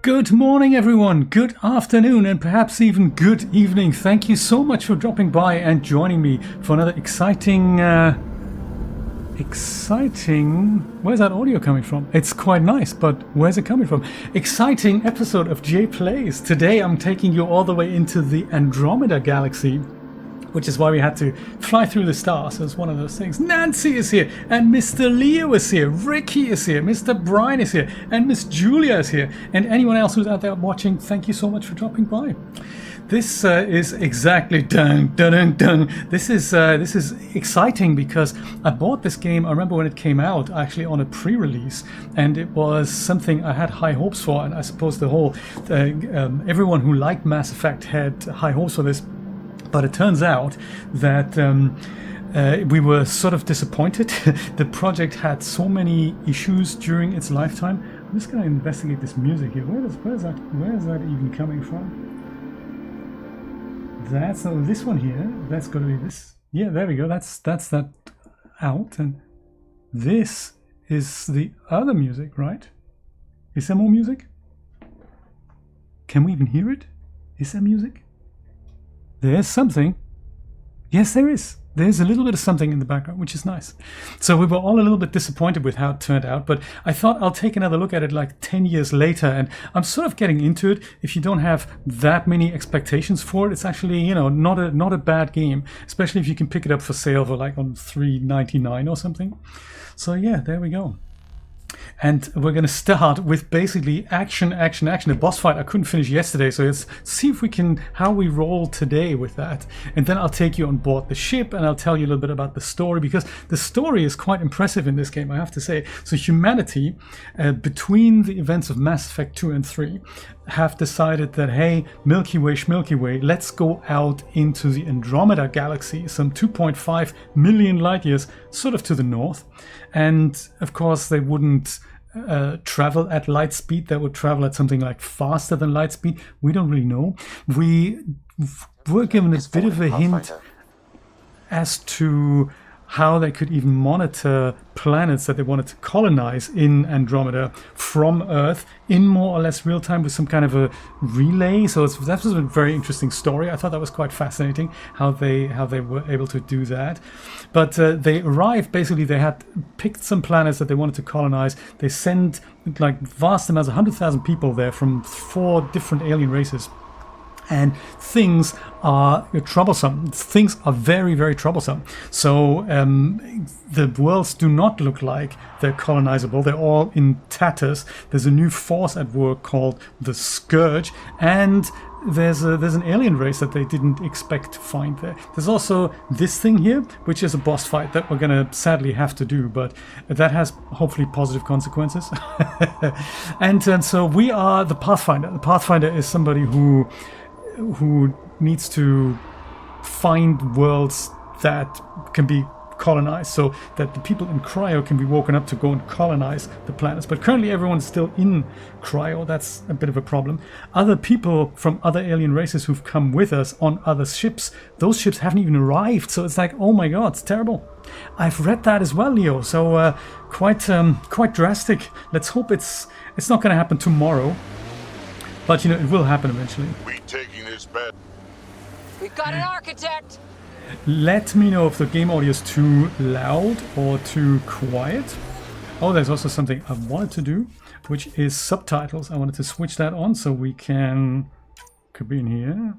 Good morning, everyone. Good afternoon, and perhaps even good evening. Thank you so much for dropping by and joining me for another exciting. Where's that audio coming from? It's quite nice, but where's it coming from? Exciting episode of J Plays. Today, I'm taking you all the way into the Andromeda Galaxy, which is why we had to fly through the stars. It's one of those things. Nancy is here, and Mr. Leo is here, Ricky is here, Mr. Brian is here, and Miss Julia is here, and anyone else who's out there watching, thank you so much for dropping by. This is exactly dun dun dun dun. This is exciting because I bought this game. I remember when it came out, actually on a pre-release, and it was something I had high hopes for. And I suppose the whole everyone who liked Mass Effect had high hopes for this. But it turns out that we were sort of disappointed. The project had so many issues during its lifetime. I'm just going to investigate this music here. Where is that even coming from? That's this one here. That's got to be this. Yeah, there we go. That's that out. And this is the other music, right? Is there more music? Can we even hear it? Is there music? There's something. Yes, there is. There's a little bit of something in the background, which is nice. So we were all a little bit disappointed with how it turned out, but I thought I'll take another look at it like 10 years later, and I'm sort of getting into it. If you don't have that many expectations for it, it's actually, you know, not a bad game, especially if you can pick it up for sale for like on $3.99 or something. So yeah, there we go. And we're going to start with basically action. The boss fight I couldn't finish yesterday, so let's see if we can, how we roll today with that. And then I'll take you on board the ship and I'll tell you a little bit about the story, because the story is quite impressive in this game, I have to say. So humanity, between the events of Mass Effect 2 and 3, have decided that, hey, Milky Way, let's go out into the Andromeda Galaxy, some 2.5 million light years sort of to the north. And of course they wouldn't travel at light speed. They would travel at something like faster than light speed. We don't really know. We were given a bit of a hint as to how they could even monitor planets that they wanted to colonize in Andromeda from Earth in more or less real time with some kind of a relay. So that was a very interesting story. I thought that was quite fascinating how they were able to do that. But they arrived, basically they had picked some planets that they wanted to colonize. They sent like vast amounts, 100,000 people there from 4 different alien races. And things are troublesome. Things are very, very troublesome. So the worlds do not look like they're colonizable. They're all in tatters. There's a new force at work called the Scourge, and there's an alien race that they didn't expect to find there. There's also this thing here, which is a boss fight that we're gonna sadly have to do, but that has hopefully positive consequences. and so we are the Pathfinder. The Pathfinder is somebody who needs to find worlds that can be colonized, so that the people in Cryo can be woken up to go and colonize the planets. But currently everyone's still in Cryo. That's a bit of a problem. Other people from other alien races who've come with us on other ships, those ships haven't even arrived. So it's like, oh my god, it's terrible. I've read that as well, Leo. So quite drastic. Let's hope it's not going to happen tomorrow. But, you know, it will happen eventually. We taking this bet. We've got an architect! Let me know if the game audio is too loud or too quiet. Oh, there's also something I wanted to do, which is subtitles. I wanted to switch that on so we can... Could be in here.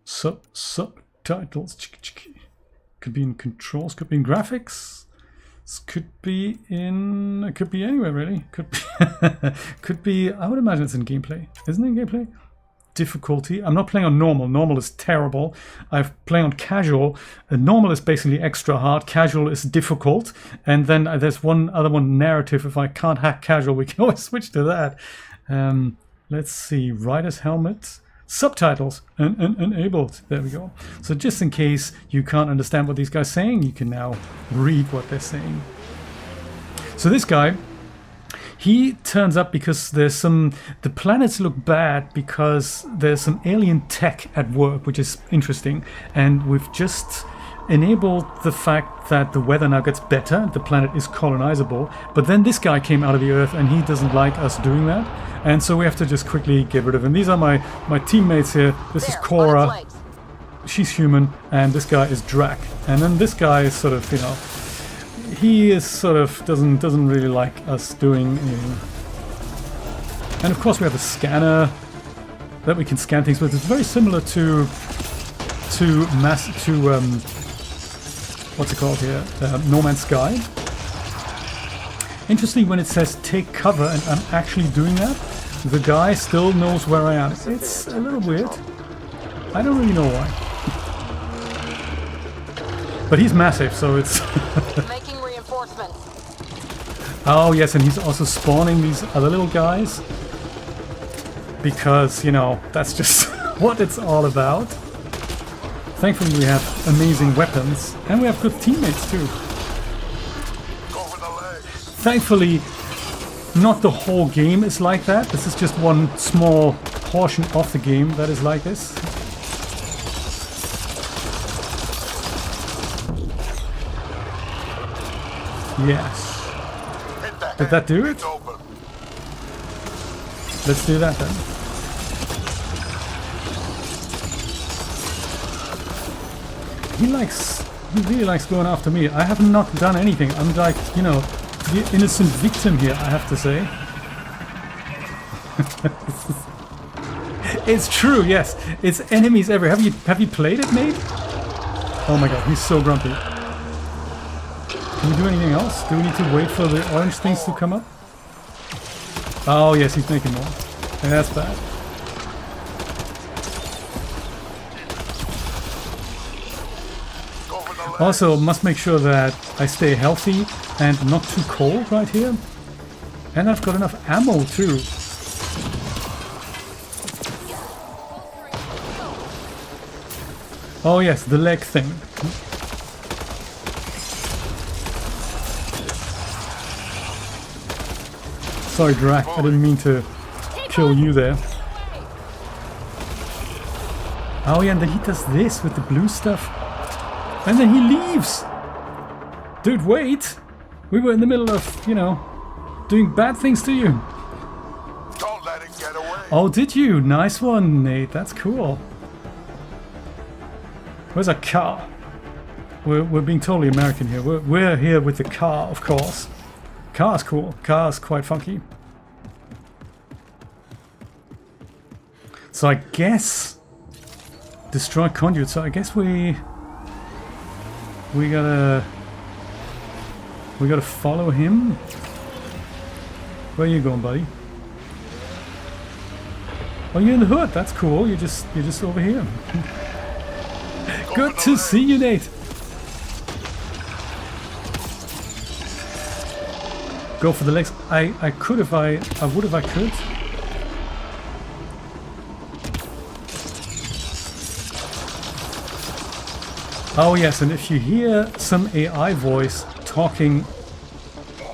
Subtitles. Could be in controls, could be in graphics. Could be anywhere really. Could be, I would imagine it's in gameplay. Isn't it in gameplay? Difficulty. I'm not playing on normal. Normal is terrible. I'm playing on casual. Normal is basically extra hard. Casual is difficult. And then there's one other one, narrative. If I can't hack casual, we can always switch to that. Let's see. Rider's helmet. Subtitles enabled. There we go. So just in case you can't understand what these guys are saying, you can now read what they're saying. So this guy, he turns up because there's the planets look bad because there's some alien tech at work, which is interesting. And we've just enabled the fact that the weather now gets better, the planet is colonizable, but then this guy came out of the Earth and he doesn't like us doing that, and so we have to just quickly get rid of him. These are my teammates here. This is Cora, she's human, and this guy is Drac. And then this guy is sort of, you know, he is sort of doesn't really like us doing anything. And of course we have a scanner that we can scan things with. It's very similar to what's it called here? No Man's Sky. Interesting, when it says take cover and I'm actually doing that, the guy still knows where I am. It's a little weird. I don't really know why. But he's massive, so it's... Making reinforcements. Oh yes, and he's also spawning these other little guys. Because, you know, that's just what it's all about. Thankfully we have amazing weapons, and we have good teammates too. Thankfully, not the whole game is like that. This is just one small portion of the game that is like this. Yes. Did that do it? Let's do that then. He really likes going after me. I have not done anything. I'm like, you know, the innocent victim here, I have to say. It's true, yes. It's enemies everywhere. Have you played it, mate? Oh my god, he's so grumpy. Can we do anything else? Do we need to wait for the orange things to come up? Oh yes, he's making more. Yeah, that's bad. Also, must make sure that I stay healthy and not too cold right here. And I've got enough ammo too. Oh yes, the leg thing. Sorry, Drac, I didn't mean to kill you there. Oh yeah, and then he does this with the blue stuff. And then he leaves! Dude, wait! We were in the middle of, you know, doing bad things to you. Don't let it get away. Oh, did you? Nice one, Nate. That's cool. Where's our car? We're being totally American here. We're here with the car, of course. Car's cool. Car's quite funky. So I guess... Destroy conduit. So I guess we gotta follow him. Where are you going, buddy? Oh, you're in the hood. That's cool. You're just over here. Good to see you, Nate. Go for the legs. I could if I would if I could. Oh yes, and if you hear some AI voice talking,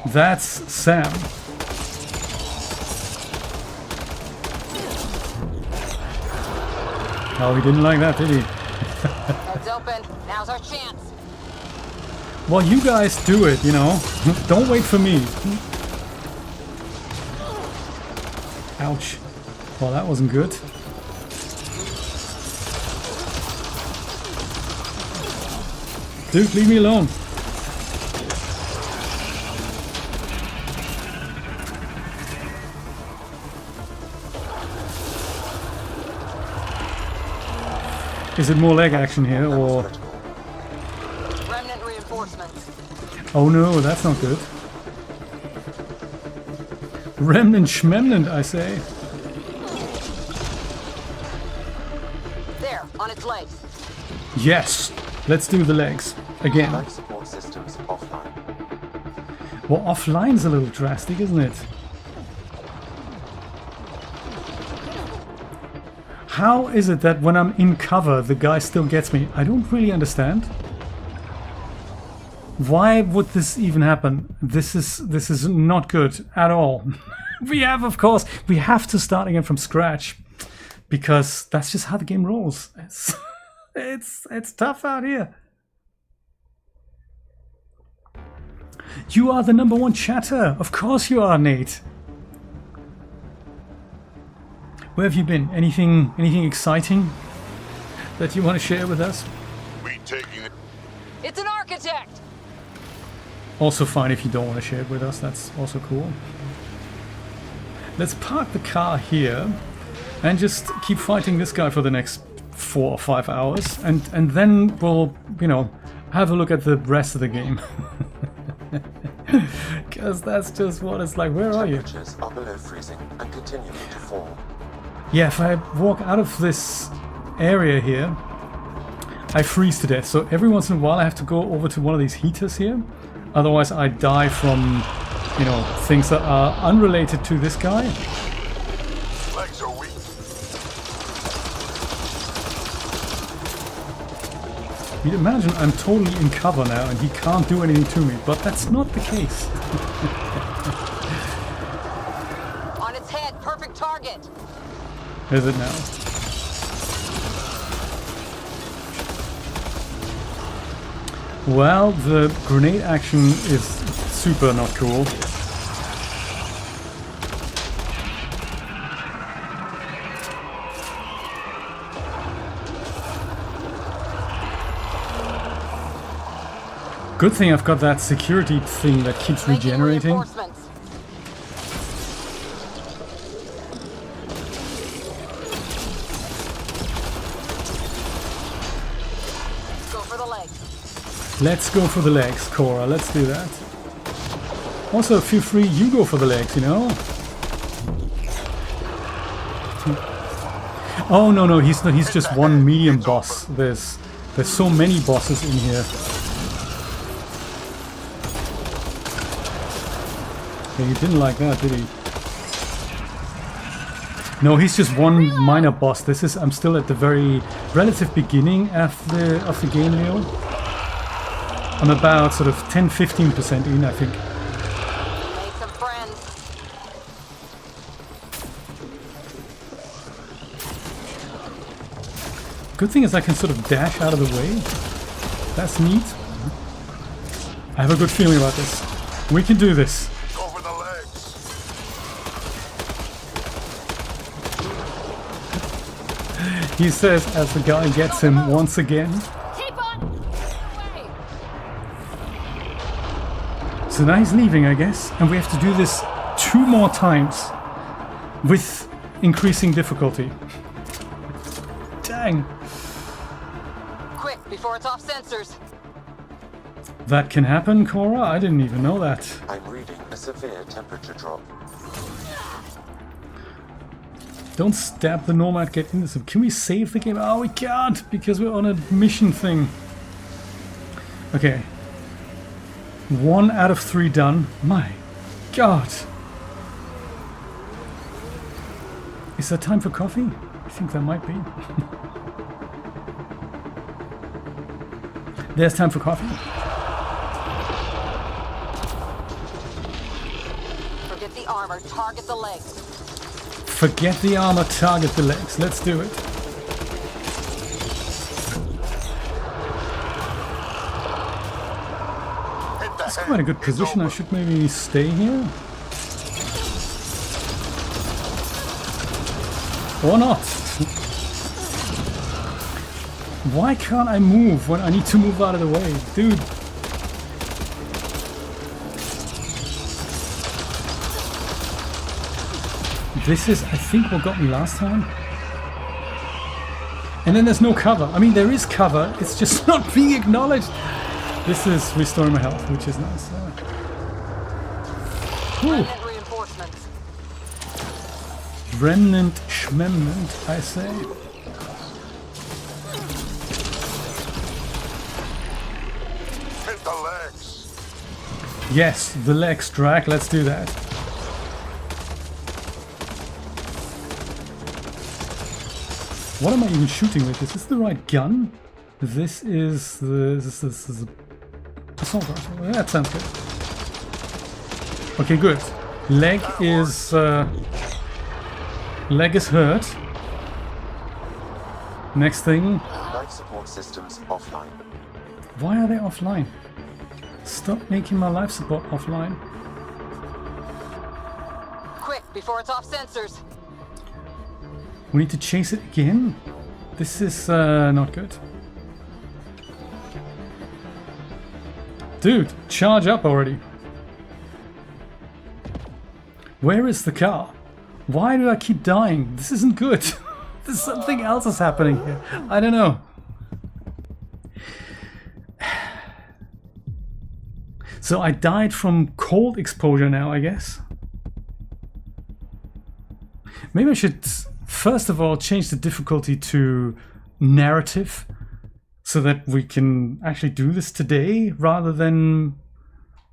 that's Sam. Oh, he didn't like that, did he? Heads open. Now's our chance. Well, you guys do it, you know. Don't wait for me. Ouch. Well, that wasn't good. Dude, leave me alone. Is it more leg action here, or... Remnant reinforcements. Oh no, that's not good. Remnant schmemnant, I say. There, on its legs. Yes, let's do the legs again. Life support systems offline. Well, offline's a little drastic, isn't it? How is it that when I'm in cover, the guy still gets me? I don't really understand. Why would this even happen? This is not good at all. We have to start again from scratch, because that's just how the game rolls. It's tough out here. You are the #1 chatter. Of course you are, Nate. Where have you been? Anything exciting that you want to share with us? We taking it. It's an architect! Also fine if you don't want to share it with us. That's also cool. Let's park the car here and just keep fighting this guy for the next 4 or 5 hours, and then we'll, you know, have a look at the rest of the game. Because that's just what it's like. Where are you? Temperatures are below freezing and continuing to fall. Yeah, if I walk out of this area here, I freeze to death. So every once in a while I have to go over to one of these heaters here. Otherwise I die from, you know, things that are unrelated to this guy. Legs are weak. You'd imagine I'm totally in cover now and he can't do anything to me, but that's not the case. On its head, perfect target! Is it now? Well, the grenade action is super not cool. Good thing I've got that security thing that keeps Making regenerating. reinforcements. Go for the legs. Let's go for the legs, Cora. Let's do that. Also, feel free, you go for the legs, you know? Oh, no, he's not. He's just one medium boss. There's so many bosses in here. Okay, he didn't like that, did he? No, he's just one minor boss. I'm still at the very relative beginning of the game, Leo. I'm about sort of 10-15% in, I think. Make some friends. Good thing is I can sort of dash out of the way. That's neat. I have a good feeling about this. We can do this. Go for the legs. He says as the guy gets him once again. Keep on! Away! So now he's leaving, I guess, and we have to do this 2 more times with increasing difficulty. Dang. Quick, before it's off sensors. That can happen, Cora? I didn't even know that. I'm reading a severe temperature drop. Don't stab the Nomad, get into some. Can we save the game? Oh, we can't, because we're on a mission thing. Okay. 1 out of 3 done. My God. Is there time for coffee? I think there might be. There's time for coffee. Forget the armor, target the legs. Forget the armor, target the legs. Let's do it. Hit the It's head. quite a good It's position. I over. should maybe stay here. Or not. Why can't I move when I need to move out of the way? Dude. This is, I think, what got me last time. And then there's no cover. I mean, there is cover. It's just not being acknowledged. This is restoring my health, which is nice. Remnant reinforcements. Remnant schmemnant, I say. Hit the legs. Yes, the legs drag. Let's do that. What am I even shooting with? Is this the right gun? This is the assault rifle. Yeah, that sounds good. Okay, good. Leg is hurt. Next thing. Life support systems offline. Why are they offline? Stop making my life support offline. Quick, before it's off sensors. We need to chase it again? This is not good. Dude, charge up already. Where is the car? Why do I keep dying? This isn't good. There's something else is happening here. I don't know. So I died from cold exposure now, I guess. Maybe I should first of all change the difficulty to narrative so that we can actually do this today rather than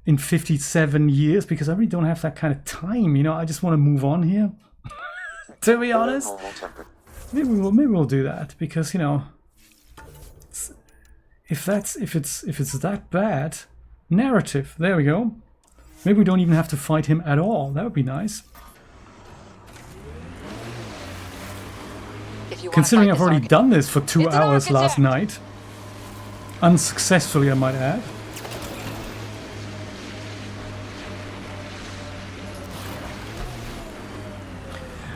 in 57 years, because I really don't have that kind of time, you know. I just want to move on here. To be honest, maybe we'll do that, because, you know, if it's that bad, narrative. There we go. Maybe we don't even have to fight him at all. That would be nice. Considering I've already done this for 2 hours last night. Unsuccessfully, I might add.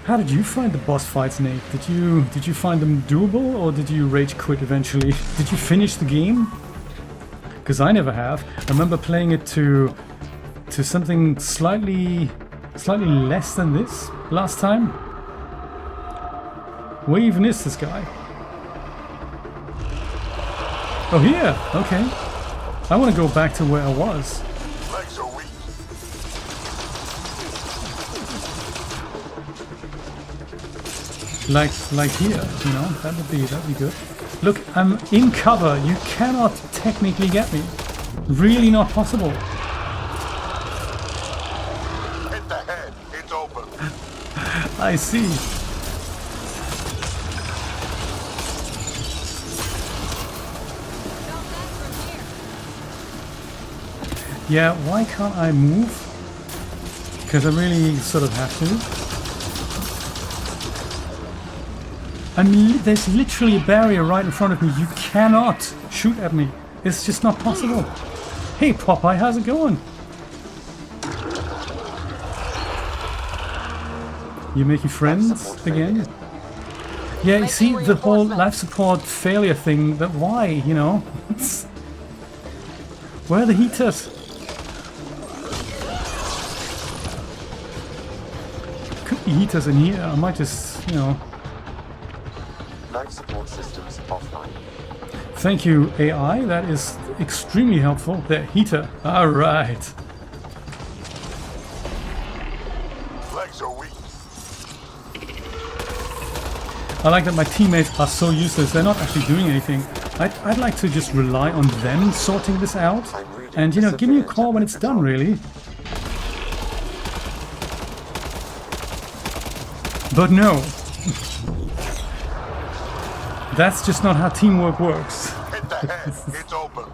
How did you find the boss fights, Nate? Did you find them doable, or did you rage quit eventually? Did you finish the game? Because I never have. I remember playing it to something slightly less than this last time. Where even is this guy? Oh, here. Okay. I want to go back to where I was. Legs are weak. Like here, you know. That'd be good. Look, I'm in cover. You cannot technically get me. Really not possible. Hit the head. It's open. I see. Yeah, why can't I move? Because I really sort of have to. I mean, there's literally a barrier right in front of me. You cannot shoot at me. It's just not possible. Hey, Popeye, how's it going? You making friends again? Yeah, you see, the whole life support failure thing, that why, you know? Where are the heaters? Could be heaters in here. I might just, you know... Life support systems offline. Thank you, AI. That is extremely helpful. The heater. All right. Legs are weak. I like that my teammates are so useless. They're not actually doing anything. I'd like to just rely on them sorting this out. And, you know, give me a call when it's done, really. But no. That's just not how teamwork works. Hit the head. It's open.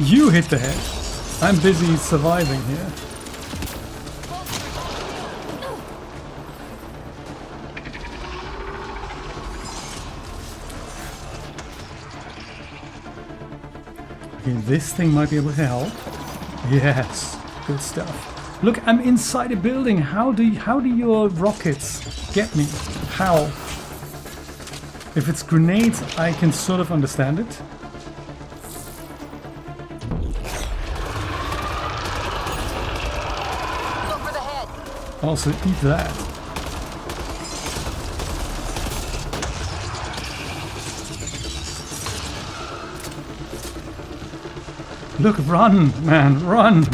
You hit the head. I'm busy surviving here. Okay, this thing might be able to help. Yes, good stuff. Look, I'm inside a building. How do your rockets get me? How? If it's grenades, I can sort of understand it. Go for the head. Also, eat that. Look, run, man, run!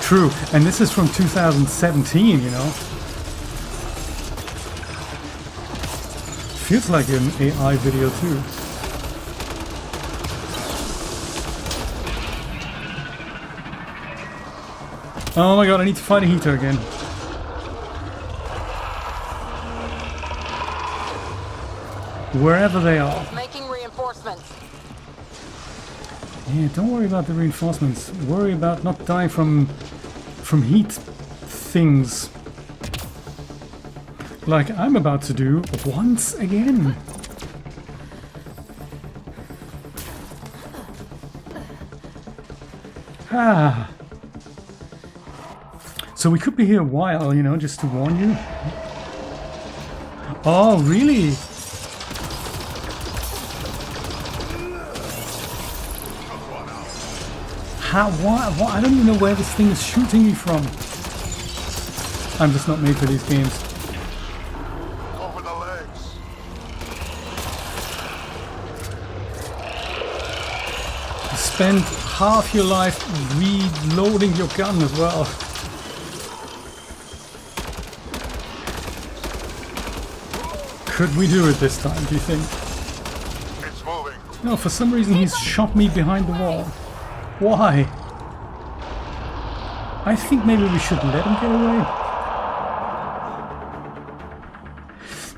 True, and this is from 2017, you know? Feels like an AI video too. Oh my god, I need to find a heater again. Wherever they are. Making reinforcements. Yeah, don't worry about the reinforcements. Worry about not dying from heat things. Like I'm about to do once again. Ah. So we could be here a while, you know, just to warn you. Oh, really? How? What? I don't even know where this thing is shooting me from. I'm just not made for these games. Over the legs. You spend half your life reloading your gun as well. Could we do it this time, do you think? It's moving. No, for some reason he's shot me behind the wall. Why? I think maybe we should let him get away.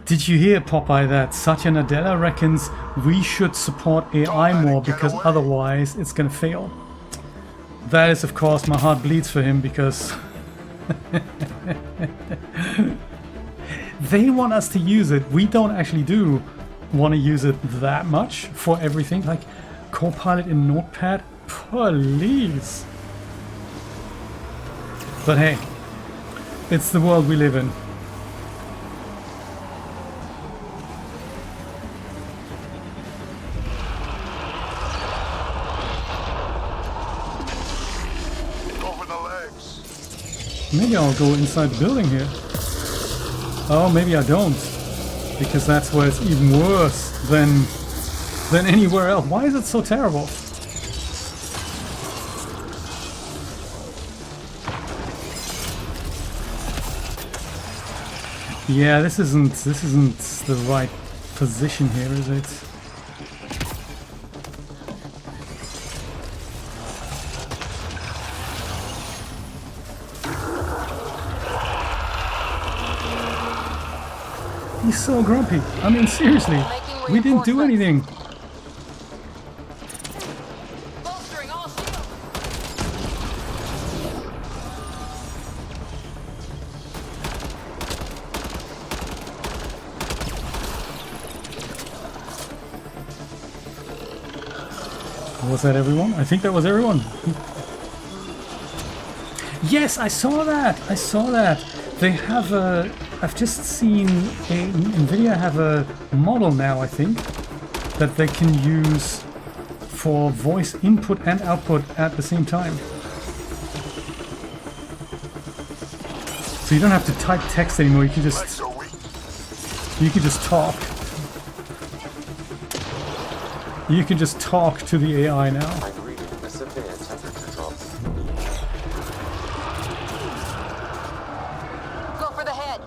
Did you hear, Popeye, that Satya Nadella reckons we should support AI more because otherwise it's gonna fail? That is, of course, my heart bleeds for him because they want us to use it. We don't actually want to use it that much for everything. Like Copilot in Notepad, please. But hey, it's the world we live in. Over the legs. Maybe I'll go inside the building here. Oh, maybe I don't. Because that's where it's even worse than anywhere else. Why is it so terrible? Yeah, this isn't the right position here, is it? He's so grumpy. I mean, seriously, we didn't do anything. Bolstering all shields. Was that everyone? I think that was everyone. Yes, I saw that. I saw that. They have a... I've just seen NVIDIA have a model now, I think, that they can use for voice input and output at the same time. So you don't have to type text anymore. You can Legs just are weak. talk. You can just talk to the AI now. I'm reading a severe temperature drop. Go for the head.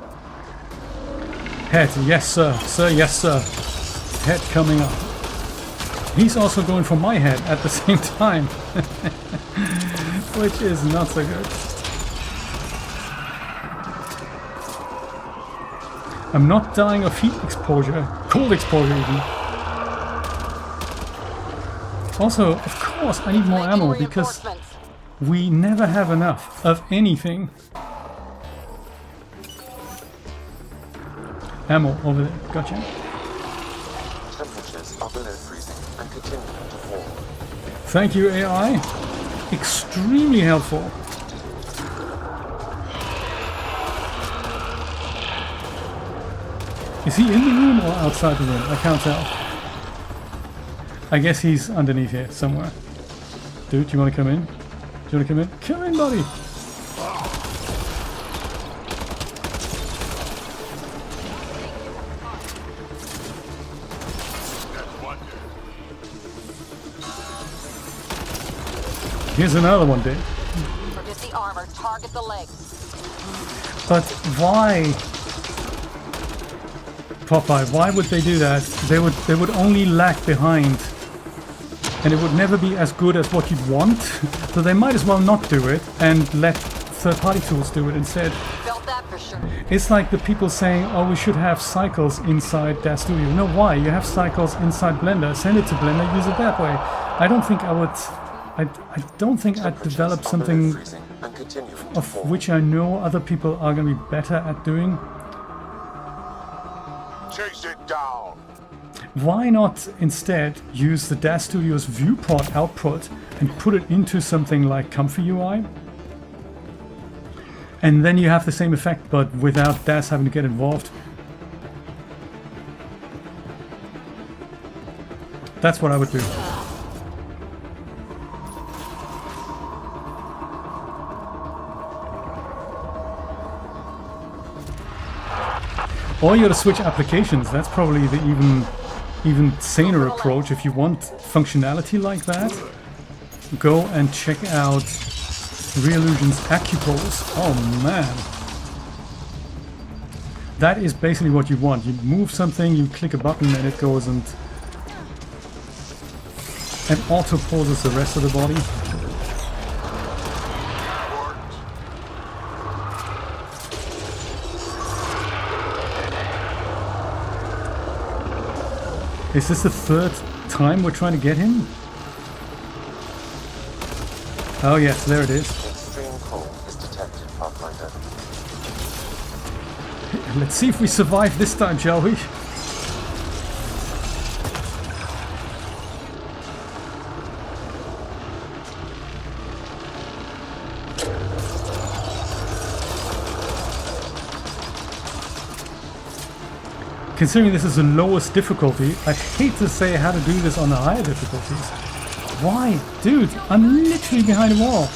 Head, yes sir. Sir, yes sir. Head coming up. He's also going for my head at the same time. Which is not so good. I'm not dying of heat exposure. Cold exposure even. Also, of course, I need more Making ammo because reinforcements. we never have enough of anything. Ammo over there, gotcha. Temperatures are below freezing and continue to fall. Thank you, AI. Extremely helpful. Is he in the room or outside the room? I can't tell. I guess he's underneath here somewhere. Dude, you want to come in? Do you want to come in? Come in, buddy! Here's another one, dude. Forget the armor. Target the legs. But why? Popeye, why would they do that? They would only lag behind. And it would never be as good as what you'd want. So they might as well not do it and let third-party tools do it instead. Felt that for sure. It's like the people saying, oh, we should have cycles inside their studio. No, why? You have cycles inside Blender. Send it to Blender, use it that way. I don't think I would... I don't think I'd develop something of which I know other people are going to be better at doing. Chase it down. Why not instead use the DAS Studio's viewport output and put it into something like Comfy UI? And then you have the same effect, but without DAS having to get involved. That's what I would do. Or you gotta switch applications. That's probably the even saner approach. If you want functionality like that, go and check out Reallusion's AccuPose. Oh man. That is basically what you want. You move something, you click a button and it goes and auto poses the rest of the body. Is this the third time we're trying to get him? Oh yes, there it is. Extreme cold is detected, Pathfinder. Let's see if we survive this time, shall we? Considering this is the lowest difficulty, I hate to say how to do this on the higher difficulties. Why? Dude, I'm literally behind a wall.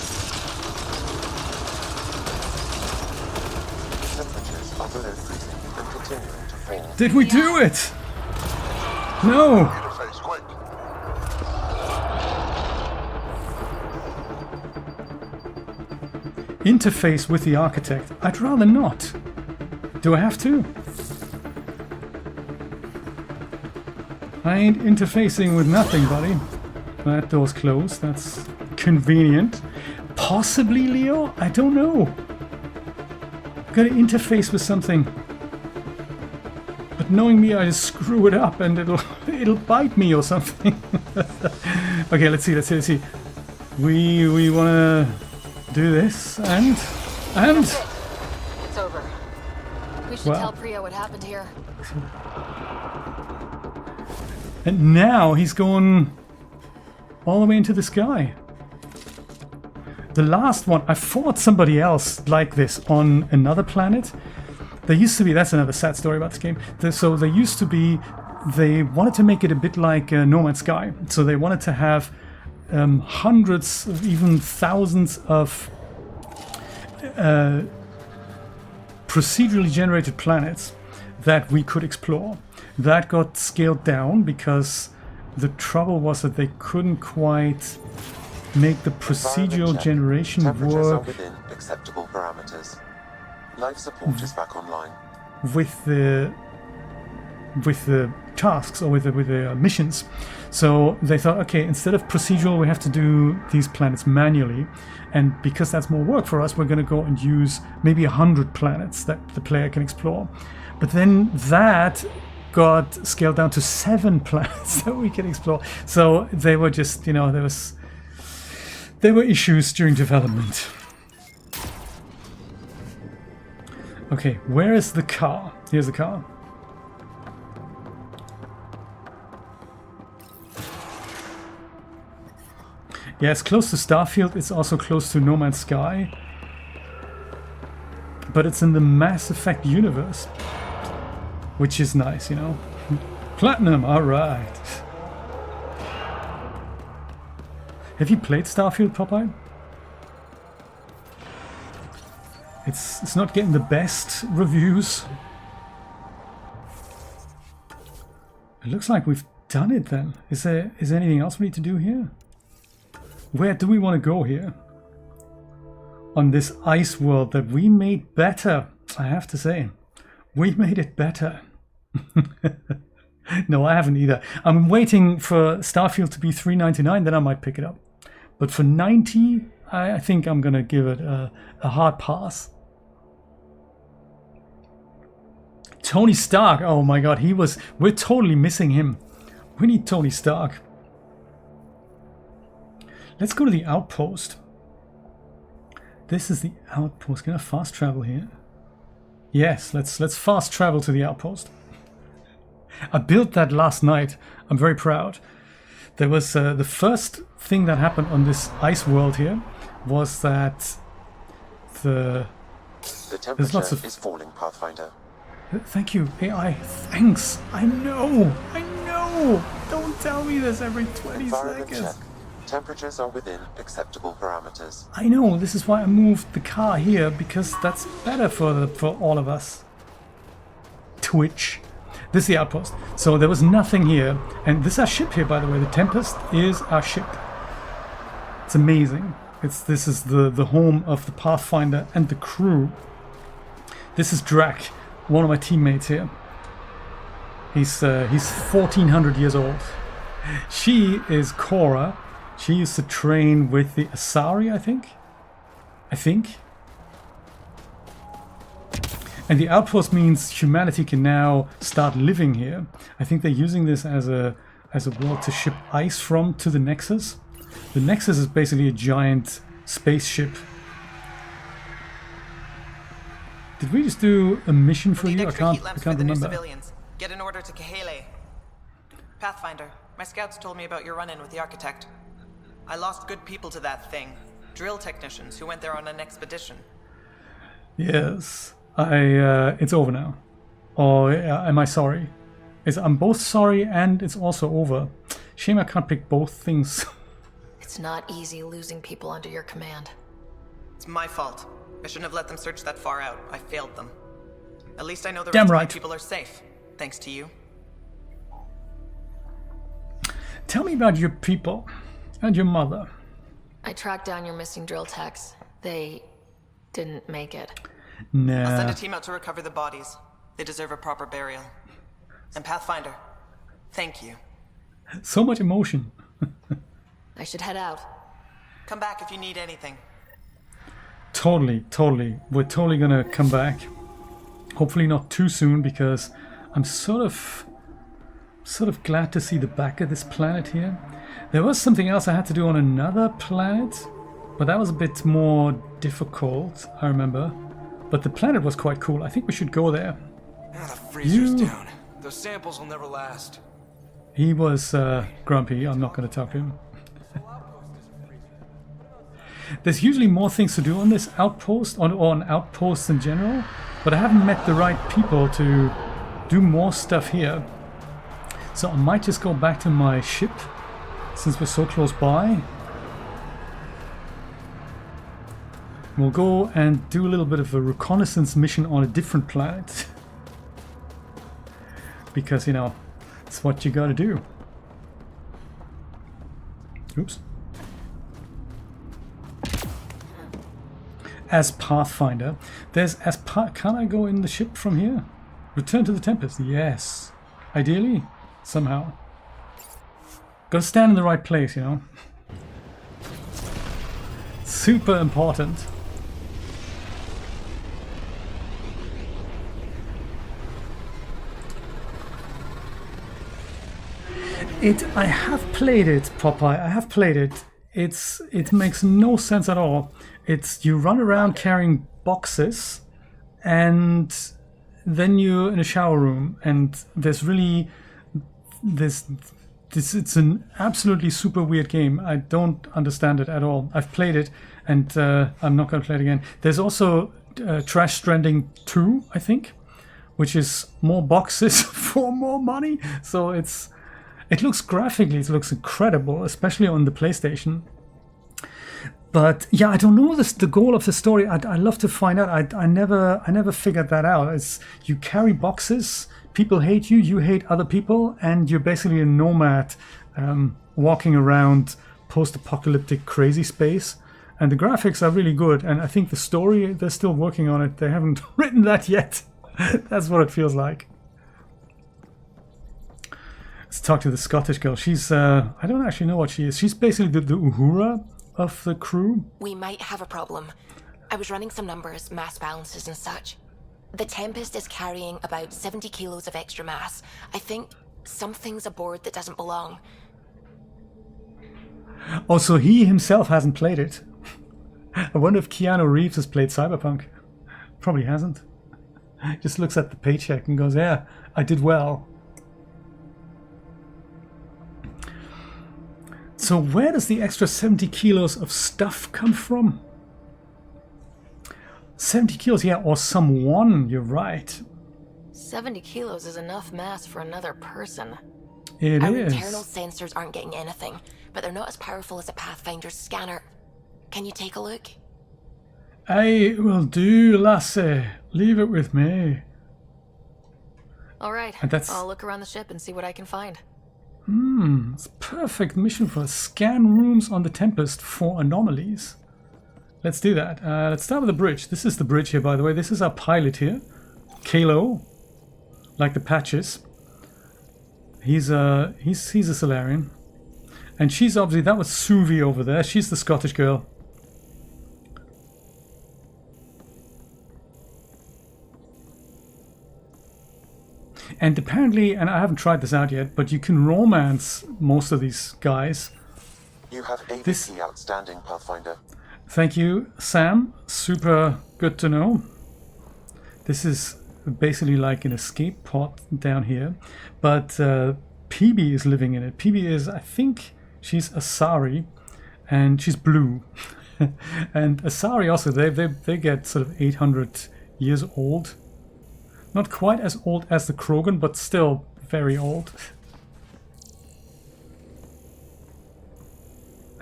Temperatures are below freezing and continuing to fall. Did we do it? No! Interface, quick. Interface with the architect. I'd rather not. Do I have to? I ain't interfacing with nothing, buddy. That door's closed. That's convenient. Possibly, Leo? I don't know. I've got to interface with something. But knowing me, I just screw it up and it'll bite me or something. Okay, let's see. We wanna do this and It's over. We should tell Priya what happened here. and now he's going all the way into the sky. The last one, I fought somebody else like this on another planet. There used to be, that's another sad story about this game. So there used to be, they wanted to make it a bit like No Man's Sky. So they wanted to have hundreds, even thousands of procedurally generated planets that we could explore. That got scaled down because the trouble was that they couldn't quite make the procedural generation Temperatures are work within acceptable parameters. Life support is back online. with the tasks or with the missions. So they thought, okay, instead of procedural, we have to do these planets manually, and because that's more work for us, we're going to go and use maybe 100 planets that the player can explore. But then that got scaled down to 7 planets that we can explore. So they were just, you know, there were issues during development. Okay, where is the car? Here's the car. Yeah, it's close to Starfield. It's also close to No Man's Sky. But it's in the Mass Effect universe. Which is nice, you know. Platinum, alright. Have you played Starfield, Popeye? It's not getting the best reviews. It looks like we've done it then. Is there anything else we need to do here? Where do we want to go here? On this ice world that we made better, I have to say. We made it better. No, I haven't either. I'm waiting for Starfield to be $3.99, then I might pick it up. But for $90, I think I'm gonna give it a hard pass. Tony Stark, oh my god, we're totally missing him. We need Tony Stark. Let's go to the outpost. This is the outpost. Can I fast travel here? Yes, let's fast travel to the outpost. I built that last night. I'm very proud. There was the first thing that happened on this ice world here was that The temperature lots of- is falling, Pathfinder. Thank you, AI. Thanks. I know. Don't tell me this every 20 Environment seconds. check. Temperatures are within acceptable parameters. I know. This is why I moved the car here, because that's better for all of us. Twitch. This is the outpost. So there was nothing here, and this is our ship here, by the way. The Tempest is our ship. It's amazing. This is the home of the Pathfinder and the crew. This is Drac, one of my teammates here. He's 1400 years old. She is Cora. She used to train with the Asari, I think. And the outpost means humanity can now start living here. I think they're using this as a world to ship ice from to the Nexus. The Nexus is basically a giant spaceship. Did we just do a mission for you? I can't remember. Civilians. Get an order to Kahele. Pathfinder, my scouts told me about your run-in with the architect. I lost good people to that thing. Drill technicians who went there on an expedition. Yes. It's over now. Or am I sorry? I'm both sorry and it's also over. Shame I can't pick both things. It's not easy losing people under your command. It's my fault. I shouldn't have let them search that far out. I failed them. At least I know the Damn rest of right. my people are safe. Thanks to you. Tell me about your people and your mother. I tracked down your missing drill techs. They didn't make it. I'll send Nah. a team out to recover the bodies. They deserve a proper burial. And Pathfinder, thank you. So much emotion. I should head out. Come back if you need anything. Totally. We're totally gonna come back. Hopefully not too soon, because I'm sort of glad to see the back of this planet here. There was something else I had to do on another planet, but that was a bit more difficult, I remember. But the planet was quite cool. I think we should go there. Ah, the freezer's You- down. Those samples will never last. He was grumpy. I'm not going to talk to him. There's usually more things to do on this outpost, or on outposts in general, but I haven't met the right people to do more stuff here. So I might just go back to my ship, since we're so close by. We'll go and do a little bit of a reconnaissance mission on a different planet. Because, you know, it's what you gotta do. Oops. As Pathfinder, can I go in the ship from here? Return to the Tempest, yes. Ideally, somehow. Gotta stand in the right place, you know. Super important. I have played it, Popeye. I have played it. It makes no sense at all. You run around carrying boxes, and then you're in a shower room, and there's really this. It's an absolutely super weird game. I don't understand it at all. I've played it, and I'm not going to play it again. There's also Trash Stranding 2, I think, which is more boxes for more money. So it looks graphically, it looks incredible, especially on the PlayStation. But yeah, I don't know the goal of the story. I'd love to find out. I never figured that out. It's you carry boxes, people hate you, you hate other people, and you're basically a nomad walking around post-apocalyptic crazy space. And the graphics are really good, and I think the story, they're still working on it. They haven't written that yet. That's what it feels like. Let's talk to the Scottish girl. She's, I don't actually know what she is. She's basically the Uhura of the crew. We might have a problem. I was running some numbers, mass balances and such. The Tempest is carrying about 70 kilos of extra mass. I think something's aboard that doesn't belong. Also, he himself hasn't played it. I wonder if Keanu Reeves has played Cyberpunk. Probably hasn't. Just looks at the paycheck and goes, yeah, I did well. So where does the extra 70 kilos of stuff come from? 70 kilos, yeah, or someone, you're right. 70 kilos is enough mass for another person. It Our is. internal sensors aren't getting anything, but they're not as powerful as a Pathfinder's scanner. Can you take a look? I will do, lassie. Leave it with me. All right, And that's- I'll look around the ship and see what I can find. It's a perfect mission for us. Scan rooms on the Tempest for anomalies. Let's do that. Let's start with the bridge. This is the bridge here, by the way. This is our pilot here. Kalo. Like the patches. He's a Solarian. And she's obviously, that was Suvi over there. She's the Scottish girl. And apparently, and I haven't tried this out yet, but you can romance most of these guys. You have AVP This- outstanding, Pathfinder. Thank you, Sam. Super good to know. This is basically like an escape pod down here. But PB is living in it. PB is, I think, she's Asari, and she's blue. And Asari also, they get sort of 800 years old. Not quite as old as the Krogan, but still very old.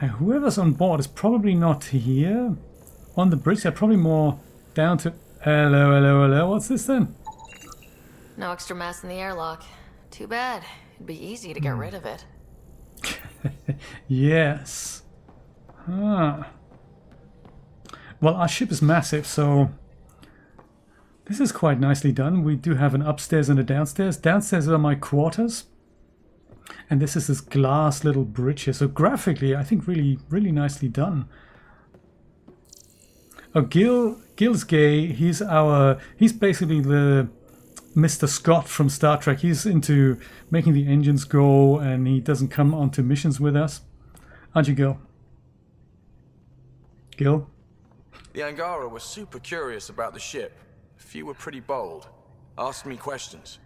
Now, whoever's on board is probably not here on the bridge. They're probably more down to... Hello, hello, hello. What's this then? No extra mass in the airlock. Too bad. It'd be easy to get rid of it. Yes. Well, our ship is massive, so... This is quite nicely done. We do have an upstairs and a downstairs. Downstairs are my quarters. And this is this glass little bridge here. So graphically, I think really, really nicely done. Oh, Gil's gay. He's basically the Mr. Scott from Star Trek. He's into making the engines go, and he doesn't come onto missions with us. Aren't you, Gil? Gil? The Angara were super curious about the ship. A few were pretty bold. Asked me questions.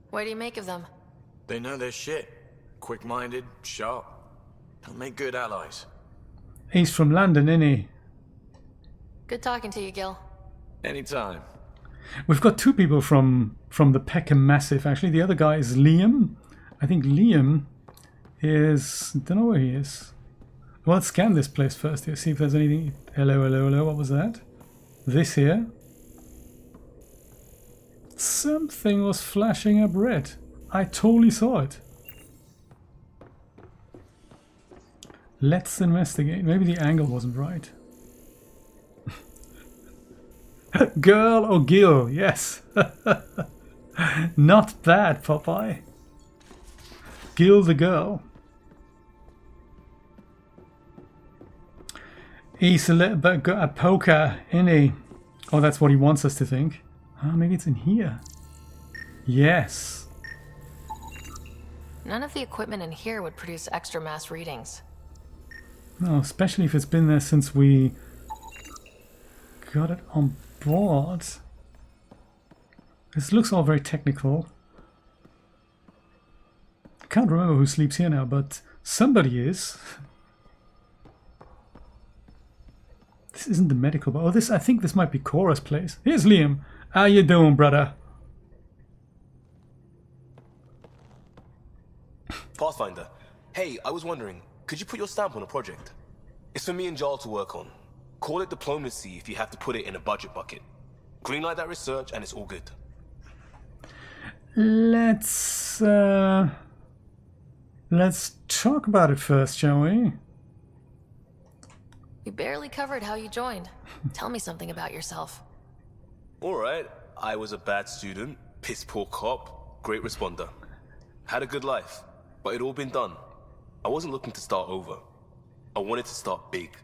What do you make of them? They know their shit. Quick-minded, sharp. They'll make good allies. He's from London, isn't he? Good talking to you, Gil. Anytime. We've got two people from the Peckham Massive, actually. The other guy is Liam. I think Liam is... I don't know where he is. Well, let's scan this place first here, see if there's anything... Hello, hello, hello. What was that? This here. Something was flashing up red. I totally saw it. Let's investigate. Maybe the angle wasn't right. Girl or Gil, yes. Not bad, Popeye. Gil the girl. He's a little bit got a poker, isn't he? Oh, that's what he wants us to think. Ah, maybe it's in here. Yes. None of the equipment in here would produce extra mass readings. No, especially if it's been there since we got it on board. This looks all very technical. I can't remember who sleeps here now, but somebody is. This isn't the medical... Oh, I think this might be Cora's place. Here's Liam. How you doing, brother? Pathfinder, hey, I was wondering, could you put your stamp on a project? It's for me and Jarl to work on. Call it diplomacy if you have to put it in a budget bucket. Greenlight that research and it's all good. Let's talk about it first, shall we? We barely covered how you joined. Tell me something about yourself. Alright, I was a bad student, piss poor cop, great responder. Had a good life, but it'd all been done. I wasn't looking to start over. I wanted to start big.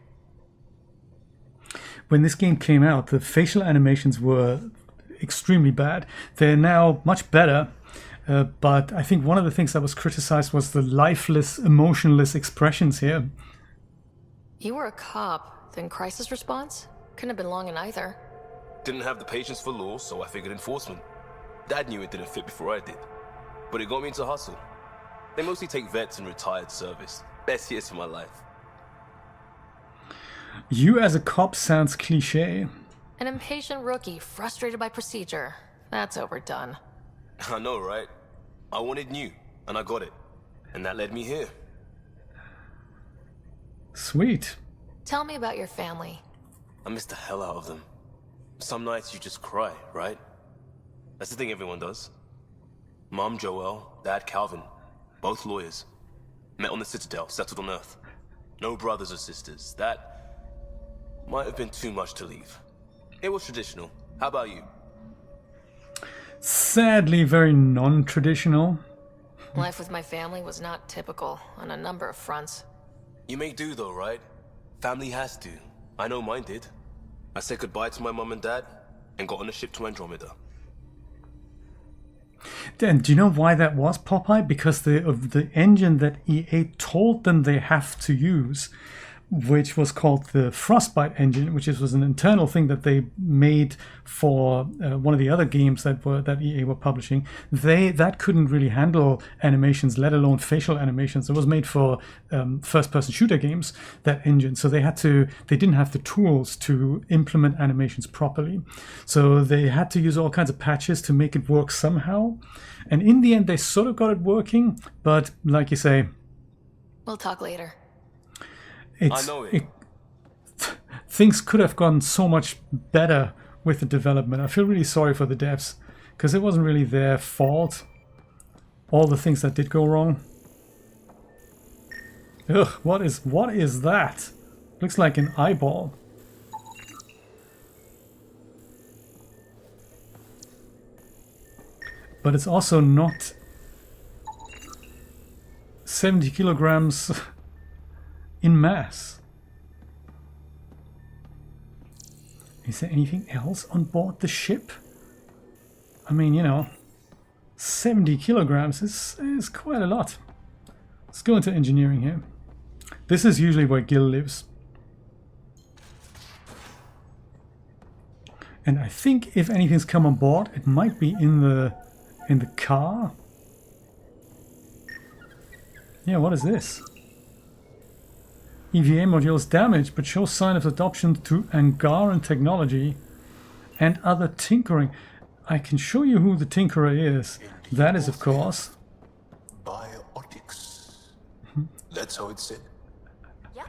When this game came out, the facial animations were extremely bad. They're now much better, but I think one of the things that was criticized was the lifeless, emotionless expressions here. You were a cop, then crisis response? Couldn't have been long in either. Didn't have the patience for law, so I figured enforcement. Dad knew it didn't fit before I did, but it got me into hustle. They mostly take vets and retired service. Best years of my life. You as a cop sounds cliche. An impatient rookie frustrated by procedure. That's overdone. I know, right? I wanted new, and I got it. And that led me here. Sweet. Tell me about your family. I miss the hell out of them. Some nights you just cry, right? That's the thing everyone does. Mom Joelle, Dad Calvin, both lawyers. Met on the Citadel, settled on Earth. No brothers or sisters. That might have been too much to leave. It was traditional. How about you? Sadly, very non-traditional. Life with my family was not typical on a number of fronts. You make do though, right? Family has to. I know mine did. I said goodbye to my mom and dad and got on a ship to Andromeda. Then, do you know why that was, Popeye? Because of the engine that EA told them they have to use, which was called the Frostbite engine, which was an internal thing that they made for one of the other games that EA were publishing. That couldn't really handle animations, let alone facial animations. It was made for first-person shooter games, that engine. So they didn't have the tools to implement animations properly. So they had to use all kinds of patches to make it work somehow. And in the end, they sort of got it working. But like you say, We'll talk later. I know it. Things could have gone so much better with the development. I feel really sorry for the devs because it wasn't really their fault. All the things that did go wrong. Ugh, what is that? Looks like an eyeball. But it's also not 70 kilograms in mass. Is there anything else on board the ship? I mean, 70 kilograms is quite a lot. Let's go into engineering here. This is usually where Gil lives. And I think if anything's come on board, it might be in the car. Yeah, what is this? EVA modules damaged, but show sign of adoption to Angaran technology and other tinkering. I can show you who the tinkerer is. That is, of course, Biotics. That's how it's said. Yeah.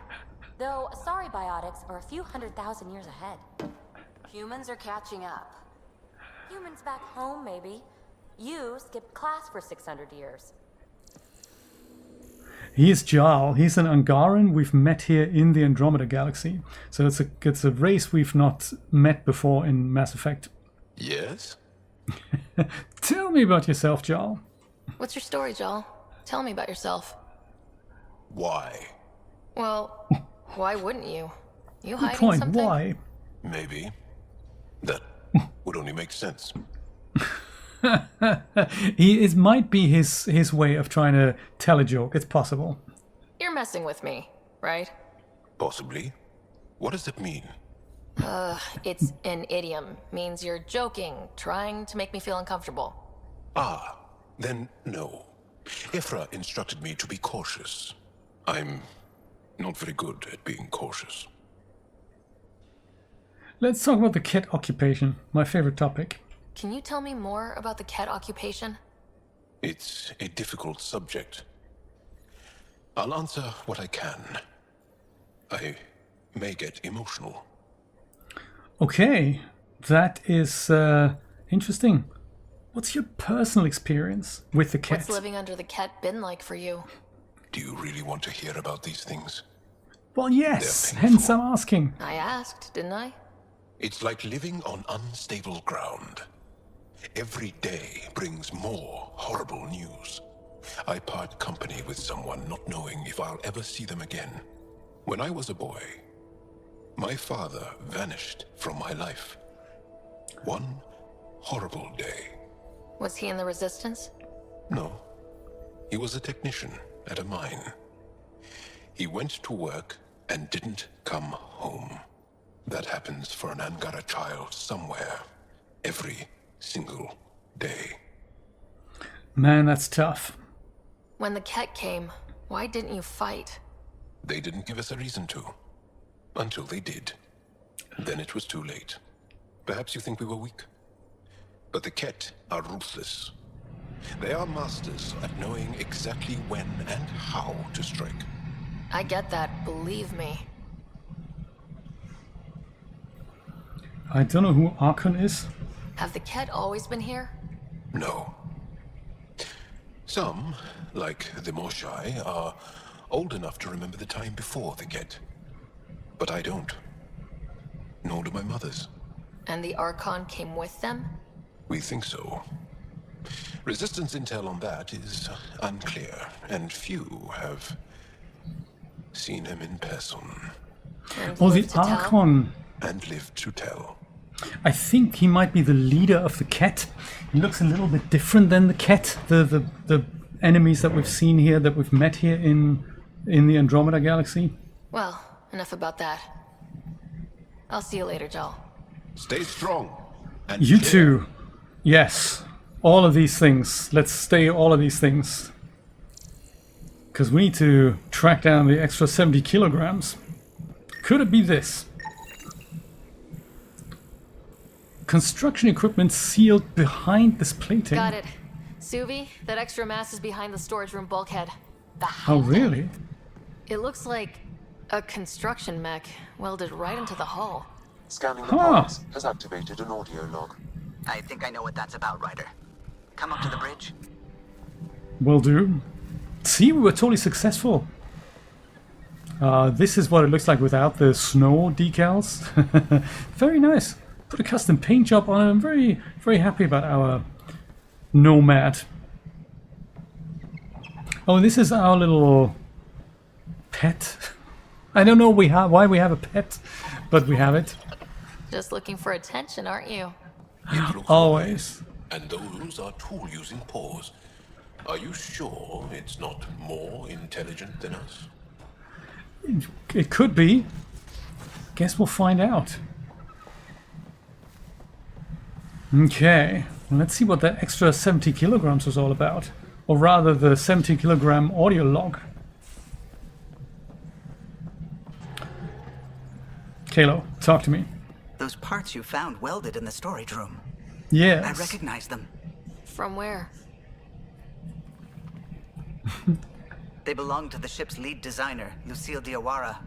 Though sorry biotics are a few 100,000 years ahead. Humans are catching up. Humans back home, maybe. You skipped class for 600 years. he is Jarl. He's an Angaran we've met here in the Andromeda Galaxy. So it's a race we've not met before in Mass Effect. Yes? Tell me about yourself, Jarl. What's your story, Joel? Tell me about yourself. Why? Well, why wouldn't you? You Good hiding point. something? Why? Maybe. That would only make sense. It might be his way of trying to tell a joke. It's possible. You're messing with me, right? Possibly. What does it mean? It's an idiom. Means you're joking, trying to make me feel uncomfortable. Ah, then no. Ephra instructed me to be cautious. I'm not very good at being cautious. Let's talk about the cat occupation, my favorite topic. Can you tell me more about the cat occupation? It's a difficult subject. I'll answer what I can. I may get emotional. Okay, that is interesting. What's your personal experience with the cat? What's living under the cat been like for you? Do you really want to hear about these things? Well, yes, They're hence painful. I'm asking. I asked, didn't I? It's like living on unstable ground. Every day brings more horrible news. I part company with someone not knowing if I'll ever see them again. When I was a boy, my father vanished from my life. One horrible day. Was he in the Resistance? No. He was a technician at a mine. He went to work and didn't come home. That happens for an Angara child somewhere, every single day. Man, that's tough. When the cat came, why didn't you fight? They didn't give us a reason to. Until they did. Then it was too late. Perhaps you think we were weak. But the Ket are ruthless. They are masters at knowing exactly when and how to strike. I get that, believe me. I don't know who Archon is. Have the Ket always been here? No. Some, like the Moshai, are old enough to remember the time before the Ket. But I don't. Nor do my mothers. And the Archon came with them? We think so. Resistance intel on that is unclear, and few have seen him in person. Oh, the Archon. And lived to tell. I think he might be the leader of the Ket. He looks a little bit different than the Ket, the enemies that we've seen here, that we've met here in the Andromeda Galaxy. Well, enough about that. I'll see you later, Jal. Stay strong. And You care. too. Yes. All of these things. Let's stay all of these things. Because we need to track down the extra 70 kilograms. Could it be this? Construction equipment sealed behind this plating. Got it. Suvi, that extra mass is behind the storage room bulkhead. Oh, really? It looks like a construction mech welded right into the hull. Scanning the parts has activated an audio log. I think I know what that's about, Ryder. Come up to the bridge. Will do. See, we were totally successful. This is what it looks like without the snow decals. Very nice. Put a custom paint job on it. I'm very, very happy about our Nomad. Oh, this is our little pet. I don't know why we have a pet, but we have it. Just looking for attention, aren't you? Always. And those are tool-using paws. Are you sure it's not more intelligent than us? It could be. Guess we'll find out. Okay, let's see what that extra 70 kilograms was all about. Or rather, the 70 kilogram audio log. Kalo, talk to me. Those parts you found welded in the storage room. Yes. I recognize them. From where? They belong to the ship's lead designer, Lucille Diawara.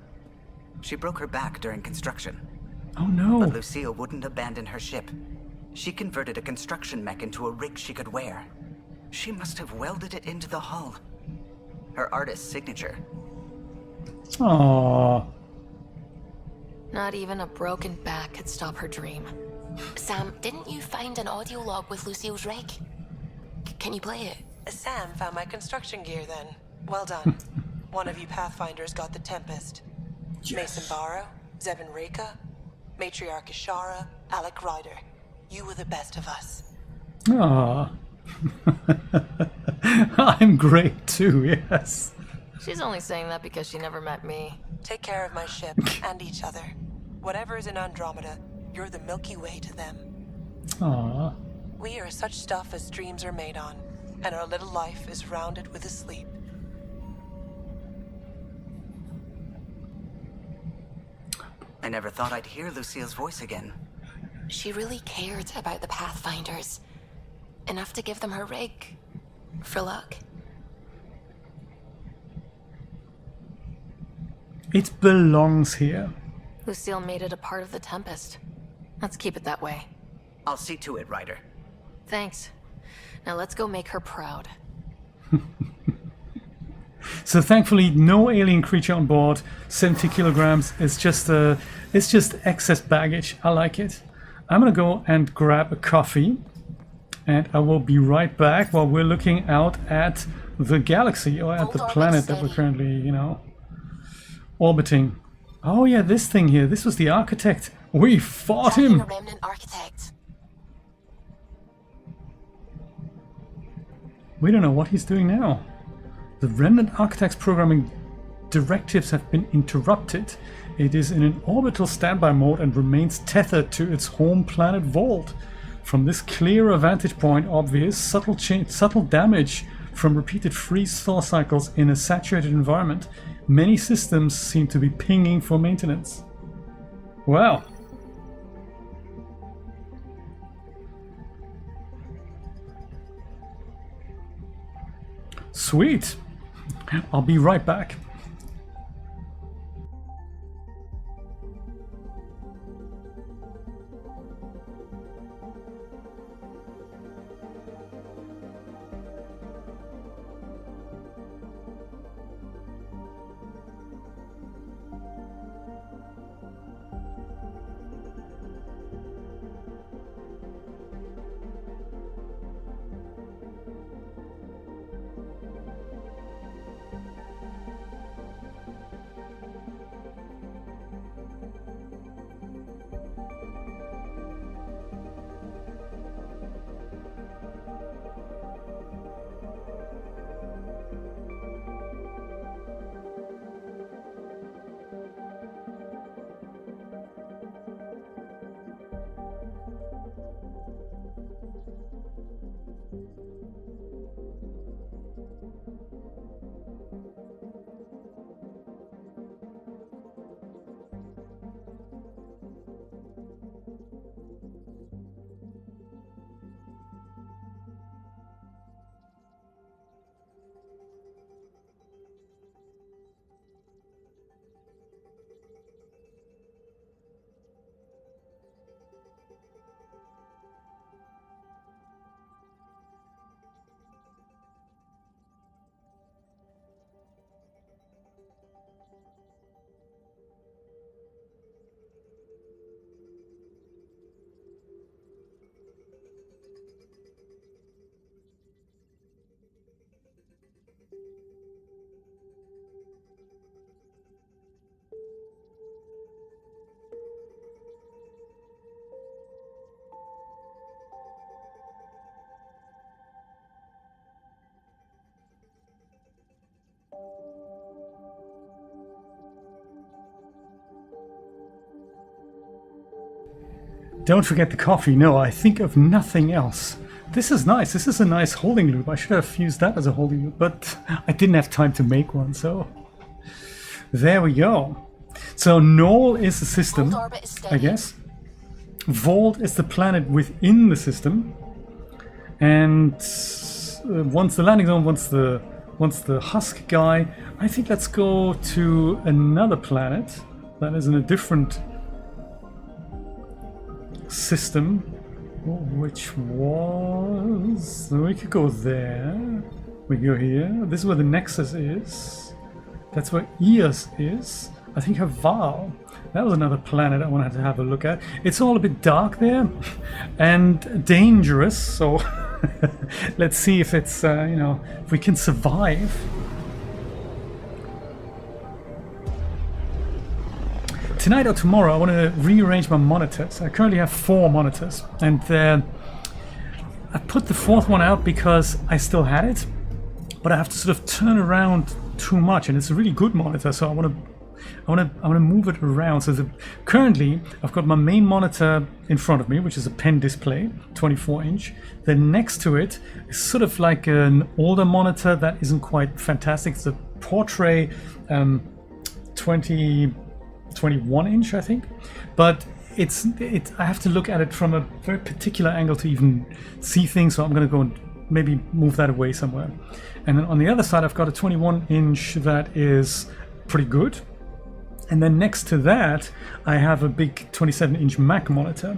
She broke her back during construction. Oh no. But Lucille wouldn't abandon her ship. She converted a construction mech into a rig she could wear. She must have welded it into the hull. Her artist's signature. Aww. Not even a broken back could stop her dream. Sam, didn't you find an audio log with Lucille's rig? Can you play it? Sam found my construction gear then. Well done. One of you Pathfinders got the Tempest. Mason Barrow, Zevin Reka, Matriarch Ishara, Alec Ryder. You were the best of us. Aww. I'm great too, yes. She's only saying that because she never met me. Take care of my ship and each other. Whatever is in Andromeda, you're the Milky Way to them. Aww. We are such stuff as dreams are made on, and our little life is rounded with a sleep. I never thought I'd hear Lucille's voice again. She really cared about the Pathfinders. Enough to give them her rig. For luck. It belongs here. Lucille made it a part of the Tempest. Let's keep it that way. I'll see to it, Ryder. Thanks. Now let's go make her proud. So thankfully, no alien creature on board. 70 kilograms. It's just excess baggage. I like it. I'm gonna go and grab a coffee, and I will be right back while we're looking out at the galaxy or at the planet that we're currently, orbiting. Oh yeah, this thing here. This was the architect. We fought him. A remnant architect. We don't know what he's doing now. The remnant architect's programming directives have been interrupted. It is in an orbital standby mode and remains tethered to its home planet Vault. From this clearer vantage point, obvious subtle damage from repeated freeze-thaw cycles in a saturated environment Many systems seem to be pinging for maintenance. Wow. Sweet. I'll be right back. Don't forget the coffee. No, I think of nothing else. This is nice. This is a nice holding loop. I should have used that as a holding loop, but I didn't have time to make one, so there we go. So Null is the system, I guess. Volt is the planet within the system, and once the landing zone, once the husk guy, I think let's go to another planet that is in a different system, which was, we could go there, we go here, this is where the Nexus is, that's where Eos is, I think Haval, that was another planet I wanted to have a look at. It's all a bit dark there and dangerous, so let's see if it's, you know, if we can survive. Tonight or tomorrow I want to rearrange my monitors. I currently have 4 monitors, and I put the 4th one out because I still had it, but I have to sort of turn around too much, and it's a really good monitor, so I want to move it around. So currently I've got my main monitor in front of me, which is a pen display, 24-inch. Then next to it is sort of like an older monitor that isn't quite fantastic. It's a Portrait 21-inch, I think, but I have to look at it from a very particular angle to even see things, so I'm going to go and maybe move that away somewhere. And then on the other side I've got a 21-inch that is pretty good, and then next to that I have a big 27-inch Mac monitor,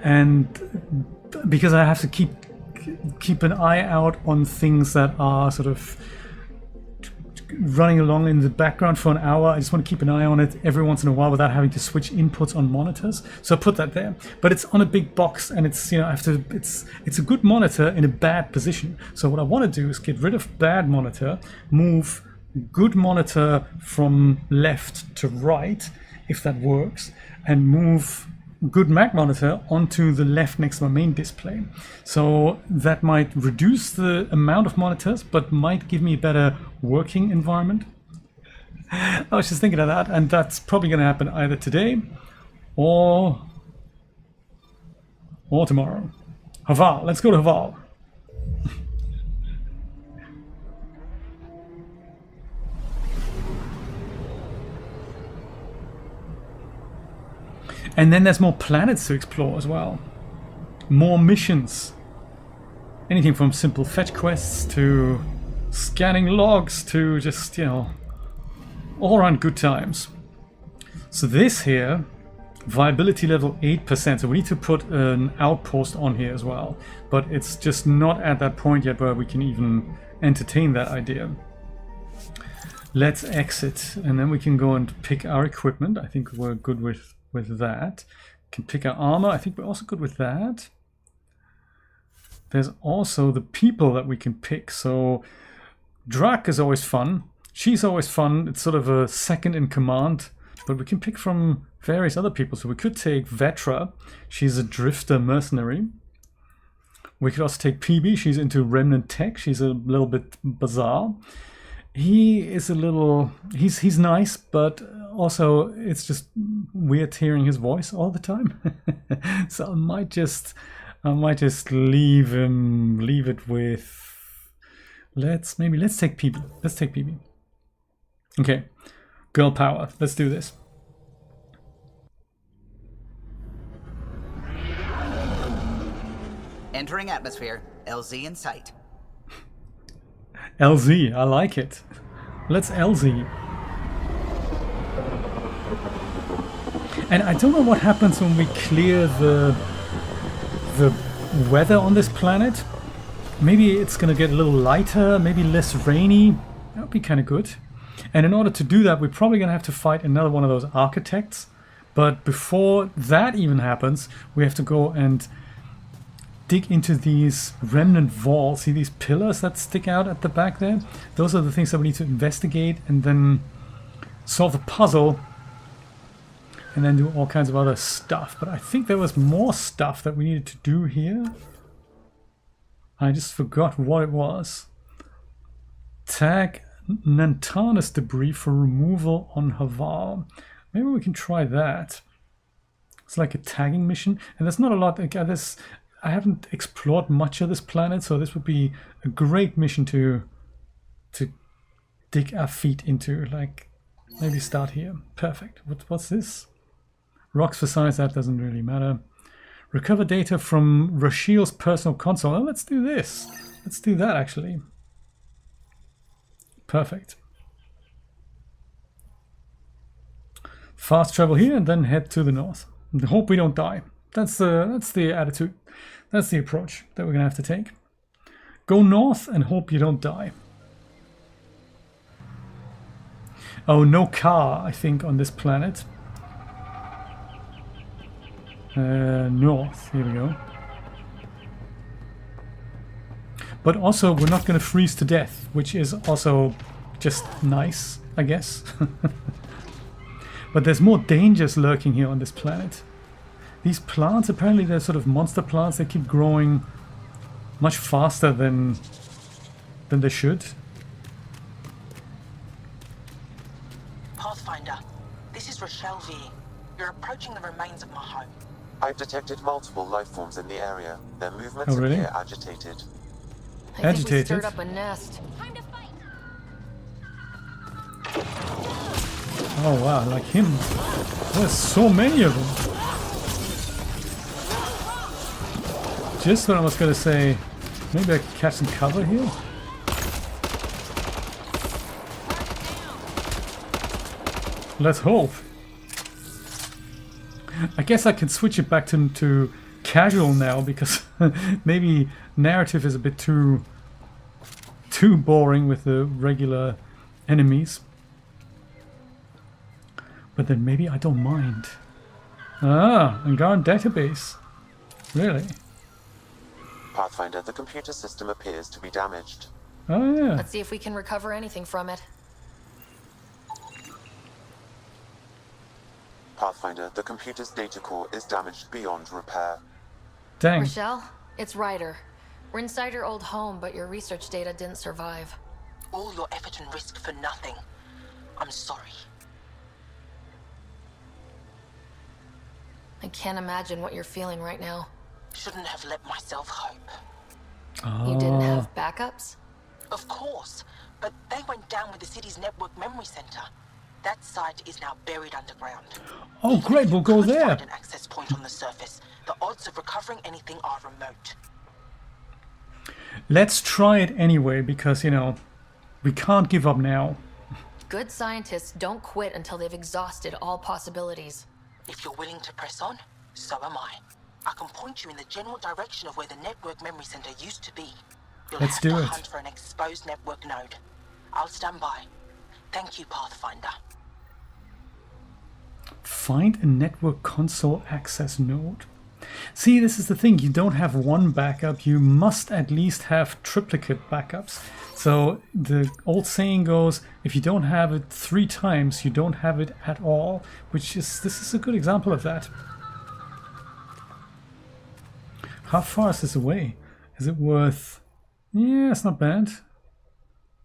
and because I have to keep an eye out on things that are sort of running along in the background for an hour, I just want to keep an eye on it every once in a while without having to switch inputs on monitors. So I put that there, but it's on a big box, and it's, you know, I have to. It's a good monitor in a bad position. So what I want to do is get rid of bad monitor, move good monitor from left to right, if that works, and move good Mac monitor onto the left next to my main display. So that might reduce the amount of monitors, but might give me a better working environment. I was just thinking of that, and that's probably going to happen either today or tomorrow. Haval, let's go to Haval. And then there's more planets to explore as well. More missions. Anything from simple fetch quests to scanning logs to just, all around good times. So this here, viability level 8%. So we need to put an outpost on here as well. But it's just not at that point yet where we can even entertain that idea. Let's exit, and then we can go and pick our equipment. I think we're good with that. Can pick our armor. I think we're also good with that. There's also the people that we can pick. So Drak is always fun. She's always fun. It's sort of a second in command, but we can pick from various other people. So we could take Vetra. She's a drifter mercenary. We could also take PB. She's into remnant tech. She's a little bit bizarre. He is a little, he's nice, but also it's just weird hearing his voice all the time. So I might just leave it with, let's take PB. Let's take PB. Okay, girl power. Let's do this. Entering atmosphere. LZ in sight. LZ, I like it. Let's LZ. And I don't know what happens when we clear the weather on this planet. Maybe it's gonna get a little lighter, maybe less rainy. That would be kind of good. And in order to do that, we're probably gonna have to fight another one of those architects. But before that even happens, we have to go and dig into these remnant walls. See these pillars that stick out at the back there? Those are the things that we need to investigate and then solve a puzzle and then do all kinds of other stuff. But I think there was more stuff that we needed to do here. I just forgot what it was. Tag Nantanus debris for removal on Havar. Maybe we can try that. It's like a tagging mission, and there's not a lot. I haven't explored much of this planet, so this would be a great mission to dig our feet into. Like, maybe start here. Perfect. What's this? Rocks for science, that doesn't really matter. Recover data from Rashiel's personal console. Oh, let's do this. Let's do that, actually. Perfect. Fast travel here and then head to the north. And hope we don't die. That's the attitude. That's the approach that we're going to have to take. Go north and hope you don't die. Oh, no car, I think, on this planet. North, here we go. But also, we're not going to freeze to death, which is also just nice, I guess. But there's more dangers lurking here on this planet. These plants, apparently they're sort of monster plants. They keep growing much faster than they should. Pathfinder, this is Rochelle V. You're approaching the remains of my home. I've detected multiple life forms in the area. Their movements really? appear agitated. I think we stirred up a nest. Time to fight. Oh wow, like him. There's so many of them. Just when I was going to say, maybe I could catch some cover here. Let's hope. I guess I can switch it back to casual now, because maybe narrative is a bit too boring with the regular enemies. But then maybe I don't mind. Ah, Angaran database. Really? Pathfinder, the computer system appears to be damaged. Oh yeah. Let's see if we can recover anything from it. Pathfinder, the computer's data core is damaged beyond repair. Dang. Rochelle, it's Ryder. We're inside your old home, but your research data didn't survive. All your effort and risk for nothing. I'm sorry. I can't imagine what you're feeling right now. Shouldn't have let myself hope. Oh. You didn't have backups? Of course, but they went down with the city's network memory center. That site is now buried underground. Oh, great, we'll go there. Find an access point on the surface. The odds of recovering anything are remote. Let's try it anyway, because, you know, we can't give up now. Good scientists don't quit until they've exhausted all possibilities. If you're willing to press on, so am I. I can point you in the general direction of where the network memory center used to be. You'll Let's have do to it. hunt for an exposed network node. I'll stand by. Thank you, Pathfinder. Find a network console access node. See, this is the thing. You don't have one backup. You must at least have triplicate backups. So the old saying goes, if you don't have it 3 times, you don't have it at all. Which is, this is a good example of that. How far is this away? Is it worth... Yeah, it's not bad.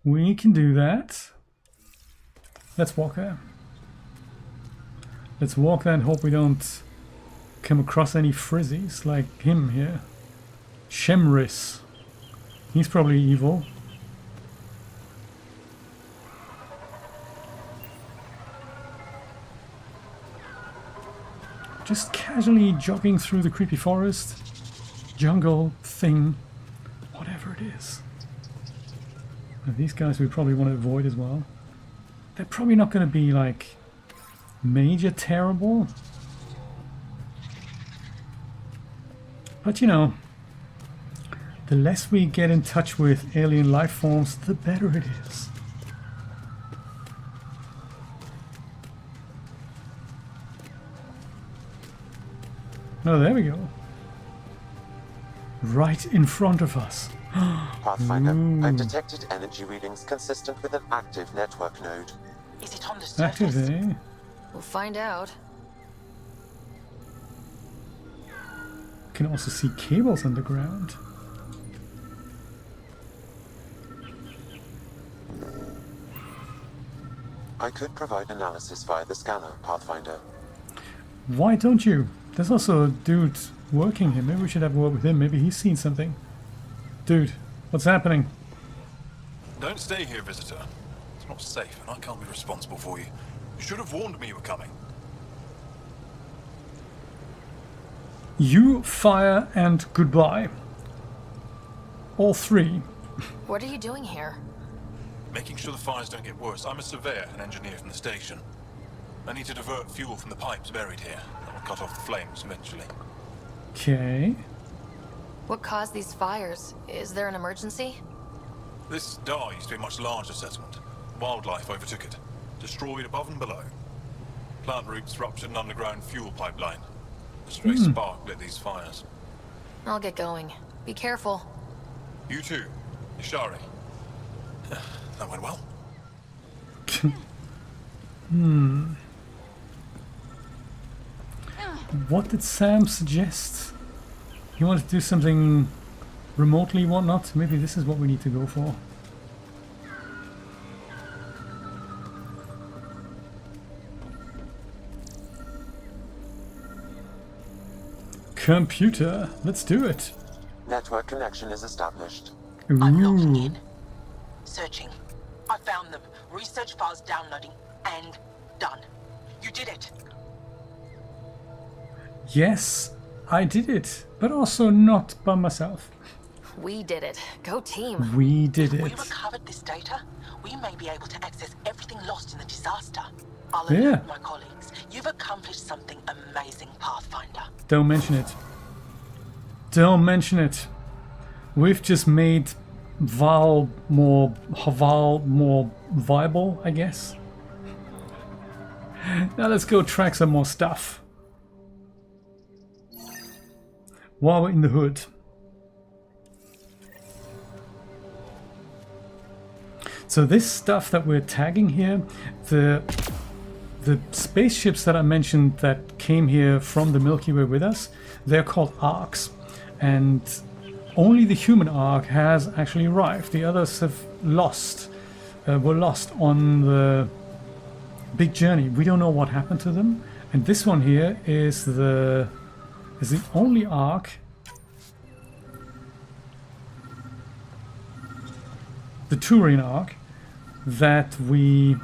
We can do that. Let's walk there. Let's walk there and hope we don't come across any frizzies like him here. Shemris. He's probably evil. Just casually jogging through the creepy forest, jungle thing, whatever it is. And these guys we probably want to avoid as well. They're probably not going to be like major terrible. But you know, the less we get in touch with alien life forms, the better it is. Oh, there we go. Right in front of us. Pathfinder, Ooh. I've detected energy readings consistent with an active network node. Is it on the surface? Active, eh? We'll find out. Can also see cables underground. I could provide analysis via the scanner, Pathfinder. Why don't you? There's also a dude working here. Maybe we should have a word with him. Maybe he's seen something. Dude, what's happening? Don't stay here, visitor. It's not safe, and I can't be responsible for you. You should have warned me you were coming. You, fire, and goodbye. All 3. What are you doing here? Making sure the fires don't get worse. I'm a surveyor and engineer from the station. I need to divert fuel from the pipes buried here. That will cut off the flames eventually. Okay. What caused these fires? Is there an emergency? This Dar used to be a much larger settlement. Wildlife overtook it, destroyed above and below. Plant roots ruptured an underground fuel pipeline. A stray spark lit these fires. I'll get going. Be careful. You too, Ishari. That went well. What did Sam suggest? He wanted to do something remotely, whatnot. Maybe this is what we need to go for. Computer, let's do it. Network connection is established. I'm logging Ooh. in. Searching. I found them. Research files downloading. And done. You did it. Yes, I did it, but also not by myself. We did it. Go team. We did If we it. recovered this data, we may be able to access everything lost in the disaster. I'll Yeah. alert my colleagues. You've accomplished something amazing, Pathfinder. Don't mention it. Don't mention it. We've just made Haval more viable, I guess. Now let's go track some more stuff. While we're in the hood. So this stuff that we're tagging here, the spaceships that I mentioned that came here from the Milky Way with us, they're called arcs. And only the human arc has actually arrived. The others have were lost on the big journey. We don't know what happened to them. And this one here is the only arc, the Turian arc, that we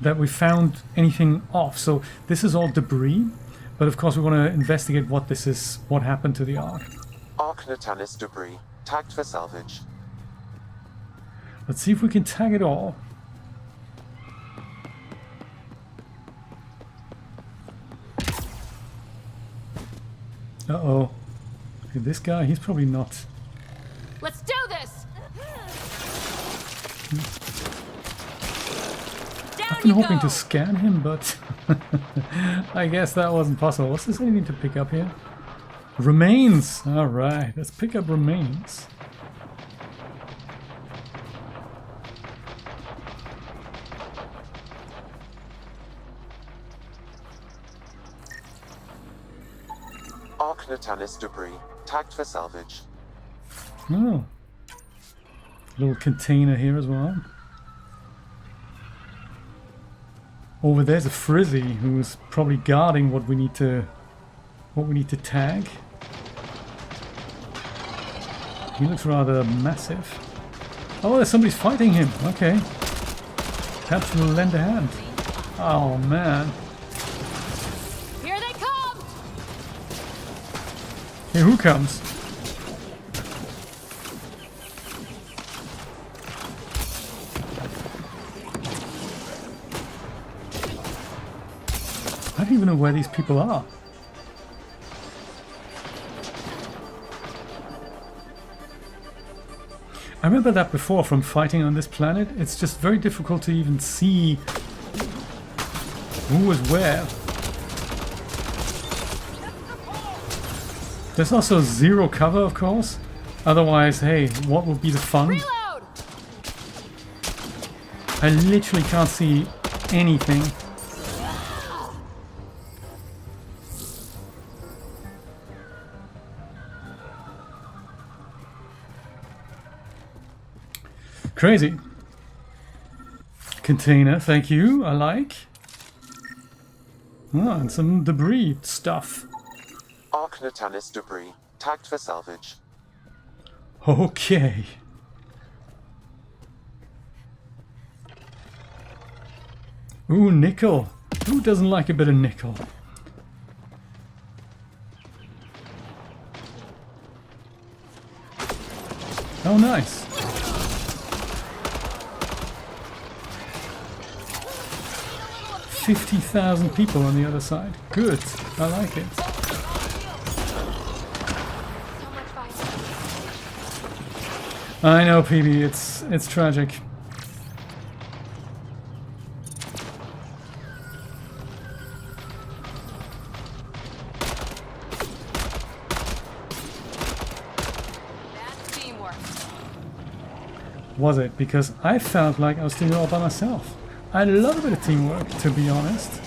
that we found anything off. So this is all debris, but of course we want to investigate what this is, what happened to the Ark. Ark Natalis debris, tagged for salvage. Let's see if we can tag it all. Uh-oh. Okay, this guy, he's probably not... Let's do this! I've been hoping to scan him, but I guess that wasn't possible. What's this anything to pick up here? Remains! Alright, let's pick up remains. Ark Natalis debris, tagged for salvage. Oh. Little container here as well. Over there's a Frizzy who's probably guarding what we need to tag. He looks rather massive. Oh, there's somebody's fighting him. Okay. Perhaps we'll lend a hand. Oh man. Here they come! Hey, who comes? I don't even know where these people are. I remember that before from fighting on this planet. It's just very difficult to even see who is where. There's also zero cover, of course. Otherwise, hey, what would be the fun? Reload! I literally can't see anything. Crazy. Container, thank you, I like. Oh, and some debris stuff. Ark Natalis debris, tagged for salvage. Okay. Ooh, nickel. Who doesn't like a bit of nickel? Oh, nice. $50,000 people on the other side. Good. I like it. I know, PB. It's tragic. That's teamwork. Was it? Because I felt like I was doing it all by myself. I love a bit of teamwork, to be honest.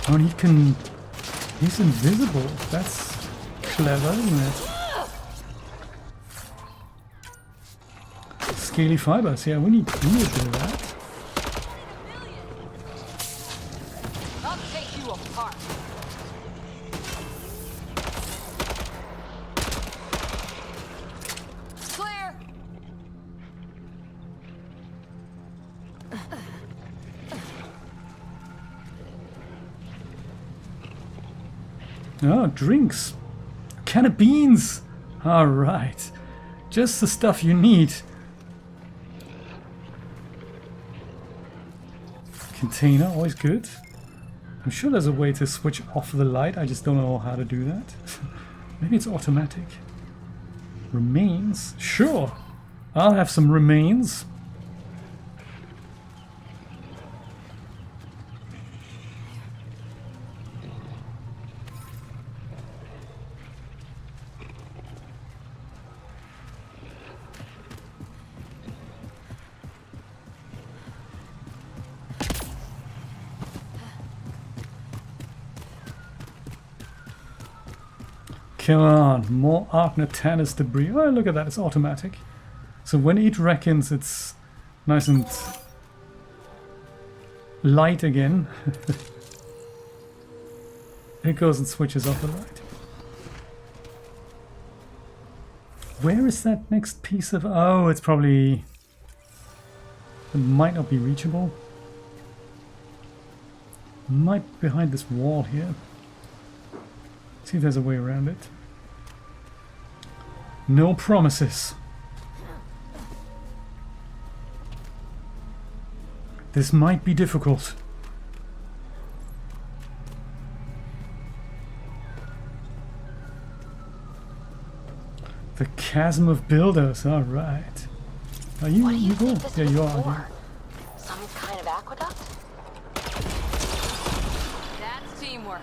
Oh, and he's invisible. That's clever, isn't it? Scaly fibers, yeah, we need to do that. I'll take you apart. Clear. Oh, drinks. Can of beans. All right. Just the stuff you need. Container, always good. I'm sure there's a way to switch off the light. I just don't know how to do that. Maybe it's automatic. Remains. Sure. I'll have some remains. Come on, more Ark Natalis debris. Oh, look at that, it's automatic. So when it reckons it's nice and light again, it goes and switches off the light. Where is that next piece of... Oh, it's probably that might not be reachable. Might be behind this wall here. See if there's a way around it. No promises. This might be difficult. The chasm of builders, alright. Are you, you go? Yeah, you are. Some kind of aqueduct? That's teamwork.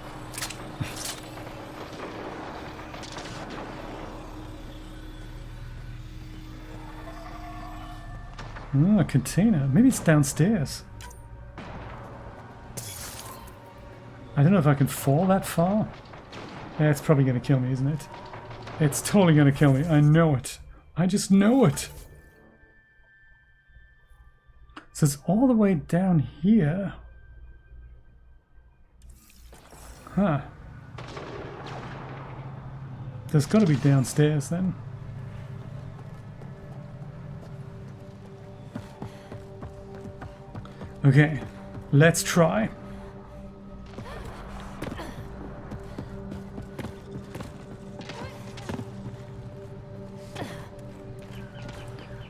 Oh, a container. Maybe it's downstairs. I don't know if I can fall that far. Yeah, it's probably going to kill me, isn't it? It's totally going to kill me. I know it. I just know it. So it's all the way down here. Huh. There's got to be downstairs then. Okay, let's try.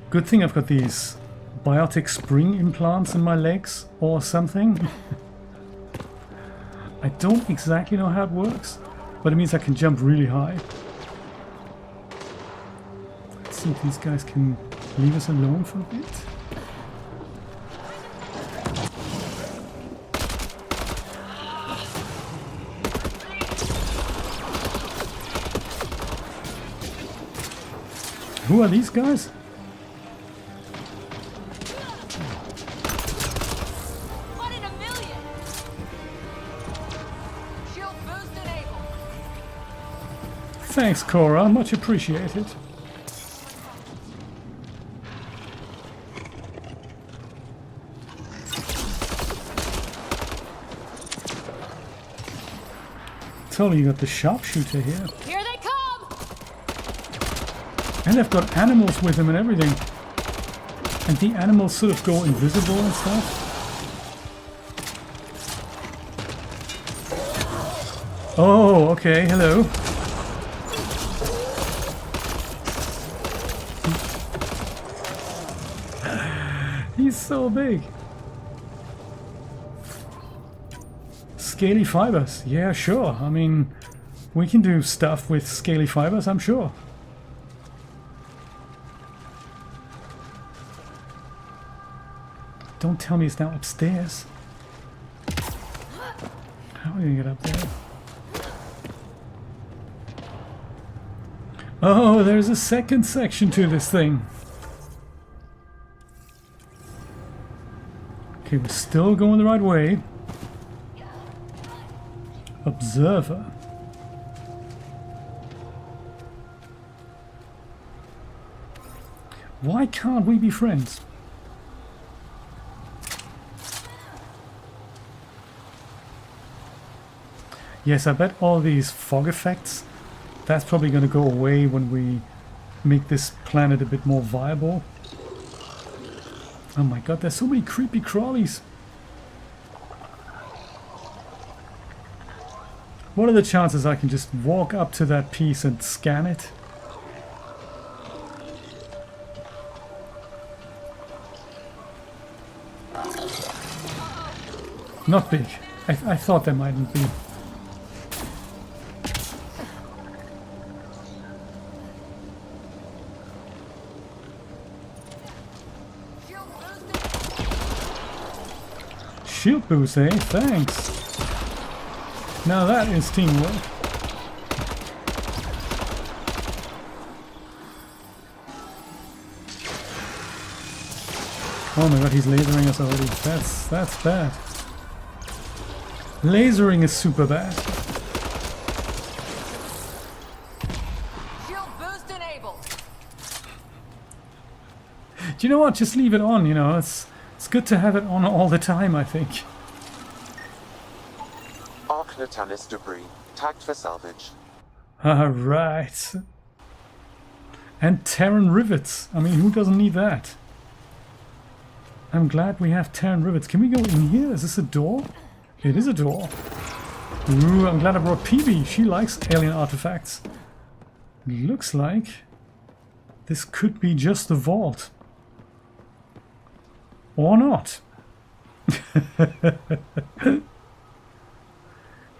Good thing I've got these biotic spring implants in my legs or something. I don't exactly know how it works, but it means I can jump really high. Let's see if these guys can leave us alone for a bit. Who are these guys? One in a million. Shield boost enabled. Thanks, Cora. Much appreciated. Totally, you got the sharpshooter here. Here they come. And they've got animals with them and everything. And the animals sort of go invisible and stuff. Oh, okay, hello. He's so big. Scaly fibers. Yeah, sure. I mean, we can do stuff with scaly fibers, I'm sure. Don't tell me it's now upstairs. How are we gonna get up there? Oh, there's a second section to this thing. Okay, we're still going the right way. Observer. Why can't we be friends? Yes, I bet all these fog effects, that's probably going to go away when we make this planet a bit more viable. Oh my god, there's so many creepy crawlies. What are the chances I can just walk up to that piece and scan it? Not big. I thought there mightn't be. Shield boost, eh? Thanks. Now that is teamwork. Oh my god, he's lasering us already. That's bad. Lasering is super bad. Shield boost enabled. Do you know what? Just leave it on, you know. It's good to have it on all the time, I think. Arc Natanus debris, tagged for salvage. Alright. And Terran rivets. I mean, who doesn't need that? I'm glad we have 10 rivets. Can we go in here? Is this a door? It is a door. Ooh, I'm glad I brought Peebee. She likes alien artifacts. Looks like this could be just the vault. Or not.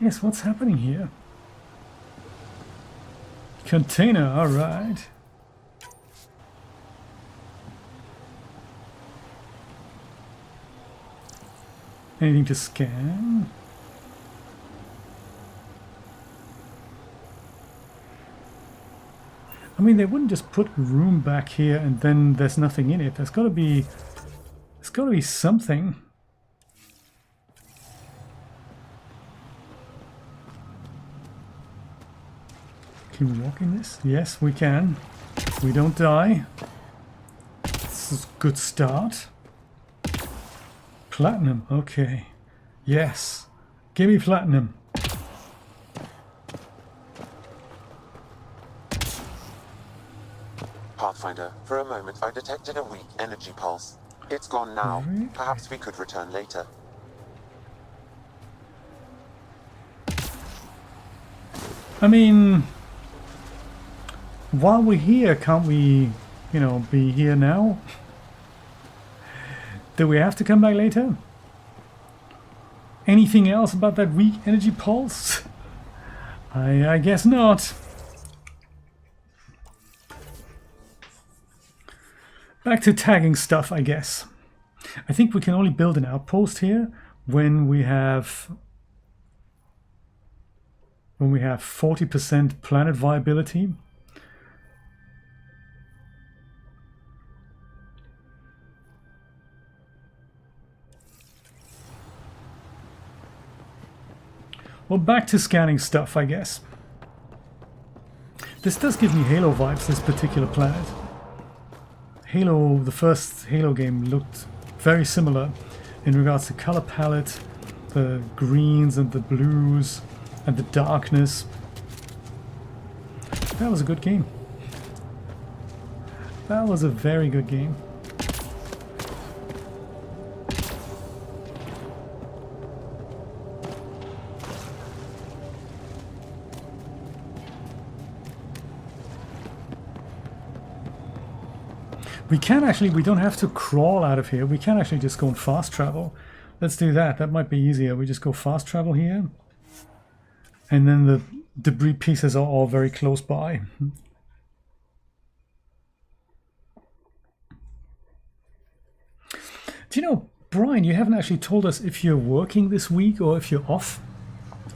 Yes, what's happening here? Container, alright. Anything to scan? I mean, they wouldn't just put room back here and then there's nothing in it. There's got to be something. Can we walk in this? Yes, we can. We don't die. This is a good start. Platinum, okay. Yes. Give me platinum. Pathfinder, for a moment I detected a weak energy pulse. It's gone now. Really? Perhaps we could return later. I mean, while we're here, can't we, you know, be here now? Do we have to come back later? Anything else about that weak energy pulse? I guess not. Back to tagging stuff, I guess. I think we can only build an outpost here when we have 40% planet viability. Well, back to scanning stuff, I guess. This does give me Halo vibes, this particular planet. Halo, the first Halo game, looked very similar in regards to color palette, the greens and the blues and the darkness. That was a good game. That was a very good game. We can actually, we don't have to crawl out of here. We can actually just go and fast travel. Let's do that. That might be easier. We just go fast travel here. And then the debris pieces are all very close by. Do you know, Brian, you haven't actually told us if you're working this week or if you're off.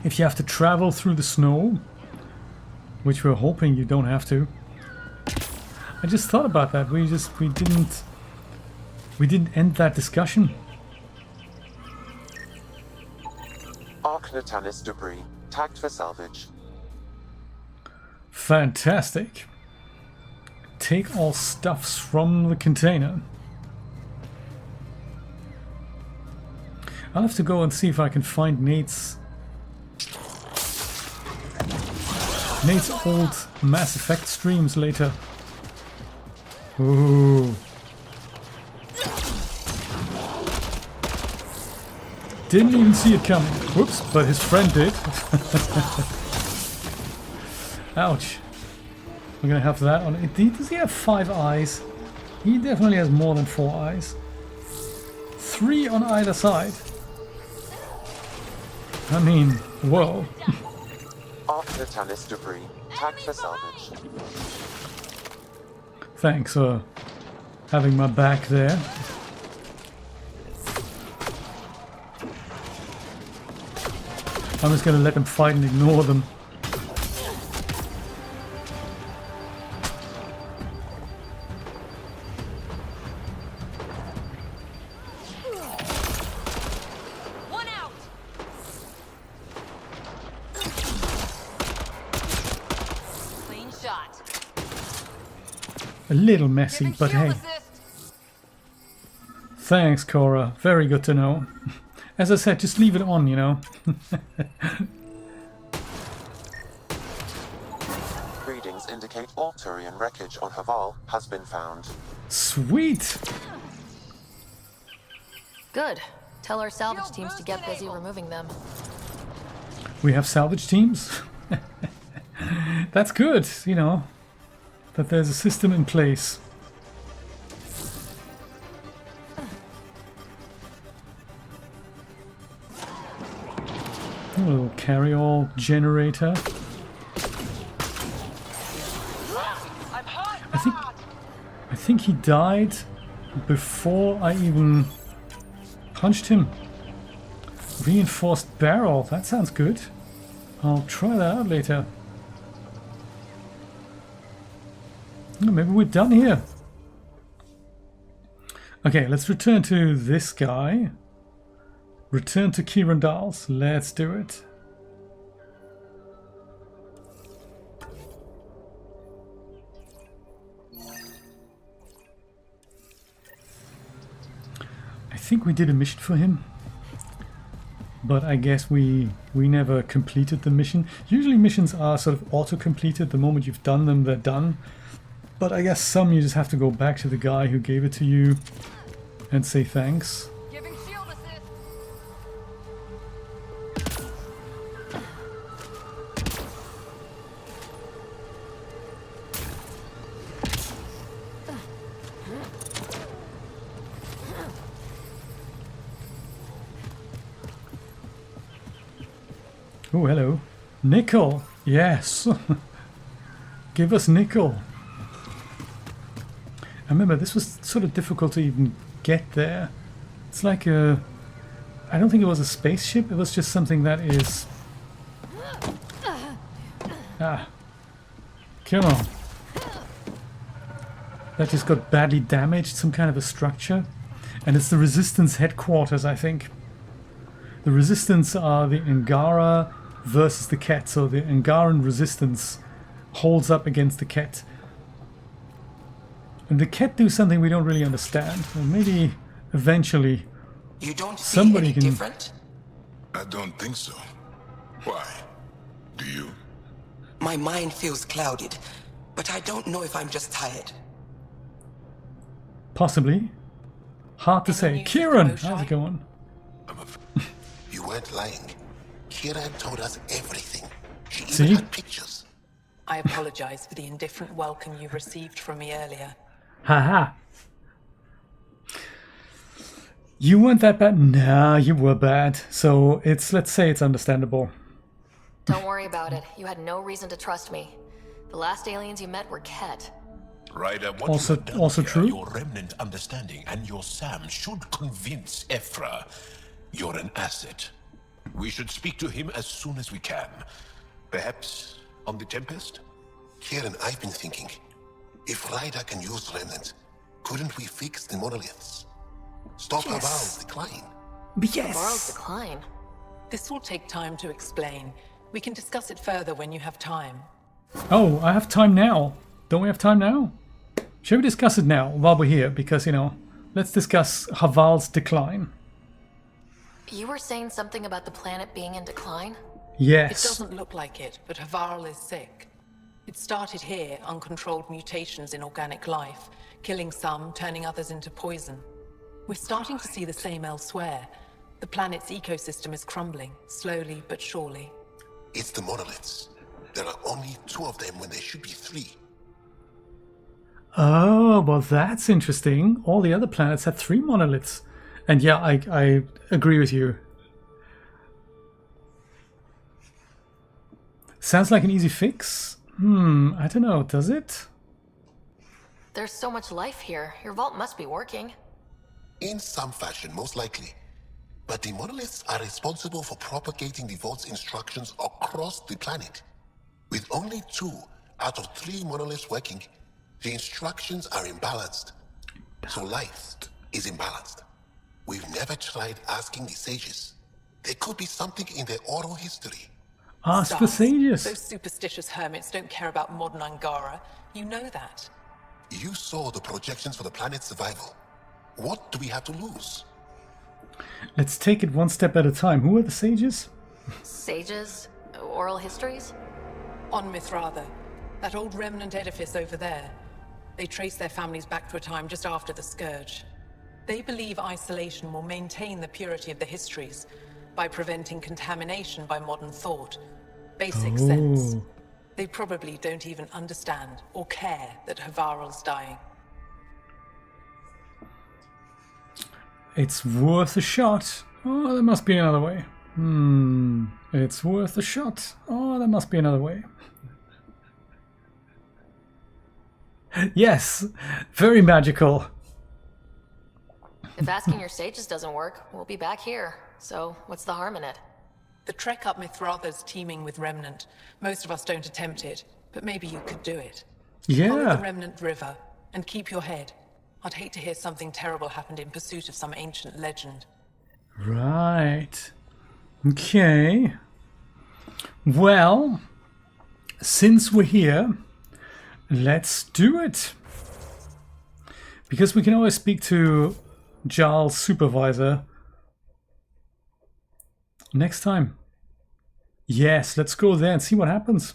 If you have to travel through the snow, which we're hoping you don't have to. I just thought about that. We didn't end that discussion. Arc Natalis debris, tagged for salvage. Fantastic. Take all stuffs from the container. I'll have to go and see if I can find Nate's old Mass Effect streams later. Ooh. Didn't even see it coming. Whoops, but his friend did. Ouch. We're gonna have that on. Does he have 5 eyes? He definitely has more than 4 eyes. 3 on either side. I mean, whoa. Arc Natalis debris, tagged for salvage. Thanks for having my back there. I'm just going to let them fight and ignore them. One out. Clean shot. A little messy, but hey. Thanks, Cora. Very good to know. As I said, just leave it on, you know. Readings indicate all Turian wreckage on Haval has been found. Sweet! Good. Tell our salvage teams to get busy removing them. We have salvage teams? That's good, you know, that there's a system in place. A little carry-all generator. I think he died before I even punched him. Reinforced barrel, that sounds good. I'll try that out later. Oh, maybe we're done here. Okay, let's return to this guy. Return to Kirandals. Let's do it. I think we did a mission for him, but I guess we never completed the mission. Usually missions are sort of auto-completed. The moment you've done them, they're done. But I guess some you just have to go back to the guy who gave it to you and say thanks. Oh, hello. Nickel! Yes! Give us nickel! I remember this was sort of difficult to even get there. It's like a... I don't think it was a spaceship, it was just something that is... Ah. Come on. That just got badly damaged, some kind of a structure. And it's the Resistance headquarters, I think. The Resistance are the Angara versus the Ket, so the Angaran Resistance holds up against the Ket. And the Ket do something we don't really understand. Well, maybe eventually you don't see somebody any can... different? I don't think so. Why? Do you? My mind feels clouded, but I don't know if I'm just tired. Possibly. Hard to say. Kieran, how's it going? You weren't lying. Kira told us everything. She even See? had pictures. I apologize for the indifferent welcome you received from me earlier. Haha. You weren't that bad. Nah, you were bad. So it's, let's say it's understandable. Don't worry about it. You had no reason to trust me. The last aliens you met were Ket. Ryder, what Also- you have done also here, true. Your remnant understanding and your Sam should convince Ephra you're an asset. We should speak to him as soon as we can. Perhaps on the Tempest? Kieran, I've been thinking. If Ryder can use remnant, couldn't we fix the monoliths? Stop Haval's decline. Varl's decline. This will take time to explain. We can discuss it further when you have time. Oh, I have time now. Don't we have time now? Shall we discuss it now while we're here? Because, you know, let's discuss Haval's decline. You were saying something about the planet being in decline? Yes. It doesn't look like it, but Haval is sick. It started here, uncontrolled mutations in organic life, killing some, turning others into poison. We're starting to see the same elsewhere. The planet's ecosystem is crumbling, slowly but surely. It's the monoliths. There are only 2 of them when there should be 3. Oh, well that's interesting. All the other planets had 3 monoliths. And yeah, I agree with you. Sounds like an easy fix. I don't know, does it? There's so much life here. Your vault must be working. In some fashion, most likely. But the monoliths are responsible for propagating the vault's instructions across the planet. With only 2 out of 3 monoliths working, the instructions are imbalanced. So life is imbalanced. We've never tried asking the sages. There could be something in their oral history. Ask the sages. Those superstitious hermits don't care about modern Angara. You know that. You saw the projections for the planet's survival. What do we have to lose? Let's take it one step at a time. Who are the sages? Sages? Oral histories? On Mithratha, that old remnant edifice over there. They trace their families back to a time just after the Scourge. They believe isolation will maintain the purity of the histories by preventing contamination by modern thought. Basic sense. They probably don't even understand or care that Havarl's dying. It's worth a shot. Oh, there must be another way. It's worth a shot. Oh, there must be another way. Yes, very magical. If asking your sages doesn't work, we'll be back here. So, what's the harm in it? The trek up Mithratha's teeming with Remnant. Most of us don't attempt it, but maybe you could do it. Follow the Remnant River, and keep your head. I'd hate to hear something terrible happened in pursuit of some ancient legend. Right. Okay. Well, since we're here, let's do it. Because we can always speak to Jarl's supervisor next time. Yes, let's go there and see what happens.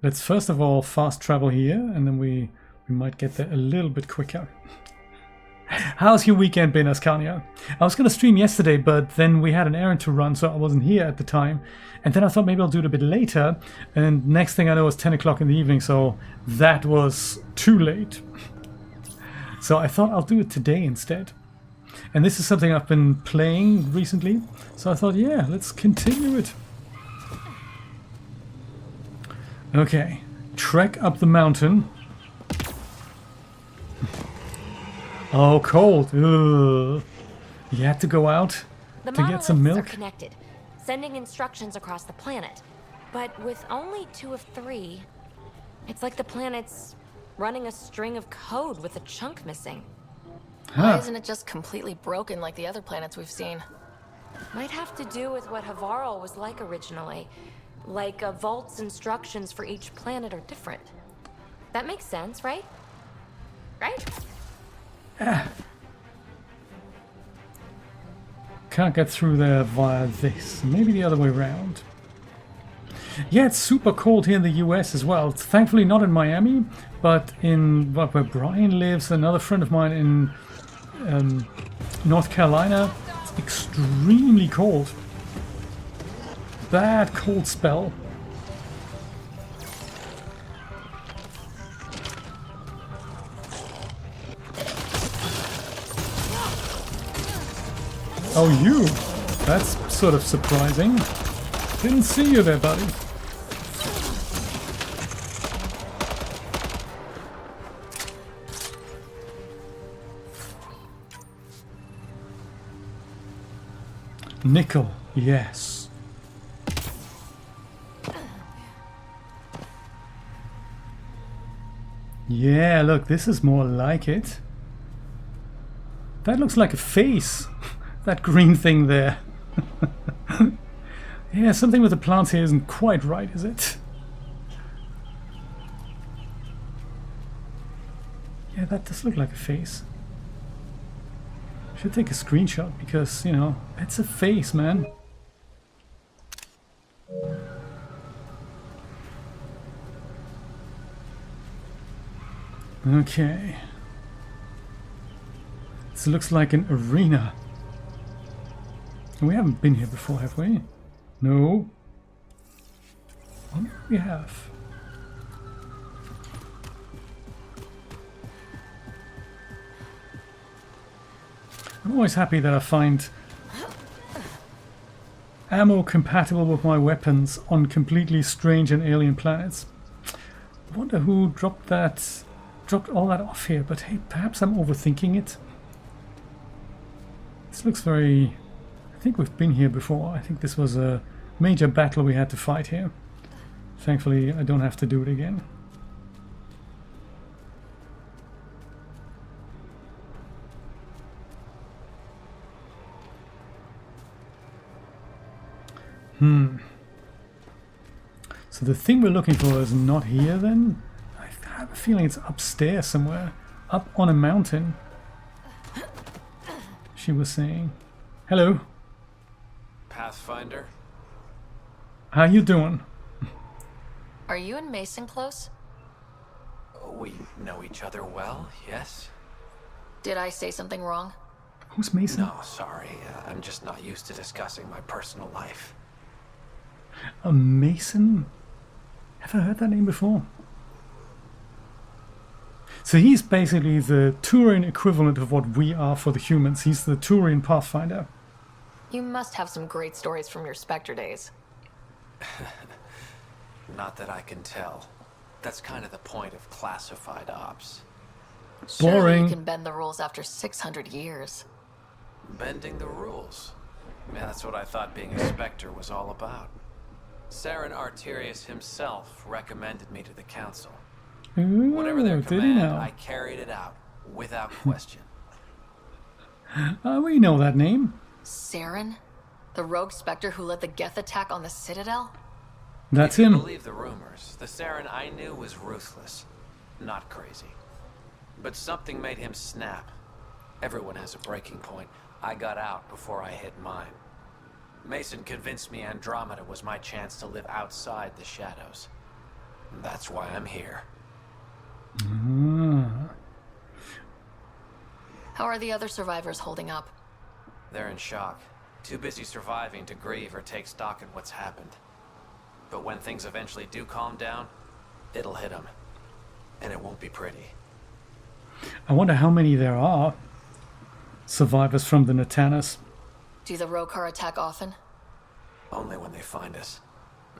Let's first of all fast travel here, and then we might get there a little bit quicker. How's your weekend been, Ascania? I was going to stream yesterday, but then we had an errand to run, so I wasn't here at the time. And then I thought maybe I'll do it a bit later. And next thing I know, it's 10 o'clock in the evening, so that was too late. So I thought I'll do it today instead. And this is something I've been playing recently, so I thought, yeah, let's continue it. Okay, trek up the mountain. Oh, cold. Ugh. You had to go out to get some milk? Are connected, sending instructions across the planet. But with only 2 of 3, it's like the planet's running a string of code with a chunk missing. Why isn't it just completely broken like the other planets we've seen? Might have to do with what Havarl was like originally. Like a vault's instructions for each planet are different. That makes sense, right? Right? Can't get through there via this. Maybe the other way around. Yeah, it's super cold here in the US as well. It's thankfully not in Miami, but in where Brian lives, another friend of mine in North Carolina, it's extremely cold. Bad cold spell. Oh, you? That's sort of surprising. Didn't see you there, buddy. Nickel, yes. Yeah, look, this is more like it. That looks like a face. That green thing there. Yeah, something with the plants here isn't quite right, is it? Yeah, that does look like a face. Should take a screenshot because, you know, it's a face, man. Okay. This looks like an arena. We haven't been here before, have we? No. Oh, we have. I'm always happy that I find ammo compatible with my weapons on completely strange and alien planets. I wonder who dropped all that off here, but hey, perhaps I'm overthinking it. This looks very... I think we've been here before. I think this was a major battle we had to fight here. Thankfully, I don't have to do it again. So the thing we're looking for is not here then? I have a feeling it's upstairs somewhere. Up on a mountain. She was saying. Hello. Pathfinder? How you doing? Are you and Mason close? We know each other well, yes? Did I say something wrong? Who's Mason? No, sorry. I'm just not used to discussing my personal life. A Mason? Have I heard that name before? So he's basically the Turian equivalent of what we are for the humans. He's the Turian Pathfinder. You must have some great stories from your Spectre days. Not that I can tell. That's kind of the point of classified ops. Surely Boring. you can bend the rules after 600 years. Bending the rules. Yeah, that's what I thought being a Spectre was all about. Saren Arterius himself recommended me to the Council. Ooh, Whatever their did he command, now? I carried it out, without question. We know that name. Saren? The rogue Spectre who led the Geth attack on the Citadel? That's If you him. believe the rumors, the Saren I knew was ruthless, not crazy. But something made him snap. Everyone has a breaking point. I got out before I hit mine. Mason convinced me Andromeda was my chance to live outside the shadows. That's why I'm here. How are the other survivors holding up? They're in shock. Too busy surviving to grieve or take stock in what's happened. But when things eventually do calm down, it'll hit them. And it won't be pretty. I wonder how many there are. Survivors from the Natanus. Do the Rokar attack often? Only when they find us.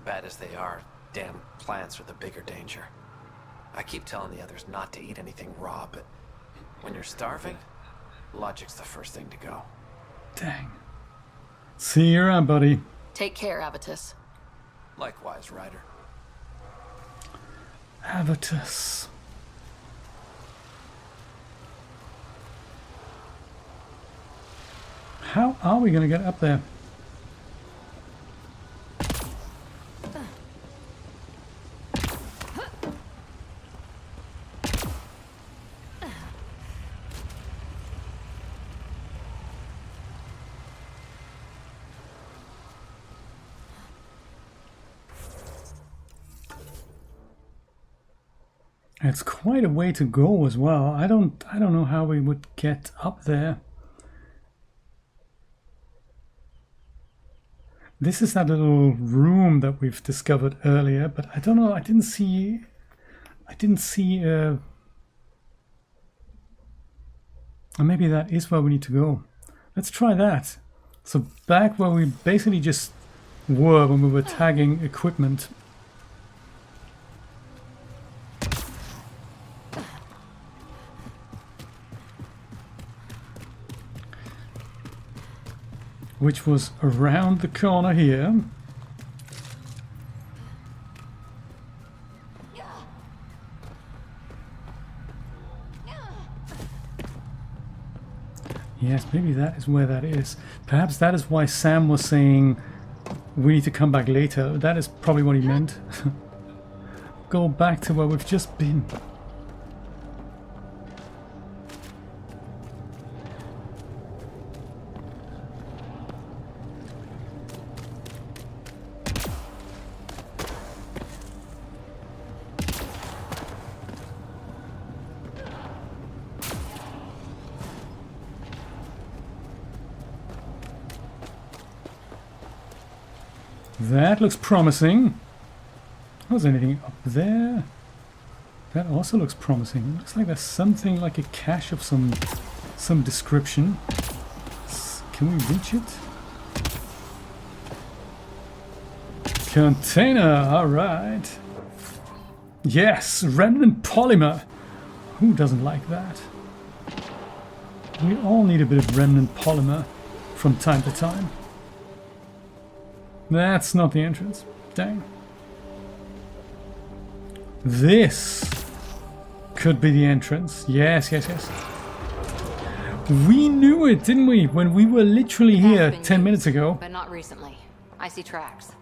Bad as they are, damn plants are the bigger danger. I keep telling the others not to eat anything raw, but when you're starving, logic's the first thing to go. Dang. See you around, buddy. Take care, Avitus. Likewise, Ryder. Avitus. How are we going to get up there? It's quite a way to go as well. I don't know how we would get up there. This is that little room that we've discovered earlier, but I don't know, I didn't see or maybe that is where we need to go. Let's try that. So back where we basically just were when we were tagging equipment. Which was around the corner here. Yes, maybe that is where that is. Perhaps that is why Sam was saying we need to come back later. That is probably what he meant. Go back to where we've just been. That looks promising. Oh, is there anything up there? That also looks promising. It looks like there's something like a cache of some description. Can we reach it? Container, alright. Yes, remnant polymer. Who doesn't like that? We all need a bit of remnant polymer from time to time. That's not the entrance. Dang. This could be the entrance. Yes, yes, yes. We knew it, didn't we? When we were literally here 10 minutes ago. But not recently. I see tracks.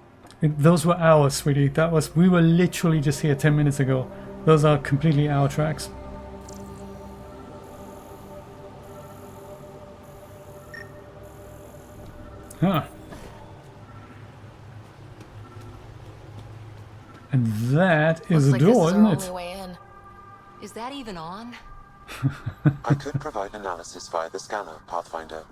Those were ours, sweetie. We were literally just here 10 minutes ago. Those are completely our tracks. Huh. And that is a door, isn't it? Way in. Is that even on? I could provide analysis via the scanner, Pathfinder.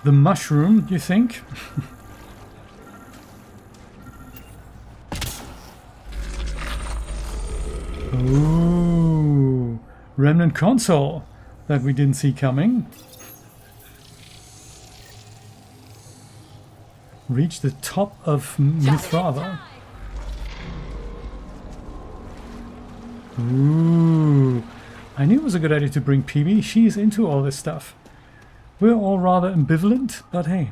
The mushroom, you think? Ooh, remnant console that we didn't see coming. Reach the top of Mithrava. Ooh, I knew it was a good idea to bring PB. She's into all this stuff. We're all rather ambivalent, but hey.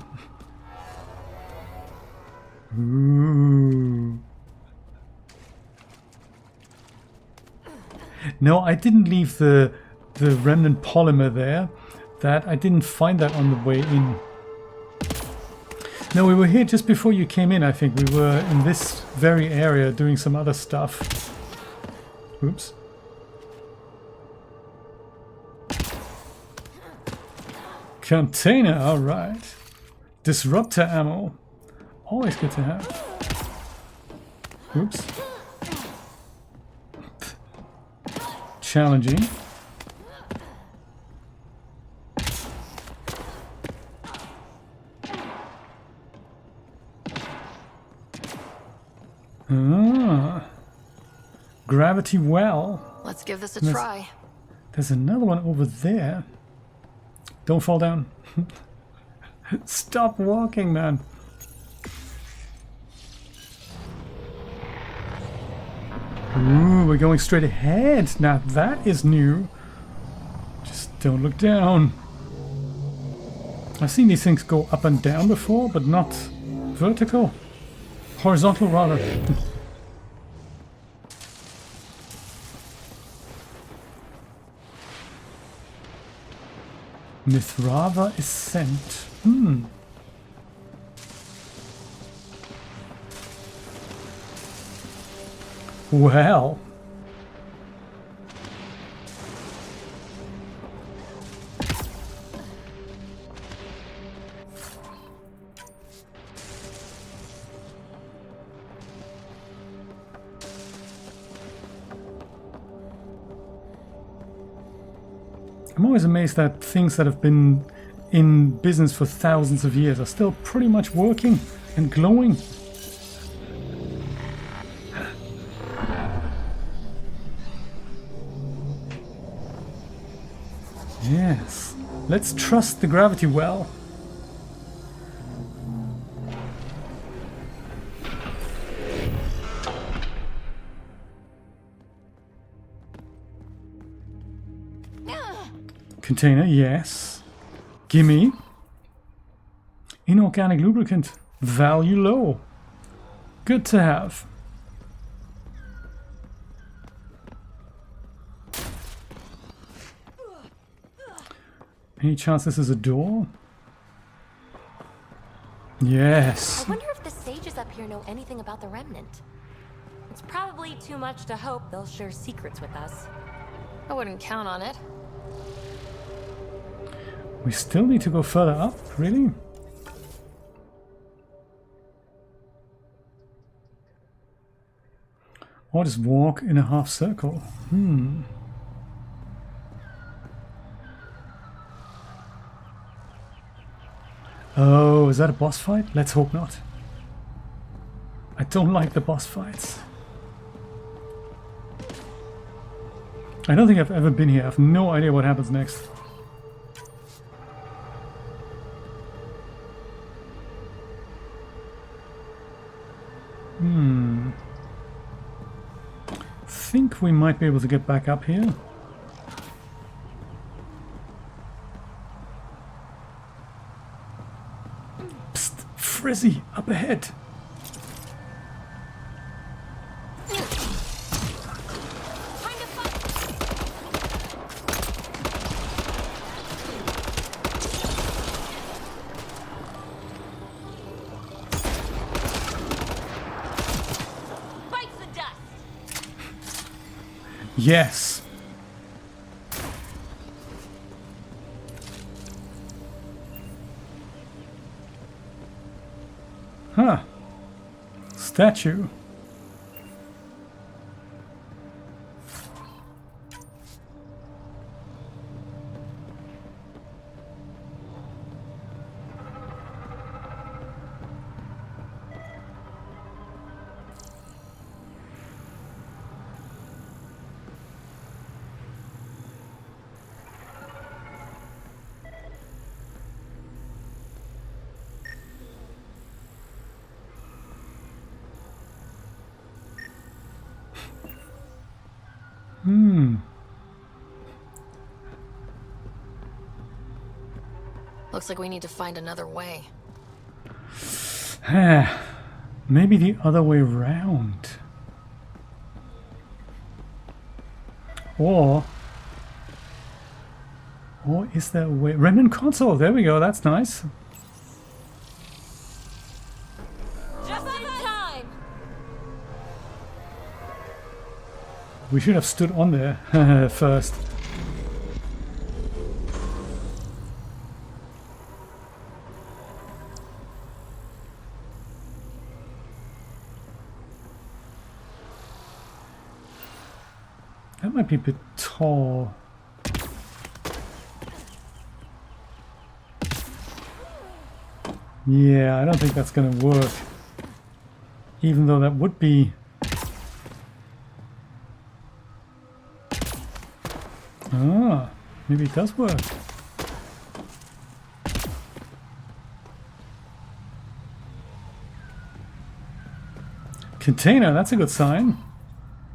Ooh. No, I didn't leave the remnant polymer there. That I didn't find that on the way in. No, we were here just before you came in, I think. We were in this very area doing some other stuff. Oops. Container, alright. Disruptor ammo. Always good to have. Oops. Challenging. Ah. Gravity well. Let's give this a try. There's another one over there. Don't fall down. Stop walking, man. Ooh, we're going straight ahead. Now that is new. Just don't look down. I've seen these things go up and down before, but not vertical. Horizontal, rather. Mithrava Ascent. Well. I'm always amazed that things that have been in business for thousands of years are still pretty much working and glowing. Yes, let's trust the gravity well. Container, yes. Gimme. Inorganic lubricant. Value low. Good to have. Any chance this is a door? Yes. I wonder if the sages up here know anything about the remnant. It's probably too much to hope they'll share secrets with us. I wouldn't count on it. We still need to go further up, really? Or just walk in a half circle. Oh, is that a boss fight? Let's hope not. I don't like the boss fights. I don't think I've ever been here. I have no idea what happens next. Think we might be able to get back up here. Psst, Frizzy, up ahead. Yes. statue. Looks like we need to find another way. Maybe the other way around. Or is there a way? Remnant console, there we go, that's nice. Just in time. We should have stood on there first. That might be a bit tall. Yeah, I don't think that's gonna work. Even though that would be... Ah, maybe it does work. Container, that's a good sign.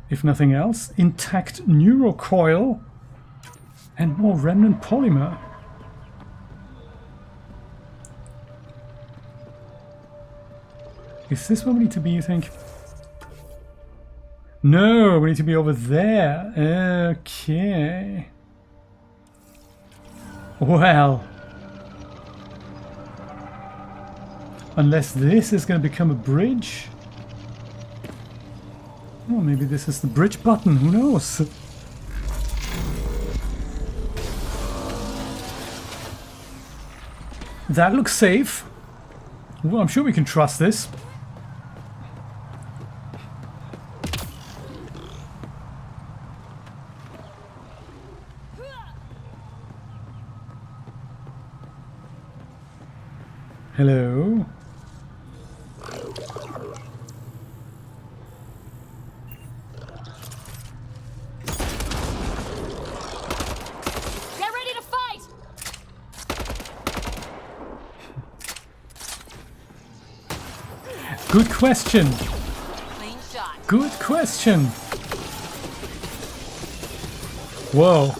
If nothing else. Intact neurocoil and more remnant polymer. Is this where we need to be, you think? No, we need to be over there. Okay. Well. Unless this is going to become a bridge. Oh, maybe this is the bridge button, who knows? That looks safe. Well, I'm sure we can trust this. Hello? Good question. Good question. Whoa.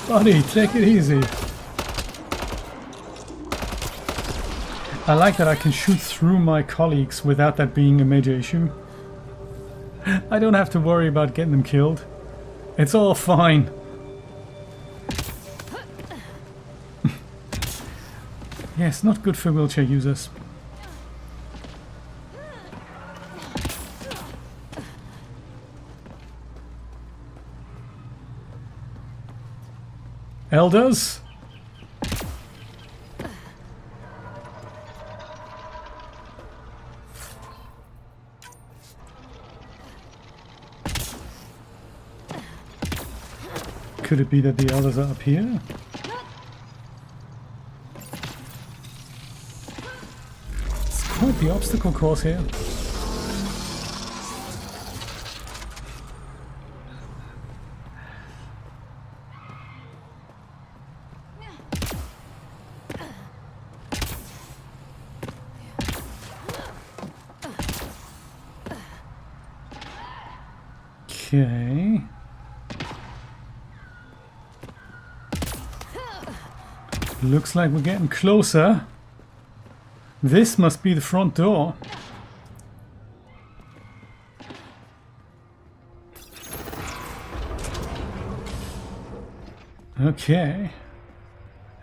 Buddy, take it easy. I like that I can shoot through my colleagues without that being a major issue. I don't have to worry about getting them killed. It's all fine. Yes, not good for wheelchair users. Elders? Could it be that the elders are up here? It's quite the obstacle course here. Okay. Looks like we're getting closer. This must be the front door. Okay.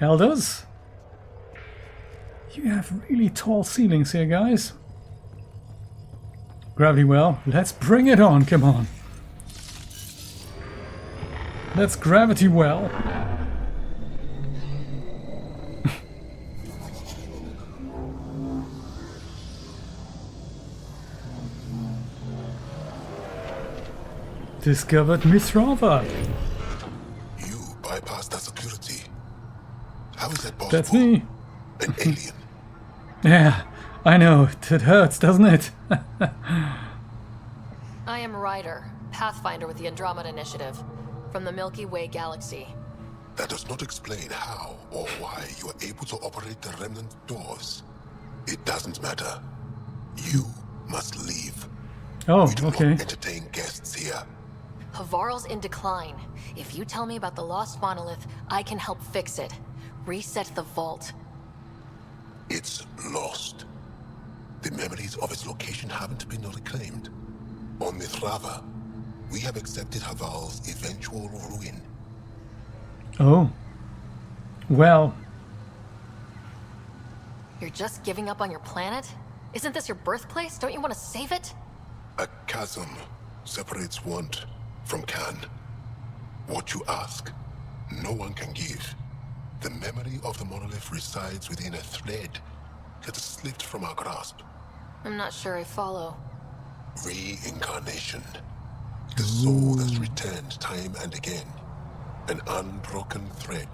Elders? You have really tall ceilings here, guys. Gravity well. Let's bring it on, come on. Let's gravity well. discovered Mithrava. You bypassed that security. How is that possible? That's me. An alien. Yeah, I know. It hurts, doesn't it? I am Ryder, Pathfinder with the Andromeda Initiative, from the Milky Way Galaxy. That does not explain how or why you are able to operate the remnant doors. It doesn't matter. You must leave. Oh, we do okay. not entertain guests here. Havarl's in decline. If you tell me about the lost monolith, I can help fix it. Reset the vault. It's lost. The memories of its location haven't been reclaimed. On Mithrava, we have accepted Havarl's eventual ruin. Oh. Well. You're just giving up on your planet? Isn't this your birthplace? Don't you want to save it? A chasm separates want from can. What you ask, no one can give. The memory of the monolith resides within a thread that has slipped from our grasp. I'm not sure I follow. Reincarnation. The soul that's returned time and again. An unbroken thread.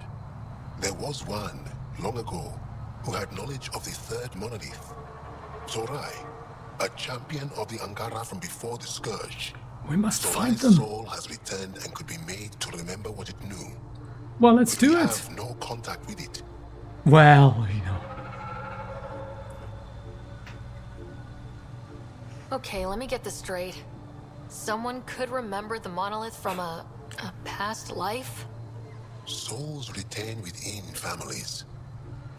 There was one, long ago, who had knowledge of the third monolith. Zorai, a champion of the Angara from before the Scourge. We must find Zorai's them. soul has returned and could be made to remember what it knew. Well, let's do We it. have no contact with it. Well, you know. Okay, let me get this straight. Someone could remember the monolith from a past life? Souls retain within families.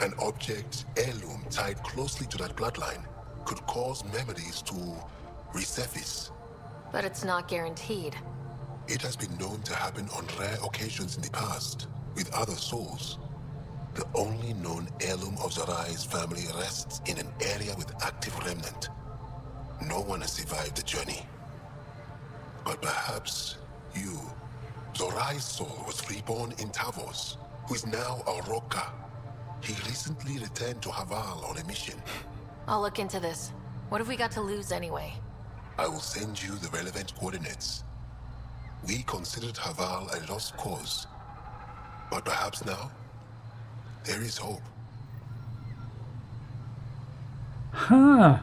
An object, heirloom tied closely to that bloodline could cause memories to resurface. But it's not guaranteed. It has been known to happen on rare occasions in the past, with other souls. The only known heirloom of Zorai's family rests in an area with active remnant. No one has survived the journey. But perhaps you, Zorai's soul was reborn in Tavos, who is now a Roka. He recently returned to Havarl on a mission. I'll look into this. What have we got to lose anyway? I will send you the relevant coordinates. We considered Havarl a lost cause. But perhaps now, there is hope. Huh.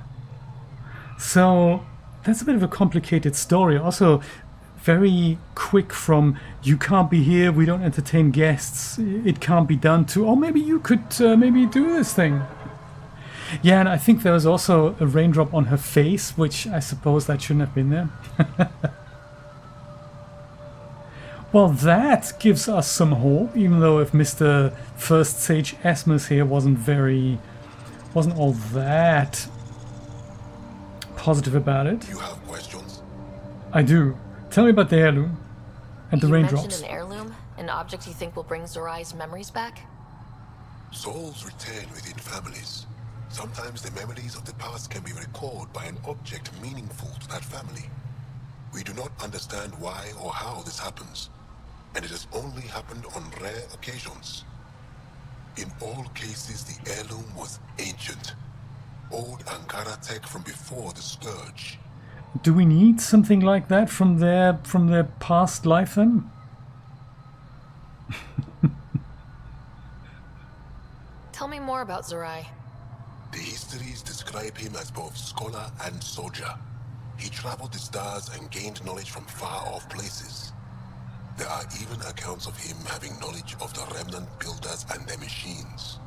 So, that's a bit of a complicated story. Also, very quick from, you can't be here, we don't entertain guests, it can't be done, to, oh, maybe you could maybe do this thing. Yeah, and I think there was also a raindrop on her face, which I suppose that shouldn't have been there. Well, that gives us some hope, even though if Mr. First Sage Asmus here wasn't all that positive about it. You have questions? I do. Tell me about the heirloom and the You raindrops. mentioned an heirloom? An object you think will bring Zorai's memories back? Souls return within families. Sometimes the memories of the past can be recalled by an object meaningful to that family. We do not understand why or how this happens, and it has only happened on rare occasions. In all cases, the heirloom was ancient. Old Angara tech from before the Scourge. Do we need something like that from their past life then? Tell me more about Zorai. The histories describe him as both scholar and soldier. He traveled the stars and gained knowledge from far-off places. There are even accounts of him having knowledge of the remnant builders and their machines.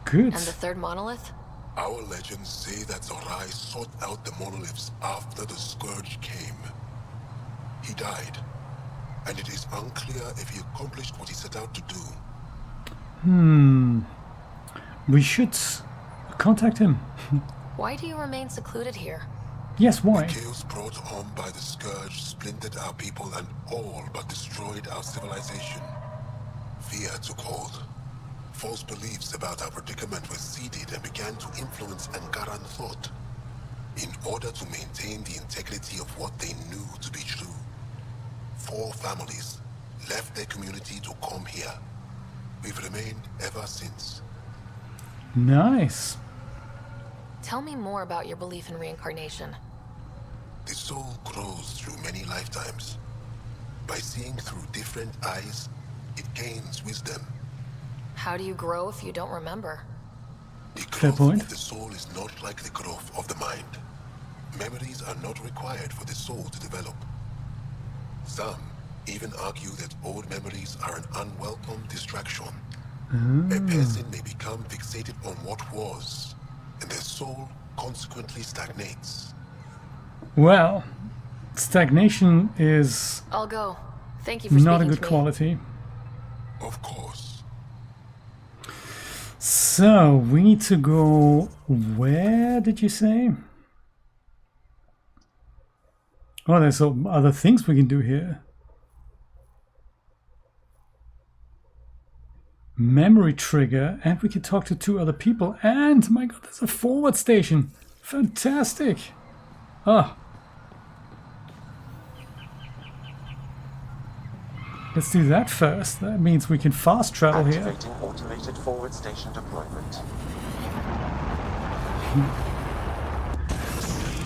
Good. And the third monolith? Our legends say that Zorai sought out the monoliths after the Scourge came. He died, and it is unclear if he accomplished what he set out to do. We should contact him. Why do you remain secluded here? Yes, why? The chaos brought on by the Scourge splintered our people and all but destroyed our civilization. Fear took hold. False beliefs about our predicament were seeded and began to influence Angaran thought. In order to maintain the integrity of what they knew to be true, 4 families left their community to come here. We've remained ever since. Nice. Tell me more about your belief in reincarnation. The soul grows through many lifetimes. By seeing through different eyes, it gains wisdom. How do you grow if you don't remember? The Fair growth point. of the soul is not like the growth of the mind. Memories are not required for the soul to develop. Some even argue that old memories are an unwelcome distraction. A person may become fixated on what was, and their soul consequently stagnates. Well, stagnation is I'll go. Thank you for not a speaking good to me. quality. Of course. So, we need to go... Where did you say? Oh, there's some other things we can do here. Memory trigger, and we can talk to 2 other people. And, my god, there's a forward station. Fantastic. Ah. Let's do that first. That means we can fast travel here. Activating automated forward station deployment.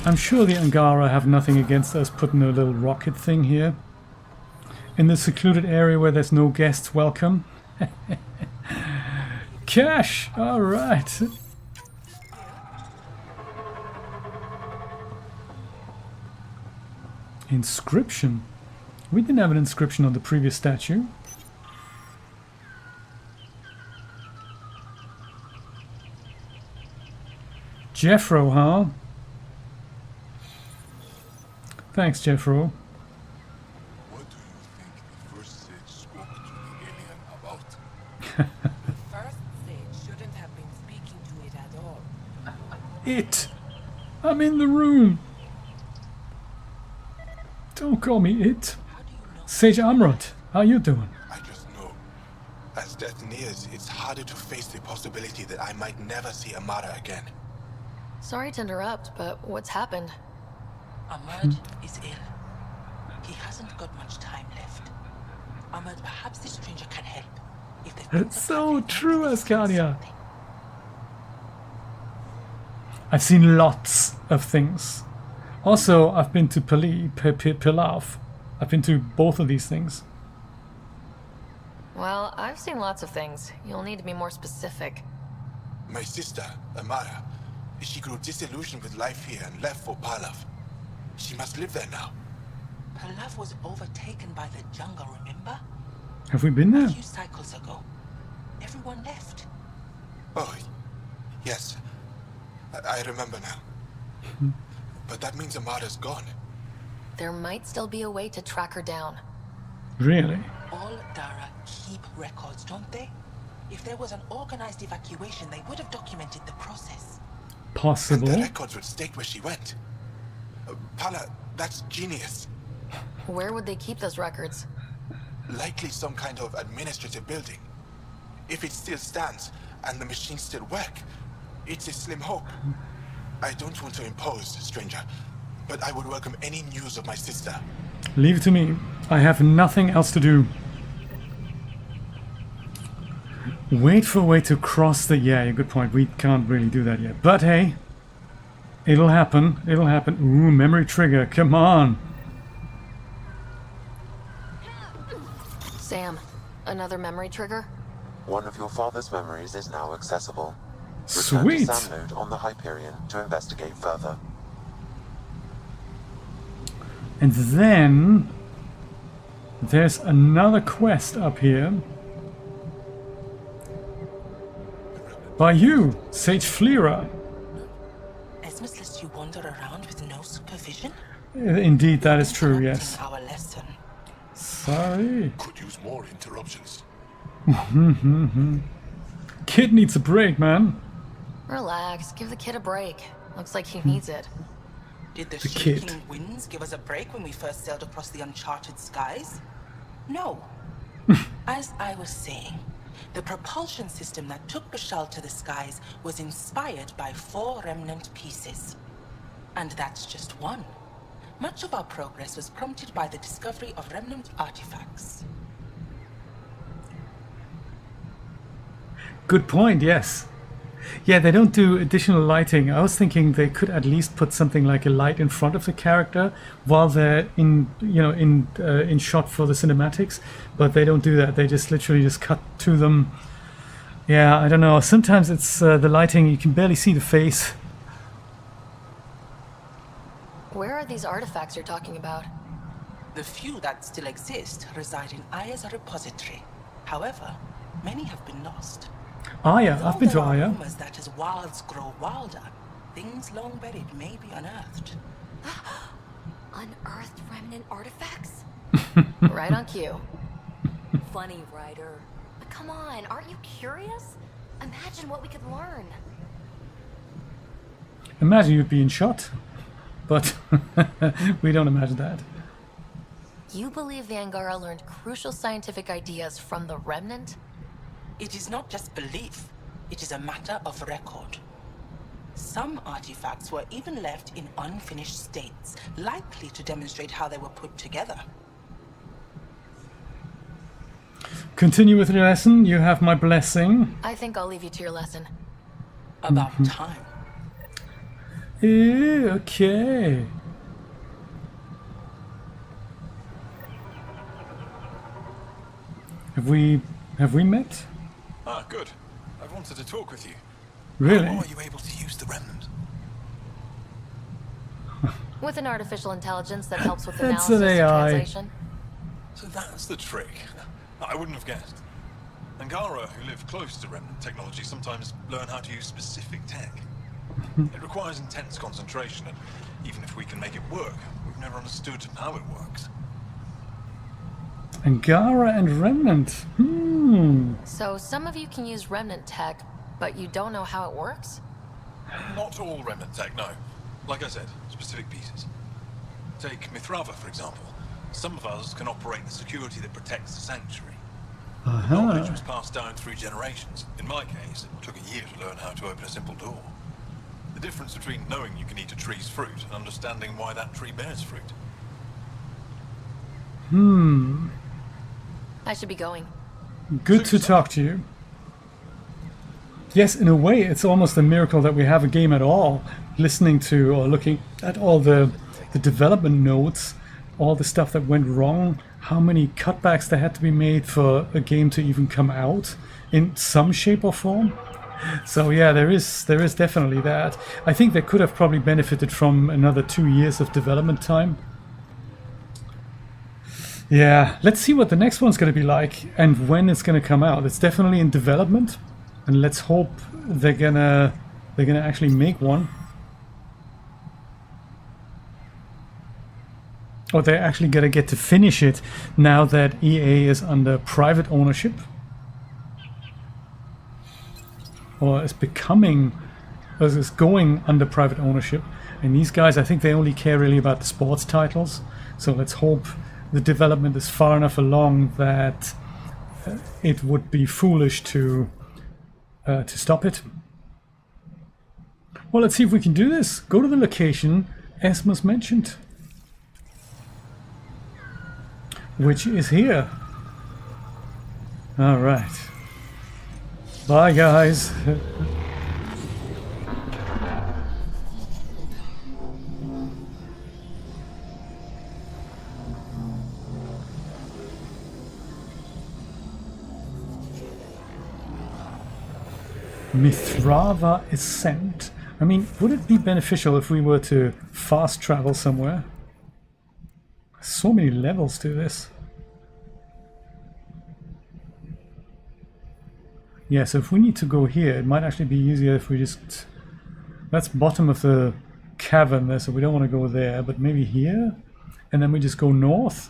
I'm sure the Angara have nothing against us putting a little rocket thing here. In the secluded area where there's no guests welcome. Cash! Alright. Inscription. We didn't have an inscription on the previous statue. Jeffro, huh? Thanks, Jeffro. What do you think the first sage spoke to the alien about? First sage shouldn't have been speaking to it at all. It! I'm in the room! Don't call me it. Sage Amrot, how you doing? I just know. As death nears, it's harder to face the possibility that I might never see Amara again. Sorry to interrupt, but what's happened? Ahmad is ill. He hasn't got much time left. Ahmad, perhaps this stranger can help. If they've It's so true, Ascania. I've seen lots of things. Also, I've been to Pilav. I've been to both of these things. Well, I've seen lots of things. You'll need to be more specific. My sister, Amara, she grew disillusioned with life here and left for Palav. She must live there now. Palav was overtaken by the jungle, remember? Have we been there? A few cycles ago. Everyone left. Oh, yes. I remember now. But that means Amara's gone. There might still be a way to track her down. Really? All Dara keep records, don't they? If there was an organized evacuation, they would have documented the process. Possible. And the records would state where she went. Pala, that's genius. Where would they keep those records? Likely some kind of administrative building. If it still stands, and the machines still work, it's a slim hope. I don't want to impose, stranger, but I would welcome any news of my sister. Leave it to me. I have nothing else to do. Wait for a way to cross the... Yeah, good point. We can't really do that yet. But hey, it'll happen. It'll happen. Ooh, memory trigger. Come on. Sam, another memory trigger? One of your father's memories is now accessible. Sweet. Return to Sam node on the Hyperion to investigate further. And then there's another quest up here by you, Sage Fleera. Esmus lets you wander around with no supervision? Indeed, that is true, yes. Our lesson. Sorry. Could use more interruptions. Kid needs a break, man. Relax, give the kid a break. Looks like he needs it. Did the kid. shaking winds give us a break when we first sailed across the uncharted skies? No. As I was saying, the propulsion system that took Bashal to the skies was inspired by 4 remnant pieces. And that's just one. Much of our progress was prompted by the discovery of remnant artifacts. Good point, yes. Yeah, they don't do additional lighting. I was thinking they could at least put something like a light in front of the character while they're in shot for the cinematics, but they don't do that. They just literally just cut to them. Yeah, I don't know. Sometimes it's the lighting, you can barely see the face. Where are these artifacts you're talking about? The few that still exist reside in Aya's repository. However, many have been lost. Aya, I've been to There are Aya. rumors that as wilds grow wilder, things long buried may be unearthed. Unearthed remnant artifacts? Right on cue. Funny, Ryder. But come on, aren't you curious? Imagine what we could learn. Imagine you'd being shot, but we don't imagine that. You believe the Angara learned crucial scientific ideas from the Remnant? It is not just belief, it is a matter of record. Some artifacts were even left in unfinished states, likely to demonstrate how they were put together. Continue with your lesson. You have my blessing. I think I'll leave you to your lesson. About time. Okay. Have we met? Ah, good. I wanted to talk with you. Really? How are you able to use the remnant? With an artificial intelligence that helps with It's analysis an and AI. translation. So that's the trick. I wouldn't have guessed. Angara, who live close to remnant technology, sometimes learn how to use specific tech. It requires intense concentration, and even if we can make it work, we've never understood how it works. Angara and Remnant. So some of you can use Remnant tech, but you don't know how it works? Not all remnant tech, no. Like I said, specific pieces. Take Mithrava, for example. Some of us can operate the security that protects the sanctuary. Knowledge was passed down through generations. In my case, it took a year to learn how to open a simple door. The difference between knowing you can eat a tree's fruit and understanding why that tree bears fruit. I should be going. Good to talk to you. Yes, in a way, it's almost a miracle that we have a game at all. Listening to or looking at all the development notes, all the stuff that went wrong, how many cutbacks there had to be made for a game to even come out in some shape or form. So yeah, there is definitely that. I think they could have probably benefited from another 2 years of development time. Yeah, let's see what the next one's going to be like and when it's going to come out. It's definitely in development, and let's hope they're gonna actually make one. Or they're actually gonna get to finish it now that EA is under private ownership. Or is going under private ownership. And these guys, I think they only care really about the sports titles. So let's hope the development is far enough along that it would be foolish to stop it. Well, let's see if we can do this. Go to the location Esmus mentioned, which is here. All right. Bye, guys. Mithrava Ascent. I mean, would it be beneficial if we were to fast travel somewhere? So many levels to this. Yeah, so if we need to go here, it might actually be easier if we just... That's bottom of the cavern there, so we don't want to go there, but maybe here? And then we just go north?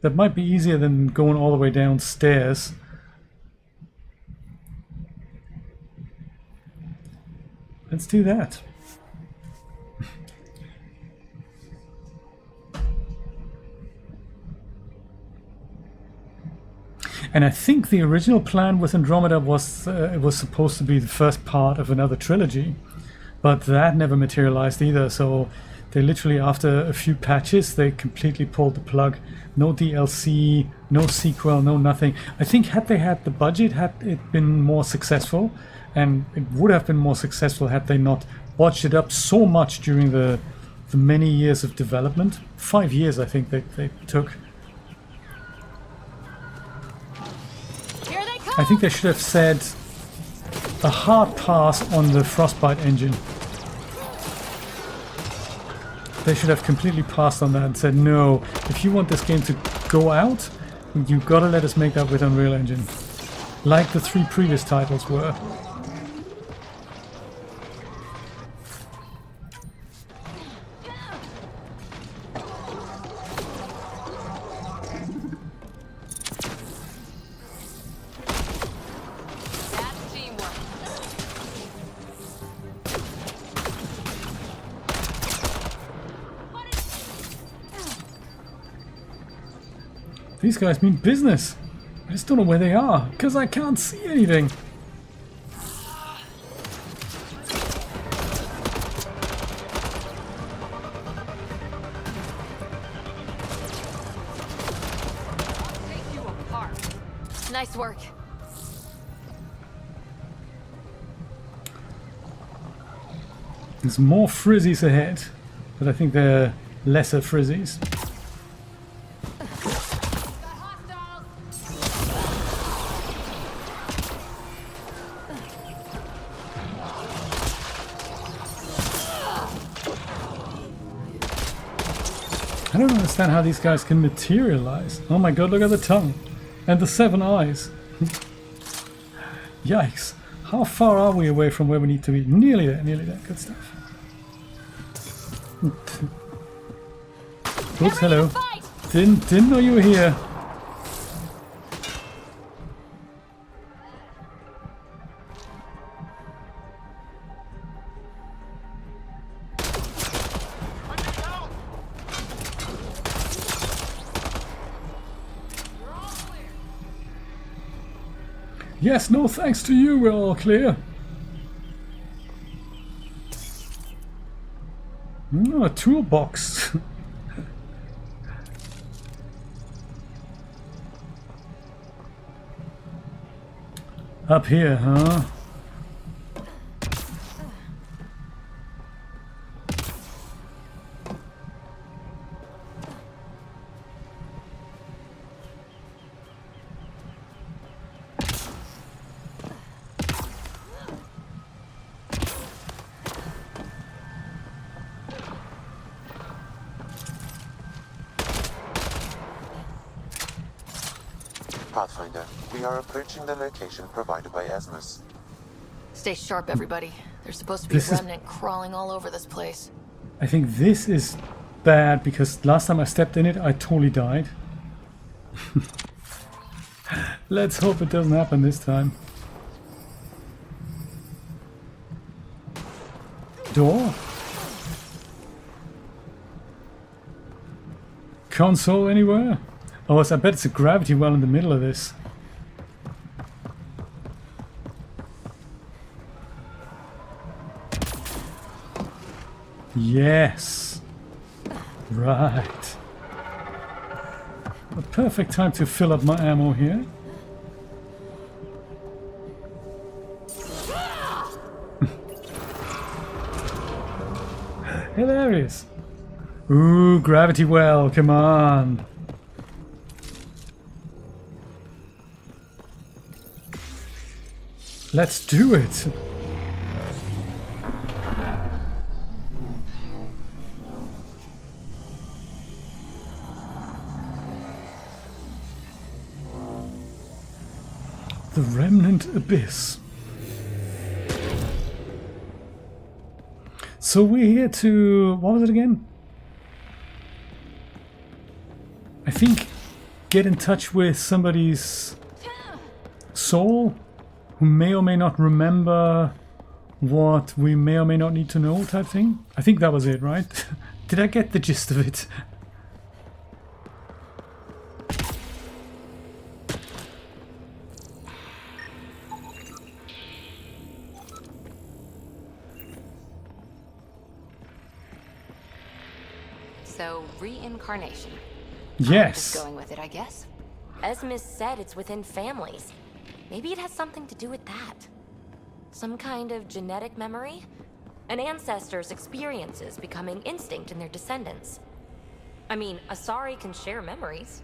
That might be easier than going all the way downstairs. Let's do that. And I think the original plan with Andromeda was it was supposed to be the first part of another trilogy, but that never materialized either. So they literally, after a few patches, they completely pulled the plug. No DLC, no sequel, no nothing. I think had they had the budget, had it been more successful, and it would have been more successful had they not botched it up so much during the many years of development. 5 years, I think, they took. I think they should have said a hard pass on the Frostbite engine. They should have completely passed on that and said, no, if you want this game to go out, you've got to let us make that with Unreal Engine. Like the 3 previous titles were. These guys mean business. I just don't know where they are, because I can't see anything. Nice work. There's more frizzies ahead, but I think they're lesser frizzies. I don't understand how these guys can materialize. Oh my god, look at the tongue. And the 7 eyes. Yikes. How far are we away from where we need to be? Nearly there, nearly there. Good stuff. Oops, hello. Didn't know you were here. Yes, no thanks to you, we're all clear. A toolbox. Up here, huh? Pathfinder, we are approaching the location provided by Asmus. Stay sharp, everybody. There's supposed to be a remnant crawling all over this place. I think this is bad because last time I stepped in it, I totally died. Let's hope it doesn't happen this time. Door? Console anywhere? Oh, I bet it's a gravity well in the middle of this. Yes. Right. A perfect time to fill up my ammo here. Hilarious. Ooh, gravity well, come on. Let's do it. The Remnant Abyss. So we're here to, what was it again? I think get in touch with somebody's soul who may or may not remember what we may or may not need to know type thing. I think that was it, right? Did I get the gist of it? So, reincarnation. Yes. Just going with it, I guess. Asmus said it's within families. Maybe it has something to do with that. Some kind of genetic memory? An ancestor's experiences becoming instinct in their descendants. I mean, Asari can share memories.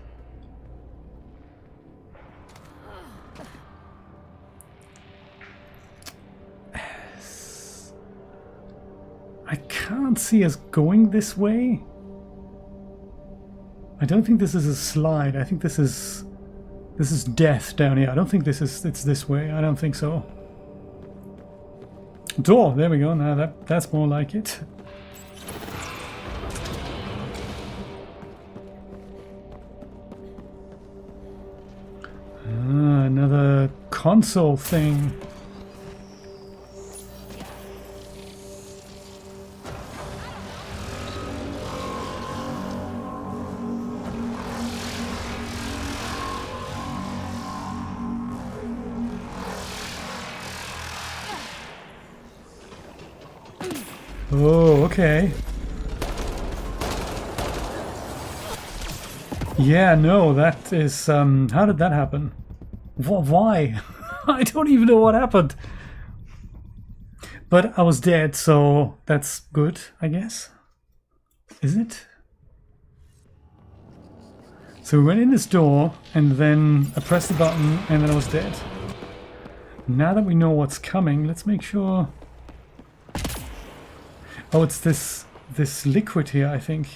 I can't see us going this way. I don't think this is a slide. I think this is death down here. I don't think it's this way. I don't think so. Door. There we go. Now that's more like it. Another console thing. Oh, okay. Yeah, no, that is, how did that happen? Why? I don't even know what happened. But I was dead, so that's good, I guess. Is it? So we went in this door, and then I pressed the button, and then I was dead. Now that we know what's coming, let's make sure... Oh, it's this liquid here, I think.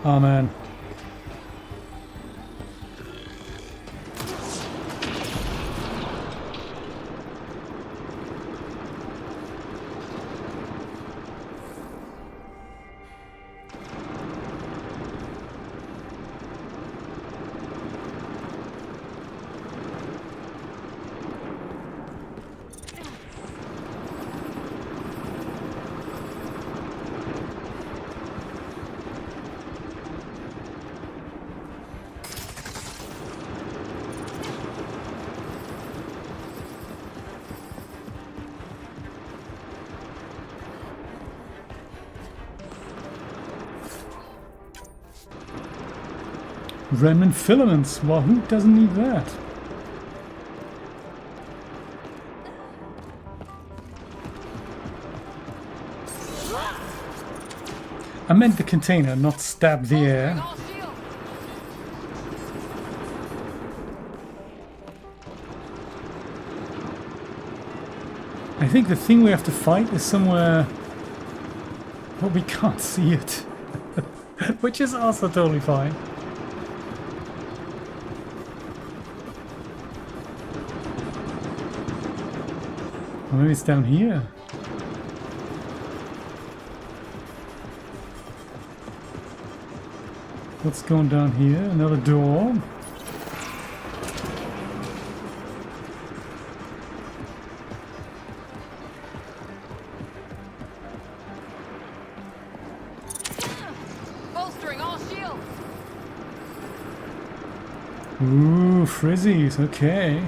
Oh man. Remnant filaments. Well, who doesn't need that? I meant the container, not stab the air. I think the thing we have to fight is somewhere... Well, we can't see it. Which is also totally fine. Or maybe it's down here. What's going down here? Another door. Bolstering all shields. Ooh, frizzies, okay.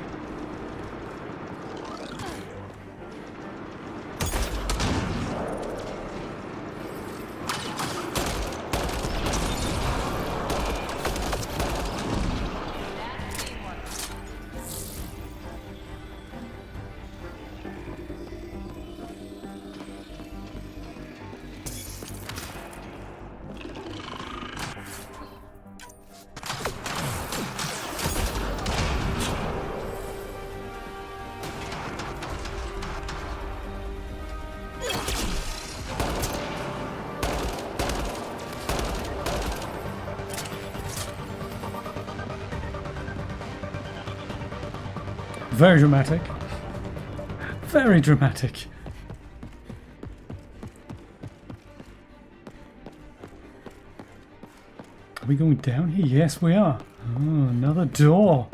Very dramatic. Very dramatic. Are we going down here? Yes, we are. Oh, another door.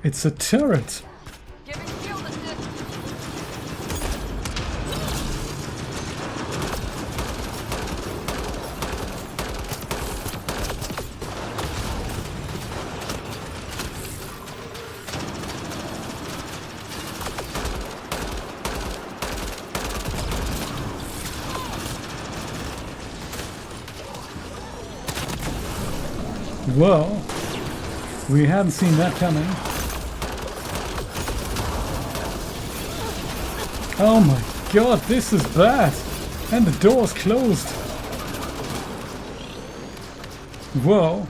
It's a turret. Well, we hadn't seen that coming. Oh my god, this is bad! And the door's closed! Whoa!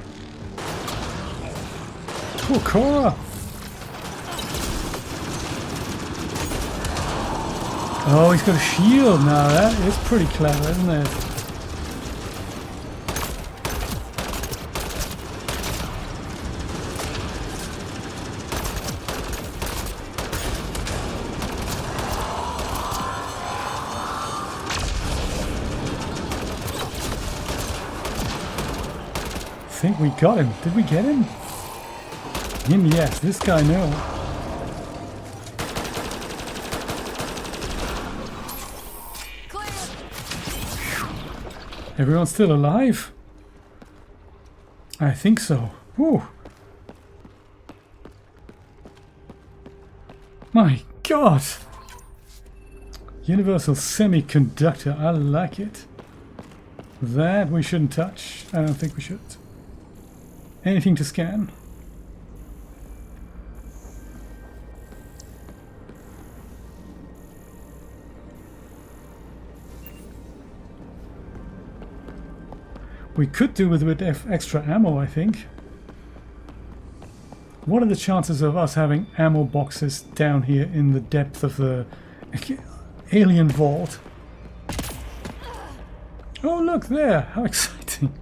Poor Cora! Oh, he's got a shield now. That is pretty clever, isn't it? I think we got him. Did we get him? Him, yes. This guy, no. Everyone's still alive? I think so. Whew. My god! Universal semiconductor. I like it. That we shouldn't touch. I don't think we should. Anything to scan? We could do with a bit of extra ammo, I think. What are the chances of us having ammo boxes down here in the depth of the alien vault? Oh, look there! How exciting!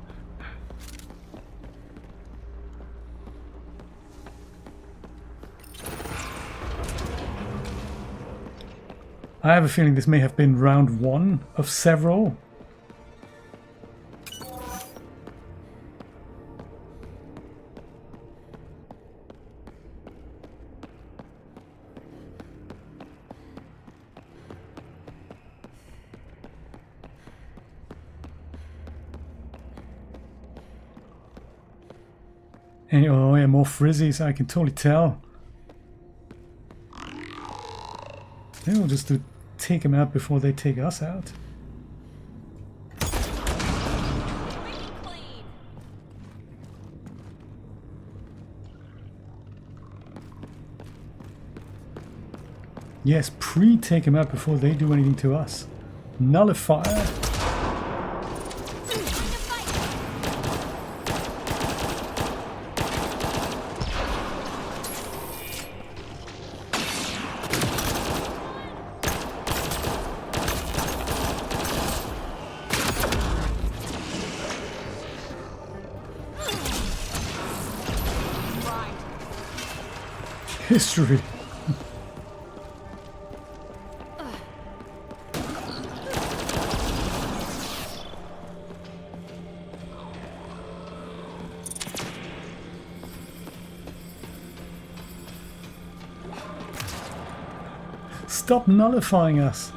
I have a feeling this may have been round one of several. And, oh yeah, more frizzies, I can totally tell. Maybe we'll just take them out before they take us out. Yes, take them out before they do anything to us. Nullifier. History. Stop nullifying us.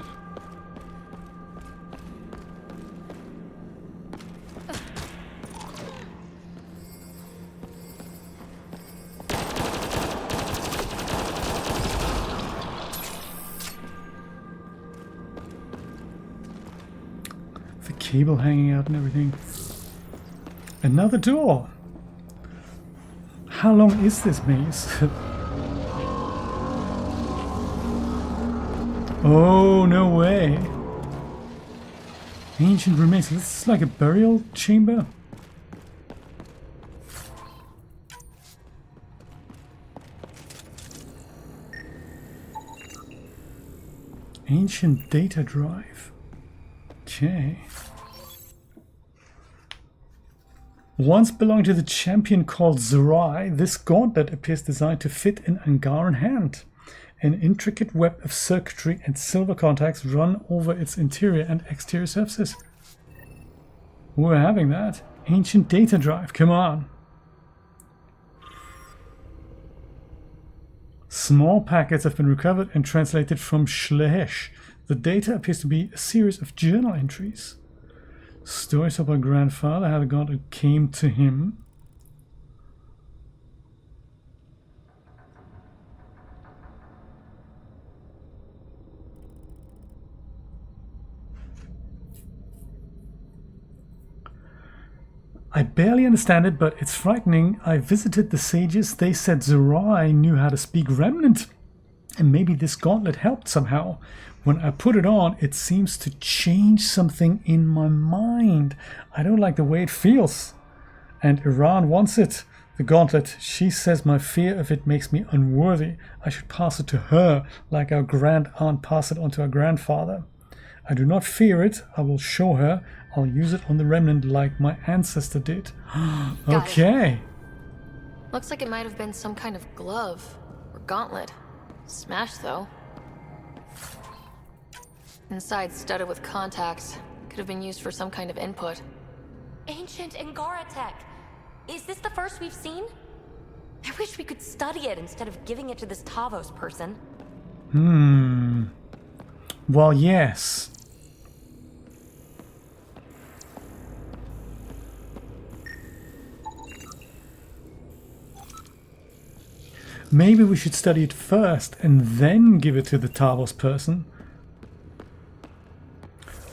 Cable hanging out and everything. Another door. How long is this maze? Oh, no way. Ancient remains. This is like a burial chamber. Ancient data drive. Okay. Once belonging to the champion called Zerai, this gauntlet appears designed to fit an Angaran hand. An intricate web of circuitry and silver contacts run over its interior and exterior surfaces. We're having that. Ancient data drive, come on. Small packets have been recovered and translated from Shlehesh. The data appears to be a series of journal entries. Stories of our grandfather, how the gauntlet came to him. I barely understand it, but it's frightening. I visited the sages. They said Zerai knew how to speak Remnant. And maybe this gauntlet helped somehow. When I put it on, it seems to change something in my mind. I don't like the way it feels. And Iran wants it. The gauntlet. She says my fear of it makes me unworthy. I should pass it to her, like our grand aunt passed it on to our grandfather. I do not fear it. I will show her. I'll use it on the Remnant like my ancestor did. Okay. Looks like it might have been some kind of glove or gauntlet. Smashed though. Inside studded with contacts. Could have been used for some kind of input. Ancient Angara tech. Is this the first we've seen? I wish we could study it instead of giving it to this Tavos person. Well, yes. Maybe we should study it first and then give it to the Tavos person.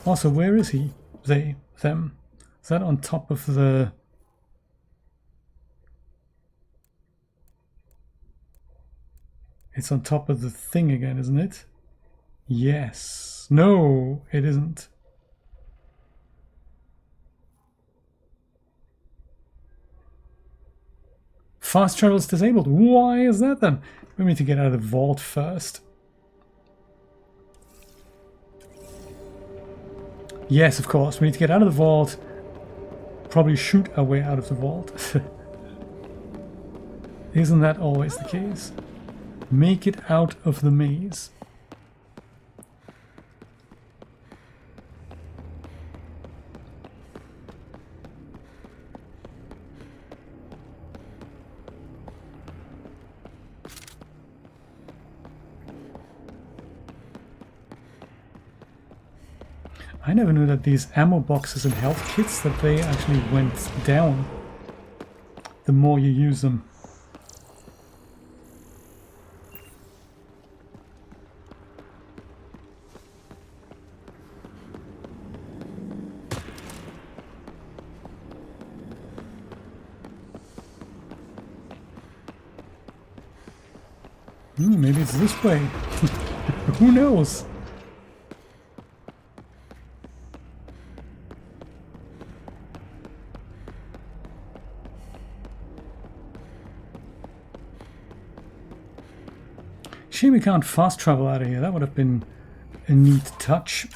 Also, where is he? They, them. Is that on top of the... It's on top of the thing again, isn't it? Yes. No, it isn't. Fast travel is disabled. Why is that then? We need to get out of the vault first. Yes, of course. We need to get out of the vault. Probably shoot our way out of the vault. Isn't that always the case? Make it out of the maze. I never knew that these ammo boxes and health kits, that they actually went down the more you use them. Maybe it's this way. Who knows? Shame we can't fast travel out of here. That would have been a neat touch.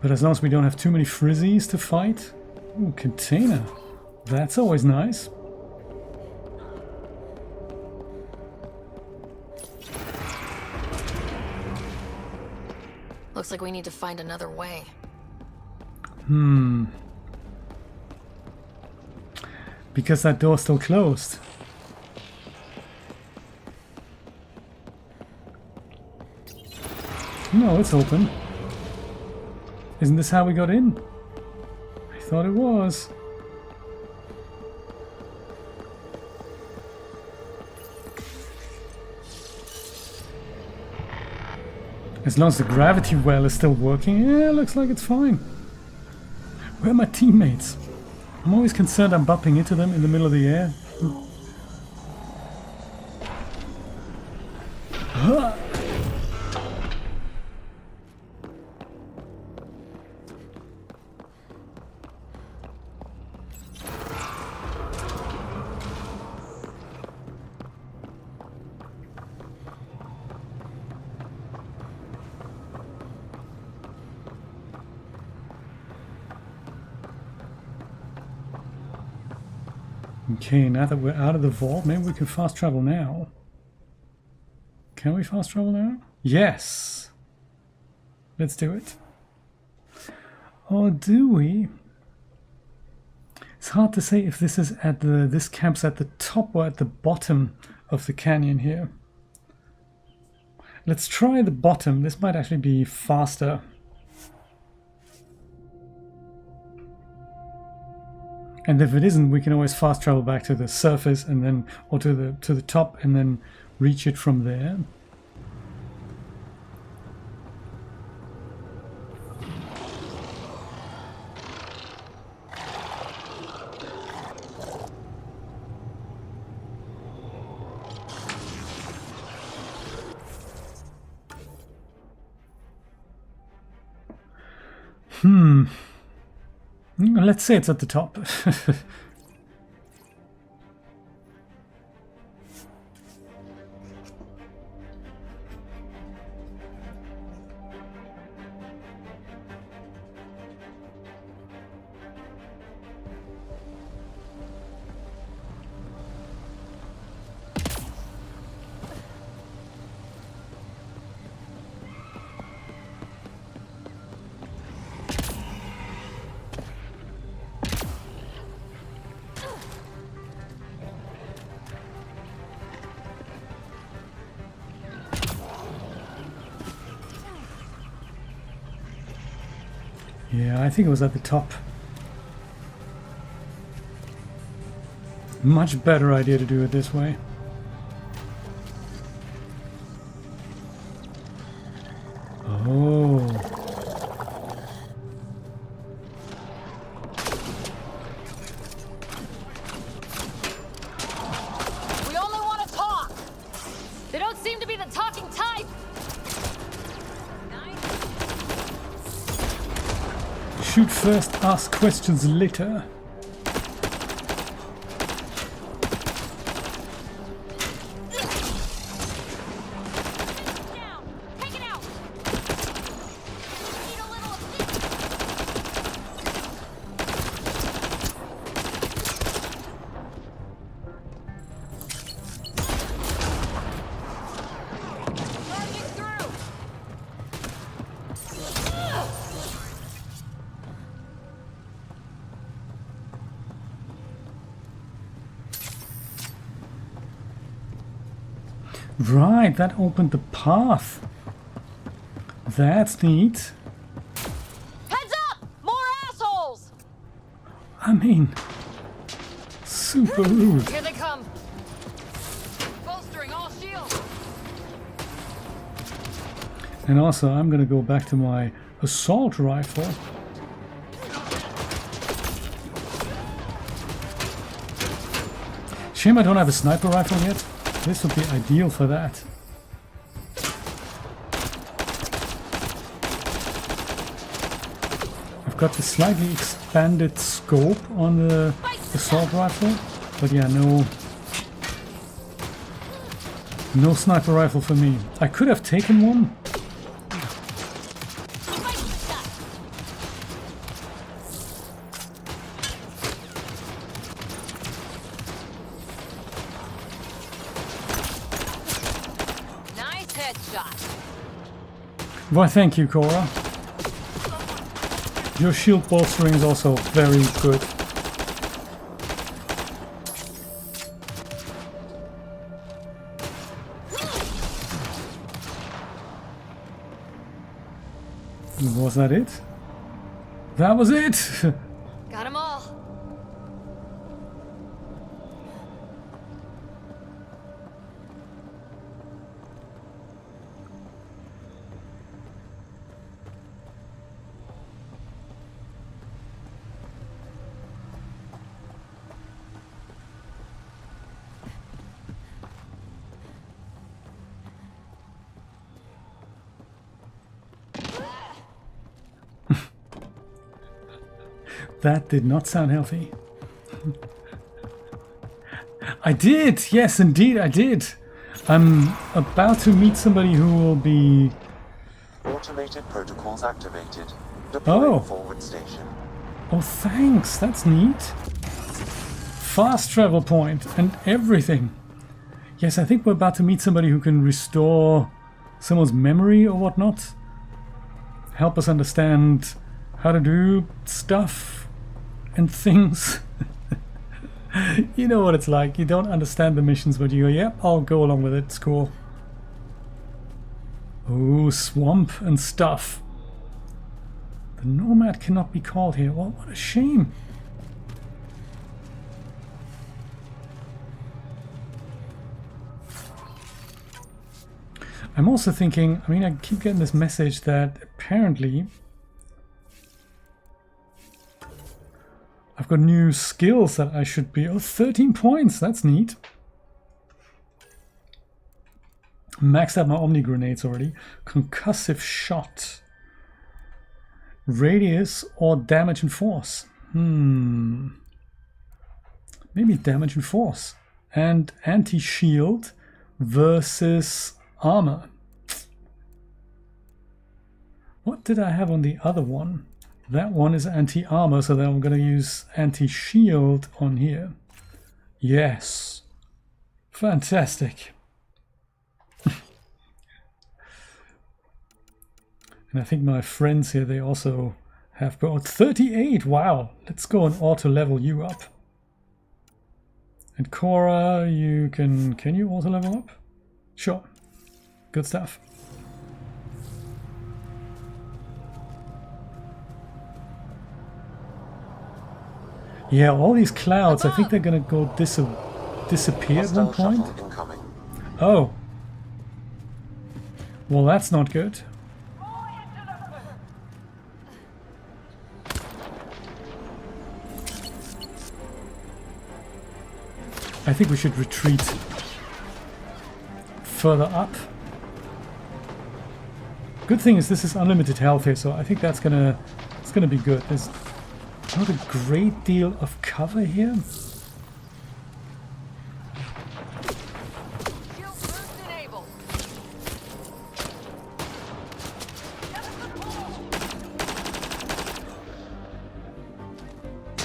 But as long as we don't have too many frizzies to fight. Ooh, container. That's always nice. Looks like we need to find another way. Because that door's still closed. No, it's open. Isn't this how we got in? I thought it was. As long as the gravity well is still working, yeah, looks like it's fine. Where are my teammates? I'm always concerned I'm bumping into them in the middle of the air. Okay, now that we're out of the vault, maybe we can fast travel now. Can we fast travel now? Yes! Let's do it. Or do we? It's hard to say if this is at this camp's at the top or at the bottom of the canyon here. Let's try the bottom. This might actually be faster. And if it isn't, we can always fast travel back to the surface and then, or to the top, and then reach it from there. Let's say it's at the top. Yeah, I think it was at the top. Much better idea to do it this way. Oh. We only want to talk. They don't seem to be the talking type. Shoot first, ask questions later. Right, that opened the path. That's neat. Heads up! More assholes! I mean, super rude. Here they come. Bolstering all shields. And also, I'm gonna go back to my assault rifle. Shame I don't have a sniper rifle yet. This would be ideal for that. I've got the slightly expanded scope on the assault rifle, but yeah, no sniper rifle for me. I could have taken one. Why, thank you, Cora. Your shield bolstering is also very good. Was that it? That was it! Got them all. That did not sound healthy. I did! Yes, indeed, I did! I'm about to meet somebody who will be... Automated protocols activated. Deploying forward station. Oh, thanks! That's neat. Fast travel point and everything. Yes, I think we're about to meet somebody who can restore someone's memory or whatnot. Help us understand how to do stuff and things. You know what it's like. You don't understand the missions, but you go, yep, I'll go along with it. It's cool. Ooh, swamp and stuff. The Nomad cannot be called here. Well, what a shame. I'm also thinking, I mean, I keep getting this message that apparently I've got new skills that I should be... Oh, 13 points! That's neat. Maxed out my Omni grenades already. Concussive shot. Radius or damage and force. Maybe damage and force. And anti-shield versus armor. What did I have on the other one? That one is anti-armor, so then I'm going to use anti-shield on here. Yes. Fantastic. And I think my friends here, they also have got 38. Wow. Let's go and auto-level you up. And Cora, you can you auto-level up? Sure. Good stuff. Yeah, all these clouds, I think they're gonna go disappear at one point. Oh. Well, that's not good. I think we should retreat further up. Good thing is this is unlimited health here, so I think it's gonna be good. There's not a great deal of cover here.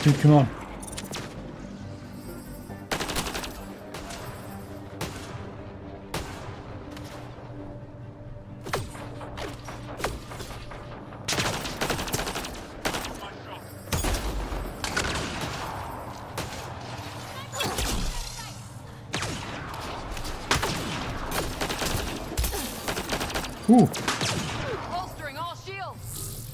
Dude, come on. Ooh. Bolstering all shields.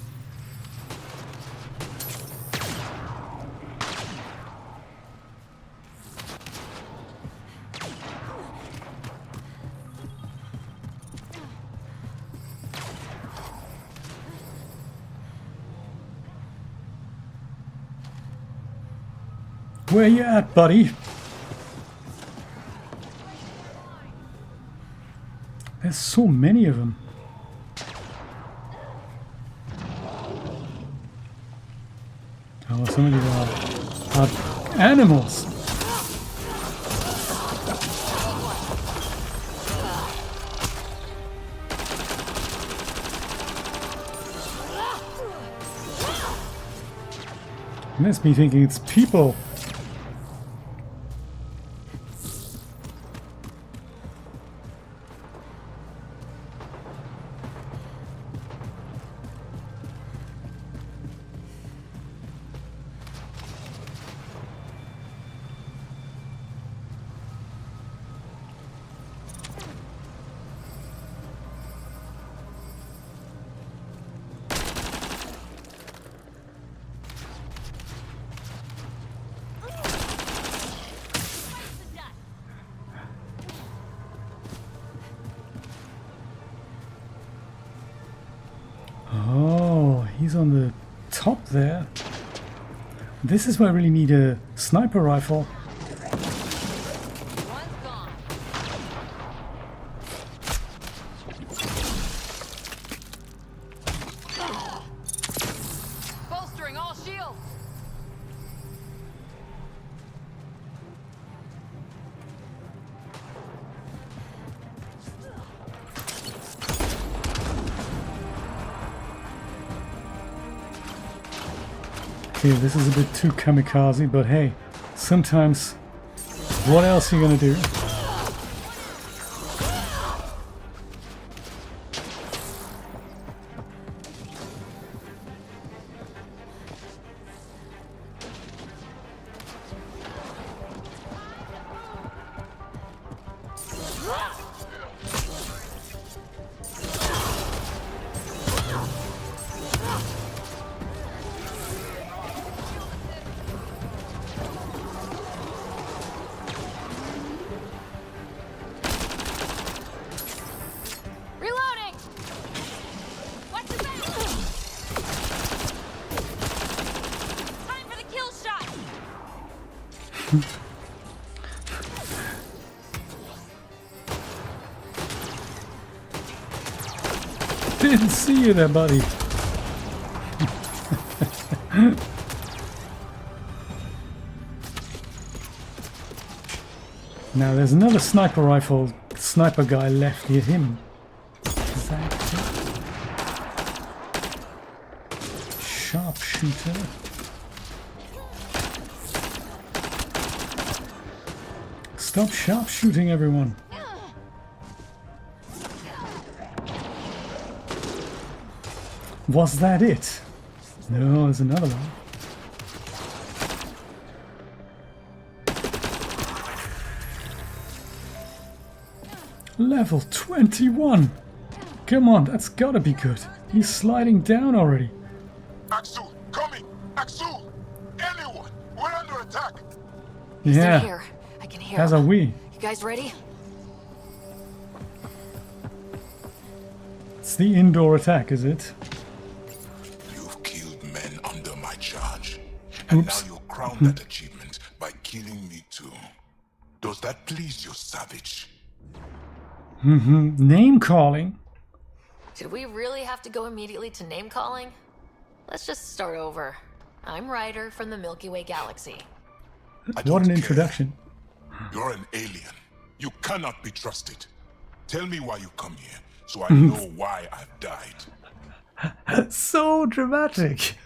Where you at, buddy? There's so many of them. Oh, some of these are animals. It makes me thinking it's people. He's on the top there. This is where I really need a sniper rifle. Bolstering all shields. Okay, this is a bit too kamikaze, but hey, sometimes what else are you gonna do? Didn't see you there, buddy. Now there's another sniper rifle sniper guy left. Hit him. Exactly. Sharpshooter. Stop sharpshooting, everyone. Was that it? No, there's another one. Level 21. Come on, that's gotta be good. He's sliding down already. Axel, coming! Axel! Anyone! We're under attack! Yeah. Here. I can hear As him. are we. You guys ready? It's the indoor attack, is it? You've killed men under my charge. And now you'll crown that achievement by killing me too. Does that please you, savage? Name calling. Did we really have to go immediately to name calling? Let's just start over. I'm Ryder from the Milky Way Galaxy. What an introduction. You're an alien. You cannot be trusted. Tell me why you come here, so I know why I've died. So dramatic.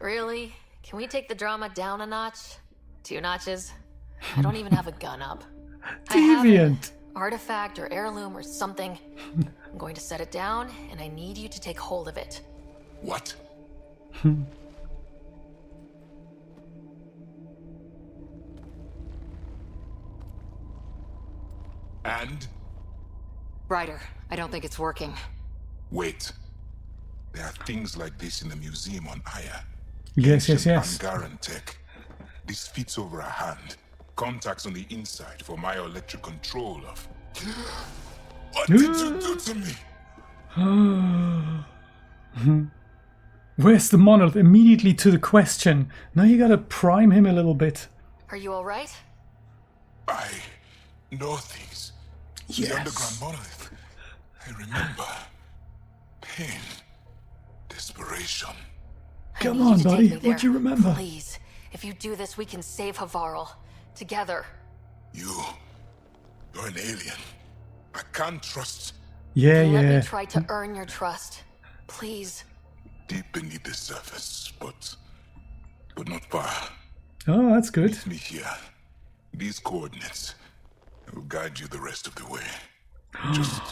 Really? Can we take the drama down a notch? 2 notches? I don't even have a gun up. I have an Deviant. artifact or heirloom or something. I'm going to set it down, and I need you to take hold of it. What? And? Ryder, I don't think it's working. Wait. There are things like this in the museum on Aya. Yes. Angaran tech. This fits over a hand. Contacts on the inside for my electric control of... What did you do to me? Where's the monolith? Immediately to the question. Now you gotta prime him a little bit. Are you alright? I know things. Yes. The underground monolith. I remember. Pain. Desperation. Come I need on, you to buddy. take me there. What do you remember? Please. If you do this, we can save Havarl. Together. You're an alien. I can't trust. Yeah. Let me try to earn your trust. Please. Deep beneath the surface, but not far. Oh, that's good. Meet me here. These coordinates. I will guide you the rest of the way. Just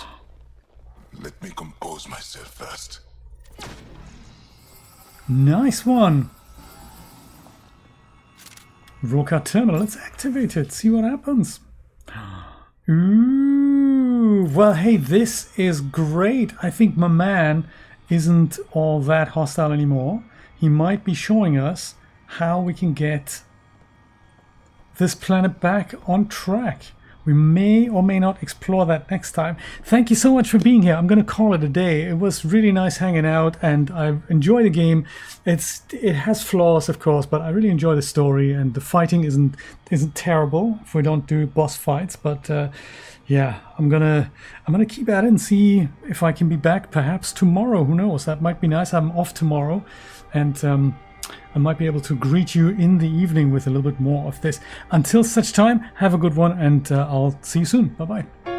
let me compose myself first. Nice one. Roka terminal. Let's activate it. See what happens. Ooh. Well, hey, this is great. I think my man isn't all that hostile anymore. He might be showing us how we can get this planet back on track. We may or may not explore that next time. Thank you so much for being here. I'm going to call it a day. It was really nice hanging out, and I've enjoyed the game. It has flaws, of course, but I really enjoy the story, and the fighting isn't terrible if we don't do boss fights. But yeah, I'm gonna keep at it and see if I can be back perhaps tomorrow. Who knows? That might be nice. I'm off tomorrow, and I might be able to greet you in the evening with a little bit more of this. Until such time, have a good one, and I'll see you soon. Bye-bye.